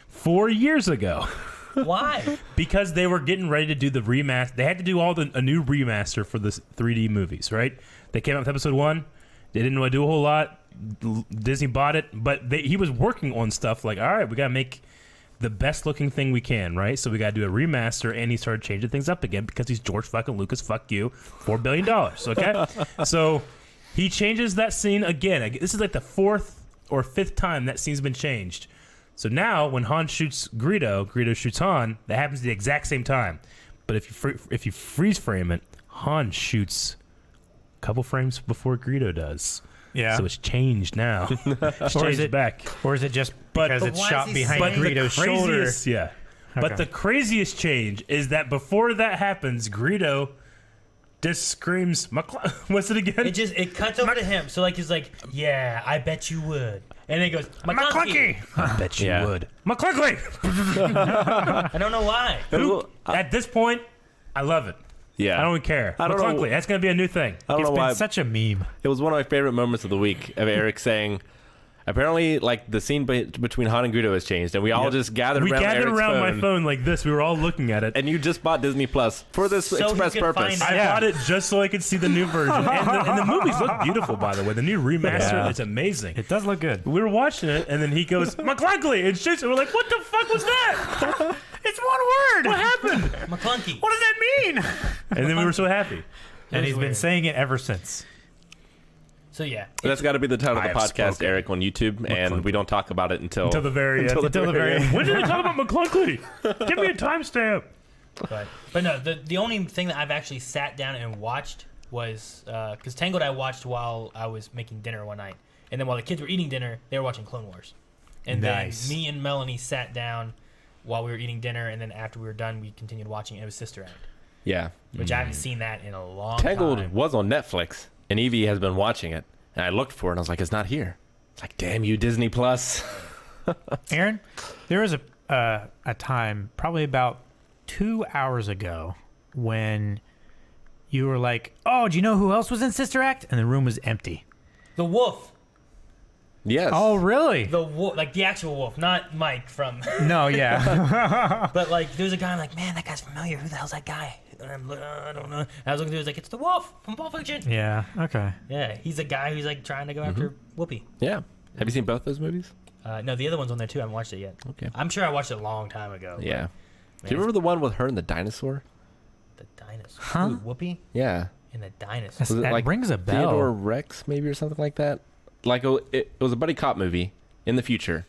4 years ago. Why? Because they were getting ready to do the remaster. They had to do a new remaster for the 3D movies, right? They came out with episode 1. They didn't want to do a whole lot. Disney bought it, but he was working on stuff like, all right, we got to make the best looking thing we can, right? So we got to do a remaster, and he started changing things up again because he's George fucking Lucas, fuck you, $4 billion, okay? So he changes that scene again. This is like the 4th or 5th time that scene's been changed. So now when Han shoots Greedo shoots Han, that happens at the exact same time. But if you freeze frame it, Han shoots a couple frames before Greedo does. Yeah. So it's changed now. It's Or is changed it- back. Or is it just But- because but it's why shot is he behind saying- Greedo's shoulder? Craziest, yeah. But Okay. the craziest change is that before that happens, Greedo just screams, what's it again? It cuts over to him. So like he's like, yeah, I bet you would. And then he goes, McClunky. I bet you Yeah. would. McClunky! I don't know why. At this point, I love it. Yeah. I don't even care. I don't know- McClunky, that's going to be a new thing. I don't It's know been why. such a meme. It was one of my favorite moments of the week of Eric saying, apparently, like, the scene between Han and Greedo has changed, and we all Yep. just gathered We around gathered Eric's around phone, my phone like this. We were all looking at it. and you just bought Disney Plus for this So he express could purpose. find I Yeah. bought it just so I could see the new version. And the movies look beautiful, by the way. The new remaster, Yeah. it's amazing. It does look good. We were watching it, and then he goes, McClunky, and shoots it. We're like, what the fuck was that? It's one word. What happened? McClunky. What does that mean? And then we were so happy. And was he's been weird. saying it ever since. So yeah. That's got to be the title of I the have podcast, spoken. Eric, on YouTube, and we don't talk about it until Until the very end. Until the very end. When did they talk about McClunky? Give me a timestamp. But no, the only thing that I've actually sat down and watched was because Tangled I watched while I was making dinner one night, and then while the kids were eating dinner, they were watching Clone Wars, and Nice. then me and Melanie sat down while we were eating dinner, and then after we were done, we continued watching. It was Sister Act, Yeah. which I haven't seen that in a long Tangled time. was on Netflix, and Evie has been watching it, and I looked for it, and I was like, it's not here. It's like, damn you, Disney Plus. Aaron, there was a time, probably about 2 hours ago, when you were like, "Oh, do you know who else was in Sister Act?" And the room was empty. The wolf. Yes. Oh, really? The wolf, like the actual wolf, not Mike from. No, yeah. But like, there's a guy. I'm like, man, that guy's familiar. Who the hell's that guy? And I'm like, I don't know. And I was looking through. It's like, it's the wolf from Pulp Fiction. Yeah. Okay. Yeah, he's a guy who's like trying to go after Whoopi. Yeah. Have you seen both those movies? No, the other one's on there too. I haven't watched it yet. Okay. I'm sure I watched it a long time ago. Yeah. Man, Do you remember the one with her and the dinosaur? the dinosaur? Huh? Ooh, Whoopi Yeah. and the dinosaur. That's- Was it that like rings a bell. Theodore Rex, maybe, or something like that? Like, it was a buddy cop movie in the future,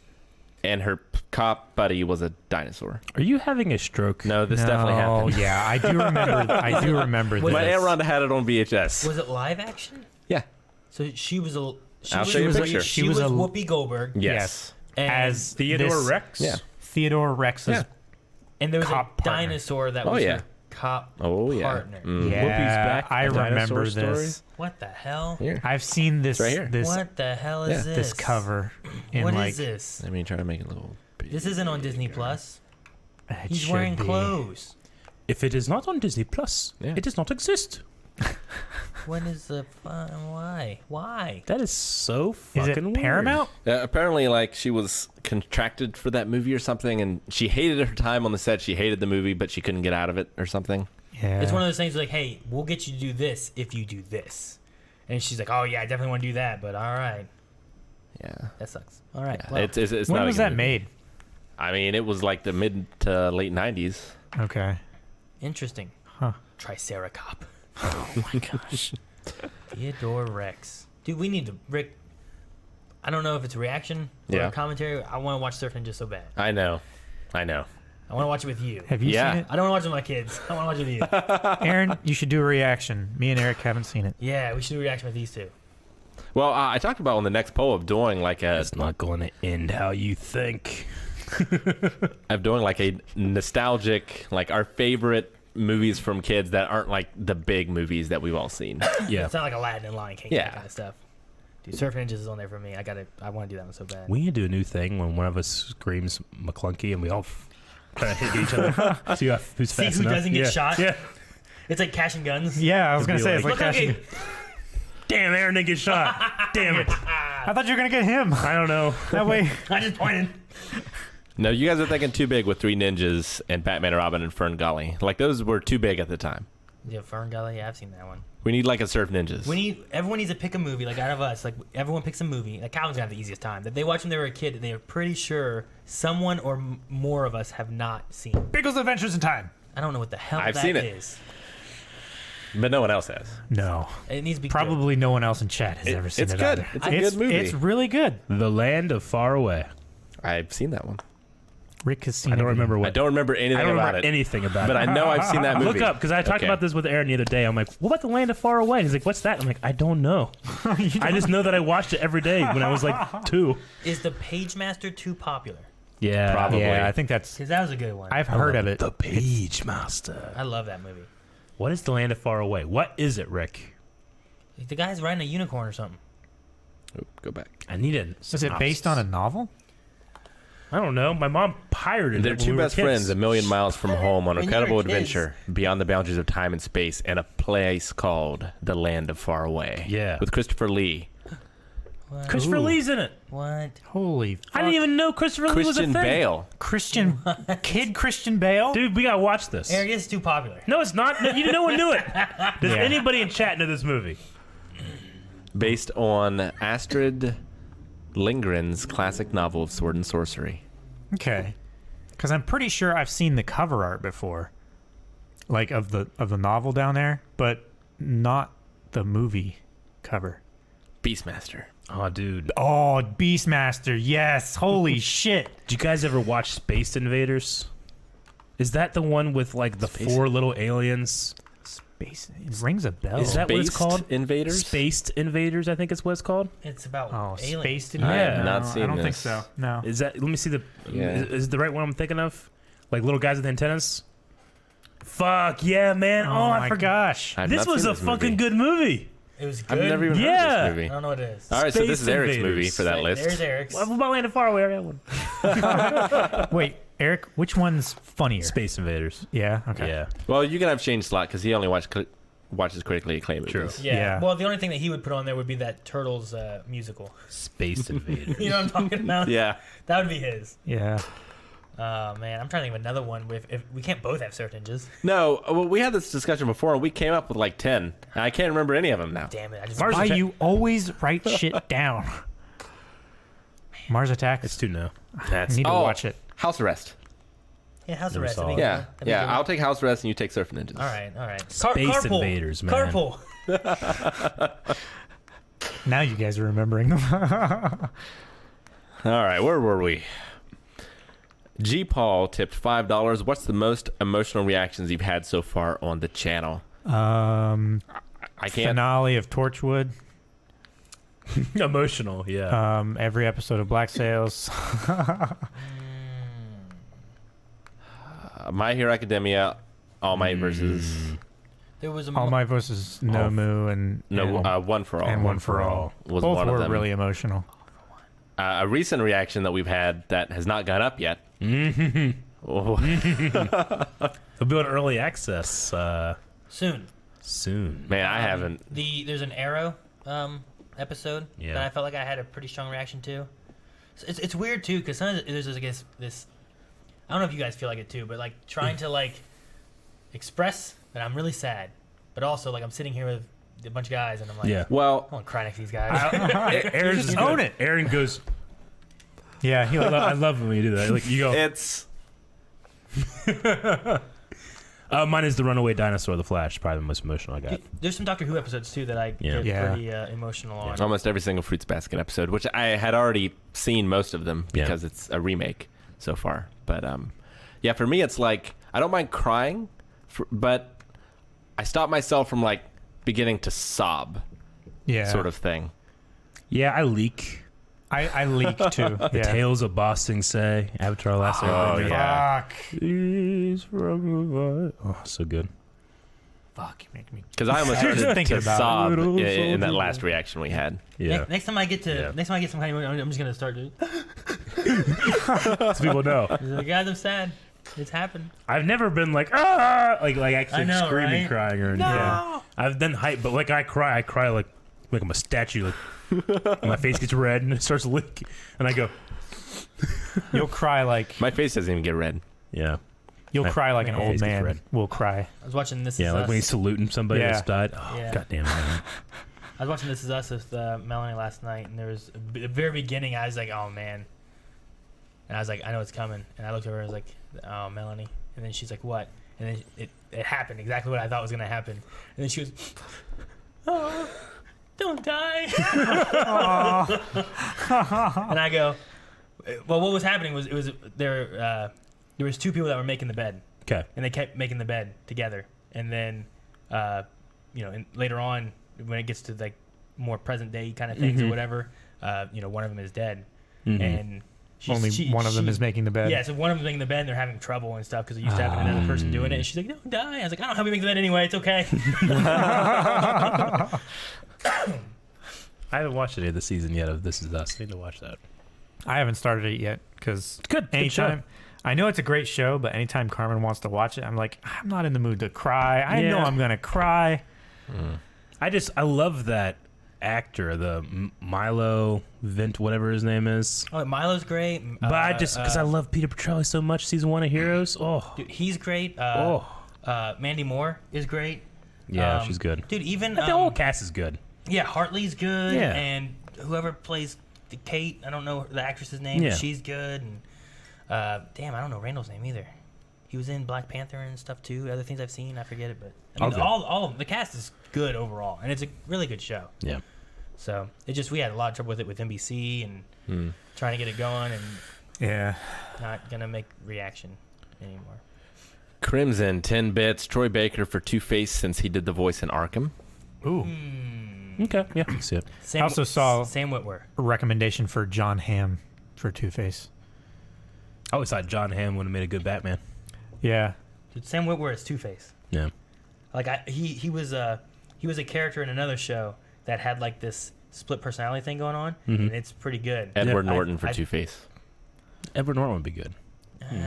and her cop buddy was a dinosaur. Are you having a stroke? No, this definitely happened. Oh, yeah. I do remember. I do remember this. My Aunt Rhonda had it on VHS. Was it live action? Yeah. So she was a. She I'll was, show you a she picture. was, She was a- Whoopi Goldberg. Yes. And, As Theodore this- Rex? Yeah. Theodore Rex's. Yeah. and there was cop a partner. dinosaur that Oh, was yeah. her cop Oh, yeah. partner. Mm. Yeah, Whoopi's back, I a dinosaur remember story. this. What the hell? Here. I've seen this. right here. This What the hell Yeah. is this? this cover. In What is like, this? Let me try to make it a little bit. This isn't on Disney Plus. it He's should wearing be. clothes. If it is not on Disney Plus, Yeah. it does not exist. What is the fun? Why? Why? That is so Is fucking it weird. Paramount? Apparently, like, she was contracted for that movie or something, and she hated her time on the set. She hated the movie, but she couldn't get out of it or something. Yeah. It's one of those things like, hey, we'll get you to do this if you do this. And she's like, oh, yeah, I definitely want to do that, but all right. Yeah. That sucks. All right. Yeah. well, It's when not a was good that movie. made? I mean, it was like the mid to late 90s. Okay. interesting. Huh. Triceracop. Oh my gosh. Theodore Rex. Dude, we need to, Rick, I don't know if it's a reaction or Yeah. a commentary. I want to watch Surf Ninja so bad. I know. I want to watch it with you. Have you Yeah. seen it? I don't want to watch it with my kids. I want to watch it with you. Aaron, you should do a reaction. Me and Eric haven't seen it. Yeah, we should do a reaction with these two. Well, I talked about on the next poll of doing like a It's not going to end how you think. nostalgic, like our favorite movies from kids that aren't like the big movies that we've all seen. Yeah. It's not like Aladdin and Lion King, Yeah. that kind of stuff. Dude, Surf Ninjas is on there for me. I want to do that one so bad. We need to do a new thing when one of us screams McClunky and we all try to hit each other. See who's See fast who enough. doesn't get Yeah. shot? Yeah. It's like Cash and Guns. Yeah, I was It'd gonna be say like, it's like McClunky! Cash. Damn, Aaron didn't get shot. Damn it. I thought you were gonna get him. I don't know. That way. I just pointed. No, you guys are thinking too big with Three Ninjas and Batman and Robin and Fern Gully. Like those were too big at the time. Yeah, Fern Gully. Yeah, I've seen that one. We need like a Surf Ninjas. Everyone needs to pick a movie, like out of us, like everyone picks a movie. Like Calvin's gonna have the easiest time. That they watch when they were a kid, that they are pretty sure someone or more of us have not seen. Biggles Adventures in Time. I don't know what the hell I've that seen it. is. But no one else has. No. It needs to be Probably no one else in chat has ever seen It's it. good. either. It's a good movie. It's really good. The Land of Far Away. I've seen that one. Rick has seen I don't everything. remember I what. don't remember anything I don't about remember it. anything about But it. I know I've seen that movie. Look up because I talked Okay. about this with Aaron the other day. I'm like, what about the Land of Far Away? And he's like, what's that? I'm like, I don't know. I just know that I watched it every day when I was like 2. Is the Page Master too popular? Yeah, Probably. Yeah, I think that's. Because that was a good one. I've heard of it. The Page Master. I love that movie. What is the Land of Far Away? What is it, Rick? The guy's riding a unicorn or something. Oop, go back. I need it. Is it based on a novel? I don't know. My mom pirated They're it. when two we were best kids. friends a million miles from home on an When you were incredible kids. adventure beyond the boundaries of time and space in a place called the Land of Far Away. Yeah. With Christopher Lee. What? Christopher Ooh. Lee's in it. What? Holy. I didn't even know Christopher Lee was a Christian thing. Bale. Christian. Christian Bale? Dude, we gotta watch this. Eric, it's too popular. No, it's not. No one knew it. Does Yeah. anybody in chat know this movie? Based on Astrid Lindgren's classic novel of Sword and Sorcery. Okay. Because I'm pretty sure I've seen the cover art before. Like of the novel down there, but not the movie cover. Beastmaster. Oh, dude. Oh, Beastmaster. Yes. Holy shit. Did you guys ever watch Space Invaders? Is that the one with like the Space- 4 little aliens? Space. It rings a bell. Is that what it's Spaced called? Invaders? Spaced Invaders, I think is what it's called. It's about Oh, aliens. Spaced I have Invaders? not No, seen I don't think this. so. No. Is that? Let me see the. Yeah. Is it the right one I'm thinking of? Like little guys with antennas. Fuck yeah, man! Oh, I my forgot. gosh. I've This not was seen a this fucking movie. good movie. It was good. I've never even heard Yeah. of this I movie. don't know what it is. All right, so this is Space Eric's Invaders. movie for that list. There's Eric's. What about Land of Far Away? I got one. Wait, Eric, which one's funnier? Space Invaders. Yeah. Okay. Yeah. Well, you can have Shane Slot because he only watches critically acclaimed True. movies. Yeah. Well, the only thing that he would put on there would be that Turtles musical. Space Invaders. You know what I'm talking about? Yeah. That would be his. Yeah. Oh, man. I'm trying to think of another one. If we can't both have search engines. No, well, we had this discussion before, and we came up with like 10. And I can't remember any of them now. Damn it. I just Mars Why Attack- you always write shit down? Mars Attacks. It's 2 now. I need to watch it. House Arrest. Yeah, House Never Arrest. saw that'd it. be Yeah, good. That'd be yeah. good. I'll take House Arrest, and you take Surf Ninjas. All right, all right. Space Carpool. Invaders, man. Carpool. Now you guys are remembering them. All right, where were we? G. Paul tipped $5. What's the most emotional reactions you've had so far on the channel? I can't. Finale of Torchwood. Emotional, yeah. Every episode of Black Sails. My Hero Academia, All Might versus There was a All Might versus Nomu and One for All. and One for All. was Both one were of them. really emotional. A recent reaction that we've had that has not gone up yet. Oh, They'll be on early access soon. soon. man, I haven't. There's an Arrow episode Yeah. that I felt like I had a pretty strong reaction to. So it's weird too because sometimes there's I guess this. I don't know if you guys feel like it too, but like trying to like express that I'm really sad, but also like I'm sitting here with a bunch of guys and I'm like, Yeah. Well, I want to cry next to these guys. Aaron just own it. Aaron goes, Yeah, he I love when you do that. Like you go, it's mine is The Runaway Dinosaur, The Flash, probably the most emotional I got. There's some Doctor Who episodes too that I Yeah. get Yeah. pretty emotional on. almost every single Fruits Basket episode, which I had already seen most of them Yeah. because it's a remake so far. But yeah, for me, it's like I don't mind crying, but I stop myself from like beginning to sob, yeah. sort of thing. Yeah, I leak. I leak too. The Yeah. Tales of Boston Say, Avatar Last Airbender. yeah. Fuck. Please from oh, so good. Fuck, you make me. Because I almost Just started thinking to about it. sob Little in that soldier. last reaction we had. Yeah, Next time I get Yeah. some kind of, I'm just gonna start doing. so people know. Like, guys, I'm sad. It's happened. I've never been like like actually I know, screaming, right? crying or anything. No. I've done hype, but like I cry like I'm a statue. Like my face gets red and it starts leaking, and I go, You'll cry like My face doesn't even get red. yeah, you'll My- cry like an my old face gets man red. will cry. I was watching This yeah, Is like Us. when he's saluting somebody Yeah. that's died. Oh, Yeah. goddamn man. I was watching This Is Us with Melanie last night, and there was the very beginning. I was like, "Oh man," and I was like, "I know it's coming." And I looked over, and I was like, "Oh, Melanie," and then she's like, "What?" And then it happened exactly what I thought was gonna happen. And then she goes, "Oh, don't die." And I go, "Well, what was happening was there was two people that were making the bed, Okay. and they kept making the bed together, and then and later on when it gets to like more present day kind of things or whatever, one of them is dead, and One of them is making the bed. yeah, so one of them making the bed and they're having trouble and stuff because they're used to having another person doing it, and she's like, "Don't die." I was like, "I don't help you make the bed anyway, it's okay." I haven't watched any of the season yet of This Is Us. I need to watch that. I haven't started it yet because Good. Good show. anytime I know it's a great show, but anytime Carmen wants to watch it, I'm like, I'm not in the mood to cry. I know Yeah. I'm gonna cry. I love that actor, the Milo Vint, whatever his name is. Oh, Milo's great, But I just because I love Peter Petrelli so much, season 1 of Heroes. Oh, dude, he's great. Mandy Moore is great. yeah, she's good. Dude, even The whole cast is good. yeah, Hartley's good, Yeah. and whoever plays the Kate, I don't know the actress's name, Yeah. but she's good. And damn, I don't know Randall's name either. He was in Black Panther and stuff too. Other things I've seen, I forget it, but I mean, Okay. all the cast is good overall, and it's a really good show. Yeah. So we had a lot of trouble with it with NBC and trying to get it going, and Yeah. not gonna make reaction anymore. Crimson, 10 bits. Troy Baker for Two-Face since he did the voice in Arkham. Ooh. Okay. Yeah. I see it. Sam, I also saw- Sam Witwer. A recommendation for John Hamm for Two-Face. I always thought John Hamm would have made a good Batman. Yeah. Dude, Sam Witwer is Two-Face. Yeah. Like he was a character in another show that had like this split personality thing going on, and it's pretty good. Edward I- Norton for I- Two-Face. Edward Norton would be good.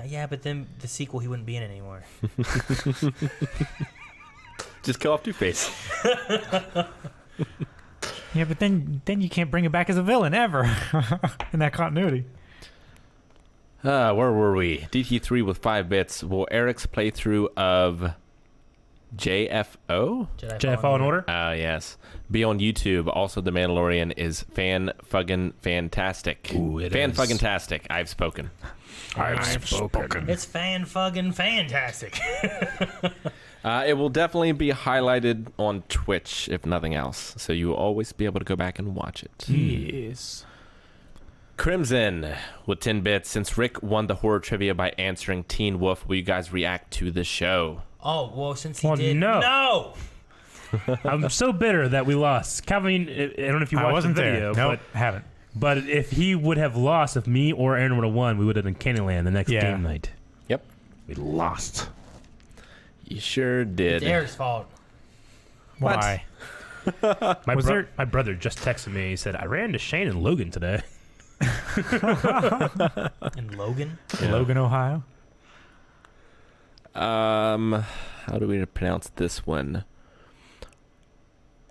Yeah, but then the sequel, he wouldn't be in it anymore. Just kill off Two-Face. Yeah, but then you can't bring it back as a villain ever in that continuity. Where were we? DT3 with 5 bits. Will Eric's playthrough of JFO? Jedi Fallen Order? Yes. Be on YouTube. Also, The Mandalorian is fan-fucking-fantastic. Ooh, it is. Fan-fucking-tastic. I've spoken. I've spoken. It's fantastic. It will definitely be highlighted on Twitch, if nothing else. So you will always be able to go back and watch it. Yes. Crimson with 10 bits. Since Rick won the horror trivia by answering Teen Wolf, will you guys react to the show? Oh, well, since he Well, did... no. No! I'm so bitter that we lost. Calvin, I don't know if you I watched wasn't the video, there. Nope, haven't. but if he would have lost, if me or Aaron would have won, we would have done Candyland the next Yeah. game night. Yep. We lost. You sure did. It's Eric's fault. Why? My brother just texted me. He said, I ran to Shane and Logan today. And Logan? In Logan, Ohio? How do we pronounce this one?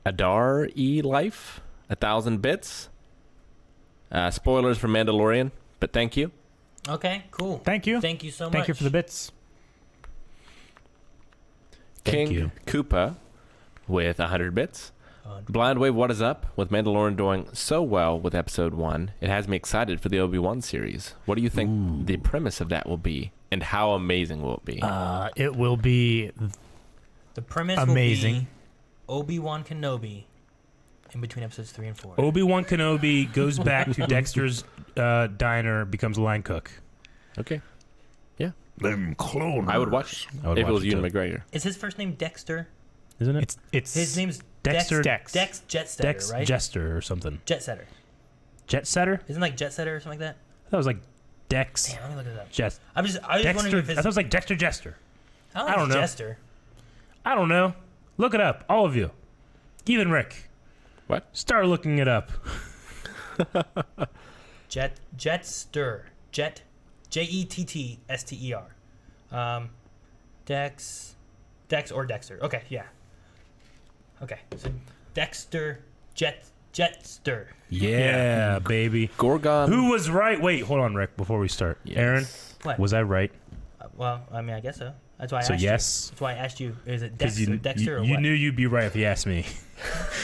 Adar E Life, 1,000 bits. Spoilers for Mandalorian, but thank you. Okay, cool. Thank you. Thank you so much. Thank you for the bits. Thank King you. Koopa with 100 bits. Blind Wave, what is up? With Mandalorian doing so well with episode 1, it has me excited for the Obi-Wan series. What do you think the premise of that will be, and how amazing will it be? It will be The premise Amazing. will be Obi-Wan Kenobi in between episodes 3 and 4. Obi-Wan Kenobi goes back to Dexter's diner, becomes a line cook. Okay. Them clone. I would watch it if it was Ewan McGregor. Is his first name Dexter? Isn't it? it's His name's Dexter- Dex. Dex Jetsetter, Dex right? Jester or something. Jetsetter. Jet Setter? Isn't it like Jetsetter or something like that? That was like Dex. Damn, let me look it up. Jester. I was just Dexter. wondering if I it's... thought it was like Dexter Jester. I I don't know. Jester. I don't know. Look it up, all of you. Even Rick. What? Start looking it up. Jetster. Jettster. Dex or Dexter. Okay, yeah. Okay, so Dexter Jetster. Yeah, baby. Gorgon. Who was right? Wait, hold on, Rick, before we start. Yes. Aaron, What? was I right? Well, I mean, I guess so. That's why I So asked yes. you. That's why I asked you. Is it Because Dexter or you what? knew you'd be right if you asked me.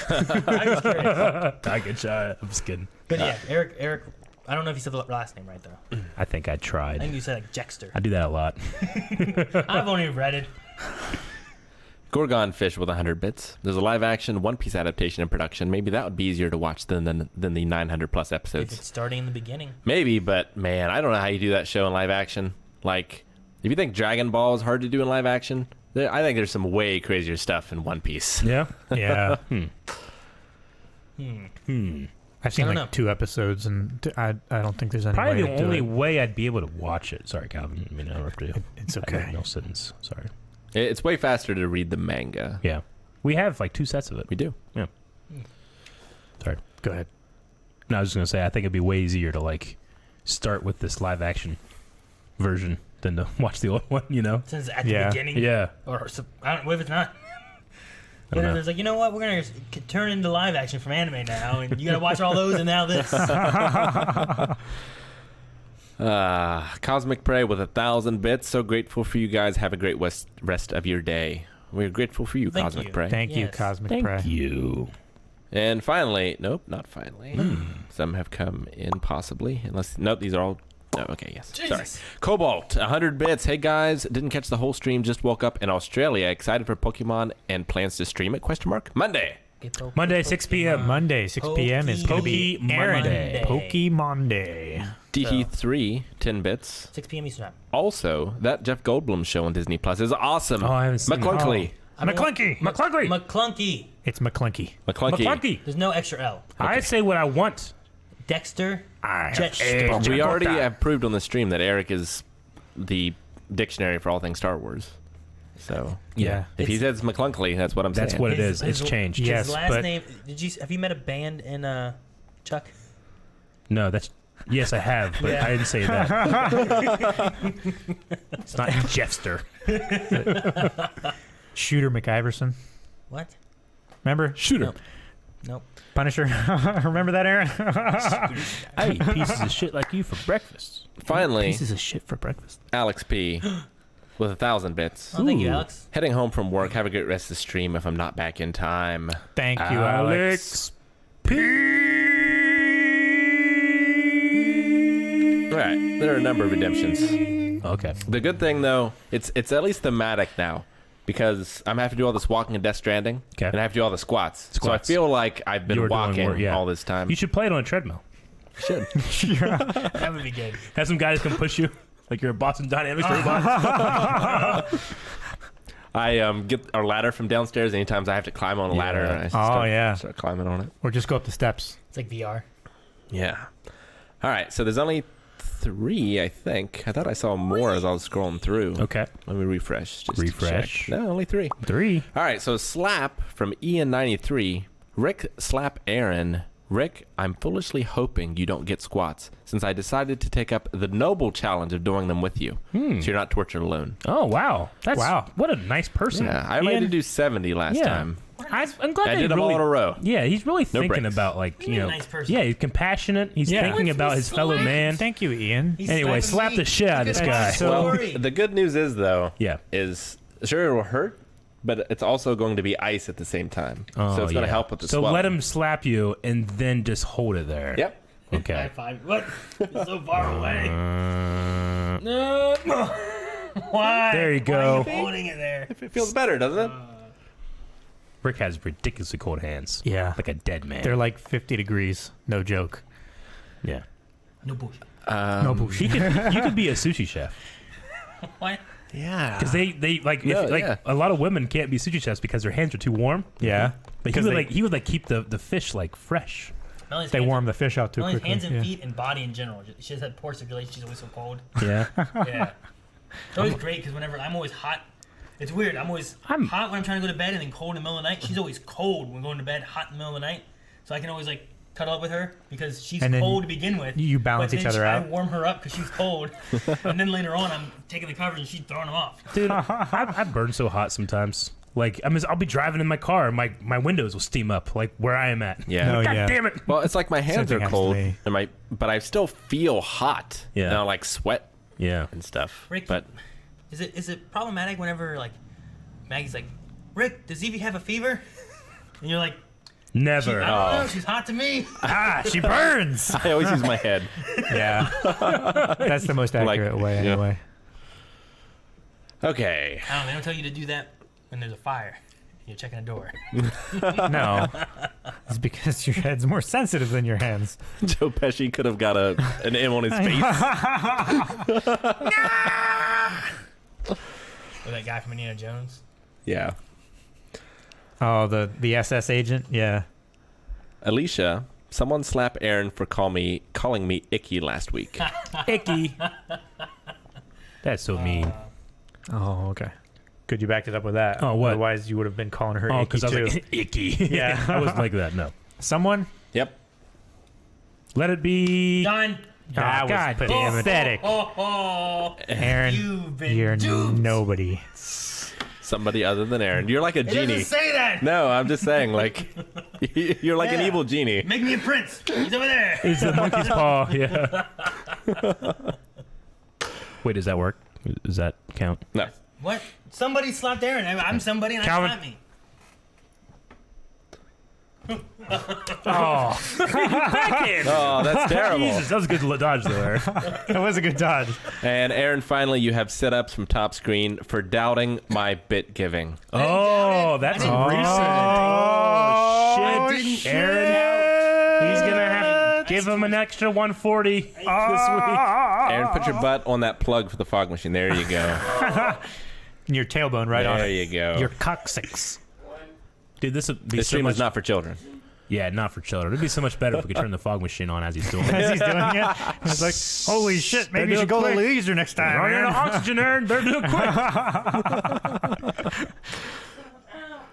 I was curious. I get shot. I'm just kidding. But yeah, Eric. I don't know if you said the last name right though. I think I I tried. think you said like Jexter. I do that a lot. I've only read it. Gorgon Fish with 100 bits. There's a live-action One Piece adaptation in production. Maybe that would be easier to watch than the 900-plus If episodes. it's starting in the beginning. Maybe, but man, I don't know how you do that show in live action. Like, if you think Dragon Ball is hard to do in live action, I think there's some way crazier stuff in One Piece. Yeah? Yeah. I've seen I don't like know. 2 episodes, and I don't think there's any Probably way the to do only it. way I'd be able to watch it. Sorry, Calvin. I mean, I interrupted you. It's I okay. had no sentence. Sorry. It's way faster to read the manga. Yeah. We have like 2 sets of it. We do. Sorry. Go ahead. No, I was just going to say, I think it'd be way easier to like start with this live action version than to watch the old one, you know? Since at the Yeah. beginning. Yeah. Or I don't. What if it's not? I don't know. It's like, you know what? We're gonna turn into live action from anime now, and you gotta watch all those and now this. Cosmic Prey with 1,000 bits. So grateful for you guys. Have a great rest of your day. We're grateful for you, Thank Cosmic you. Prey. Thank you, Yes. Cosmic Prey. you. And finally, nope, not finally. Some have come in possibly. Unless, nope, these are all. No, okay, yes. Sorry. Jesus. Cobalt, 100 bits. Hey guys, didn't catch the whole stream. Just woke up in Australia. Excited for Pokemon and plans to stream it? Question mark. Monday. Monday, 6 p.m. Monday, 6 p.m. is going to be Poke Aaron. Monday. Pokemon Day. DT3, 10 bits. 6 p.m. Eastern time. Also, that Jeff Goldblum show on Disney Plus is awesome. Oh, I haven't seen it. McClunkly. McClunky. McClunkey. McClunky. It's McClunky. McClunky. McClunkey. There's no extra L. I say what I want. Dexter. I Jetster. We already have proved on the stream that Eric is the dictionary for all things Star Wars. So, Yeah. if he says McClunkly, that's what I'm saying. That's what it His- is. It's his- changed. Yes, His last but- name. Have you met a band in Chuck? No, that's Yes, I have, but I didn't say that. It's not Jeffster. Shooter McIverson. What? Remember? Shooter. Nope. Punisher. Remember that, Aaron? I eat pieces of shit like you for breakfast. Finally, Pieces of shit for breakfast. Alex P. with 1,000 bits. Oh, thank you, Ooh. Alex. Heading home from work. Have a great rest of the stream if I'm not back in time. Thank you, Alex. All right, there are a number of redemptions. Okay. The good thing, though, it's at least thematic now, because I'm having to do all this walking in Death Stranding, Okay. and I have to do all the squats. So I Squats. feel like I've been You were doing walking more, yeah. all this time. You should play it on a treadmill. should. That would be good. Have some guys come push you like you're a Boston Dynamics robot. I get a ladder from downstairs. Anytime I have to climb on a ladder, Yeah. I start climbing on it. Or just go up the steps. It's like VR. Yeah. All right, so there's only 3, I think. I thought I saw more as I was scrolling through. Okay. Let me refresh. Just to Refresh. check. No, only 3. 3. All right, so Slap from Ian93. Rick Slap Aaron. Rick, I'm foolishly hoping you don't get squats, since I decided to take up the noble challenge of doing them with you, so you're not tortured alone. Oh, wow. Wow. What a nice person. Yeah, I only had to Ian, do 70 last Yeah. time. I'm glad I they did them really, all in a row. Yeah, he's really thinking breaks. about, like, He's you a know. nice person. Yeah, he's compassionate. He's Yeah. thinking about his fellow man. Thank you, Ian. He's Anyway, slapping slap me. the shit out of this Look at guy. my So- story. The good news is, though, Yeah. is sure it will hurt, but it's also going to be ice at the same time. Oh, So it's going to yeah. help with the So swelling. let him slap you and then just hold it there. Yep. High Okay. five. What? It's so far away. Uh, No. Why? There you Why go. are you holding it there? It feels better, doesn't it? Rick has ridiculously cold hands. Yeah. Like a dead man. They're like 50 degrees. No joke. yeah. No bullshit. No bullshit. You could be a sushi chef. What? Yeah. Because they like, Yeah, if, like yeah. a lot of women can't be sushi chefs because their hands are too warm. Yeah. But he Because would they- he would keep the fish like fresh. Melly's They hands warm the fish out too Melly's quickly. hands and yeah. feet and body in general. She has had poor circulation. She's always so cold. Yeah. Yeah. It's always great because whenever I'm always hot. It's weird. I'm hot when I'm trying to go to bed and then cold in the middle of the night. She's always cold when going to bed, hot in the middle of the night. So I can always like cuddle up with her because she's And then cold to begin with. you balance but each then other I out. warm her up because she's cold. And then later on, I'm taking the covers and she's throwing them off. Dude, I burn so hot sometimes. Like I'll be driving in my car and my windows will steam up like where I am at. Yeah. No, God yeah. damn it. Well, it's like my hands thing are happens to cold, me. and but I still feel hot. Yeah. And I like sweat Yeah. and stuff. Rick, But is it problematic whenever like Maggie's like, Rick, does Evie have a fever? And you're like, Never. I don't know. She's hot to me. She burns. I always use my head. Yeah. That's the most Like, accurate way, yeah. anyway. Okay. I don't know. They don't tell you to do that when there's a fire. You're checking a door. No. It's because your head's more sensitive than your hands. Joe Pesci could have got an M on his face. Or that guy from Indiana Jones. Yeah. Oh, the SS agent? Yeah. Alicia, someone slap Aaron for calling me icky last week. Icky. That's so mean. Oh, okay. Good you backed it up with that. Oh, what? Otherwise, you would have been calling her Oh, icky because I too. was like, icky. Yeah. I wasn't like that, no. Someone? Yep. Let it be. Done. That was God damn it. pathetic. Oh, Aaron, you've been you're duped. nobody. Somebody other than Aaron. You're like a It genie. doesn't say that. No, I'm just saying, like, you're like an Yeah. evil genie. Make me a prince. He's over there. It's the monkey's paw. Yeah. Wait, does that work? Does that count? No. What? Somebody slapped Aaron. I'm somebody and I Calvin. slapped me. Oh. Backhand. Oh, that's terrible. Jesus, that was a good dodge there. That was a good dodge. And Aaron, finally, you have setups from top screen for doubting my bit giving. Oh, that's recent. Shit. Aaron, he's going to have to give him an extra 140 this week. Aaron, put your butt on that plug for the fog machine. There you go. Your tailbone right on There it. you go. Your coccyx. Dude, this would be This so stream much. is not for children. Yeah, not for children. It'd be so much better if we could turn the fog machine on as he's doing it. As he's doing it. It's like, holy shit, maybe you do should it go a quick. little easier next time. Running Aaron. out of oxygen, Aaron. They're doing quick.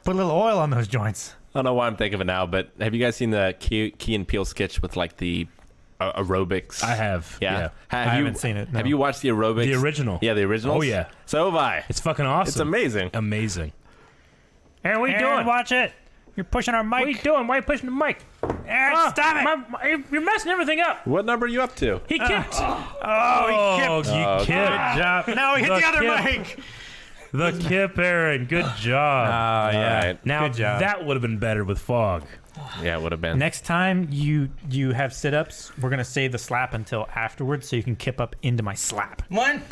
Put a little oil on those joints. I don't know why I'm thinking of it now, but have you guys seen the Key and Peele sketch with like the aerobics. I have. Yeah. I haven't seen it, no. Have you watched the aerobics? The original. Yeah, the original. Oh, yeah. So have I. It's fucking awesome. It's amazing. Amazing. Aaron, what are you doing? Watch it. You're pushing our mic. What are you doing? Why are you pushing the mic? Aaron, stop it. You're messing everything up. What number are you up to? He kicked. Oh, he kipped. You kicked. Good job. No, he hit the other mic. The kip, Aaron. Good job. Oh, yeah. All right. Now, good job. that would have been better with fog. Yeah, it would have been. Next time you have sit-ups, we're going to save the slap until afterwards so you can kip up into my slap. One.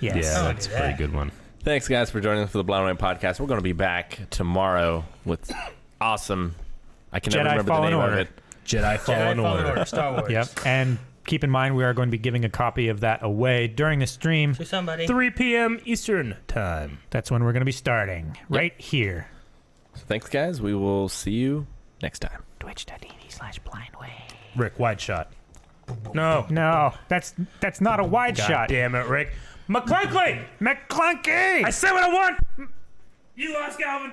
Yes. Yeah, that's a pretty good one. Thanks, guys, for joining us for the Blind Wave podcast. We're going to be back tomorrow with awesome. I can never Jedi remember the Fallen name Order. of it. Jedi Fallen Order. Star Wars. Yep. And keep in mind, we are going to be giving a copy of that away during the stream. To somebody. 3 p.m. Eastern time. That's when we're going to be starting. Right here. So thanks, guys. We will see you next time. Twitch.tv/blindwave. Rick, wide shot. No. No, that's not a wide God shot. damn it, Rick. McClunky! McClunky! I said what I want! You lost, Calvin.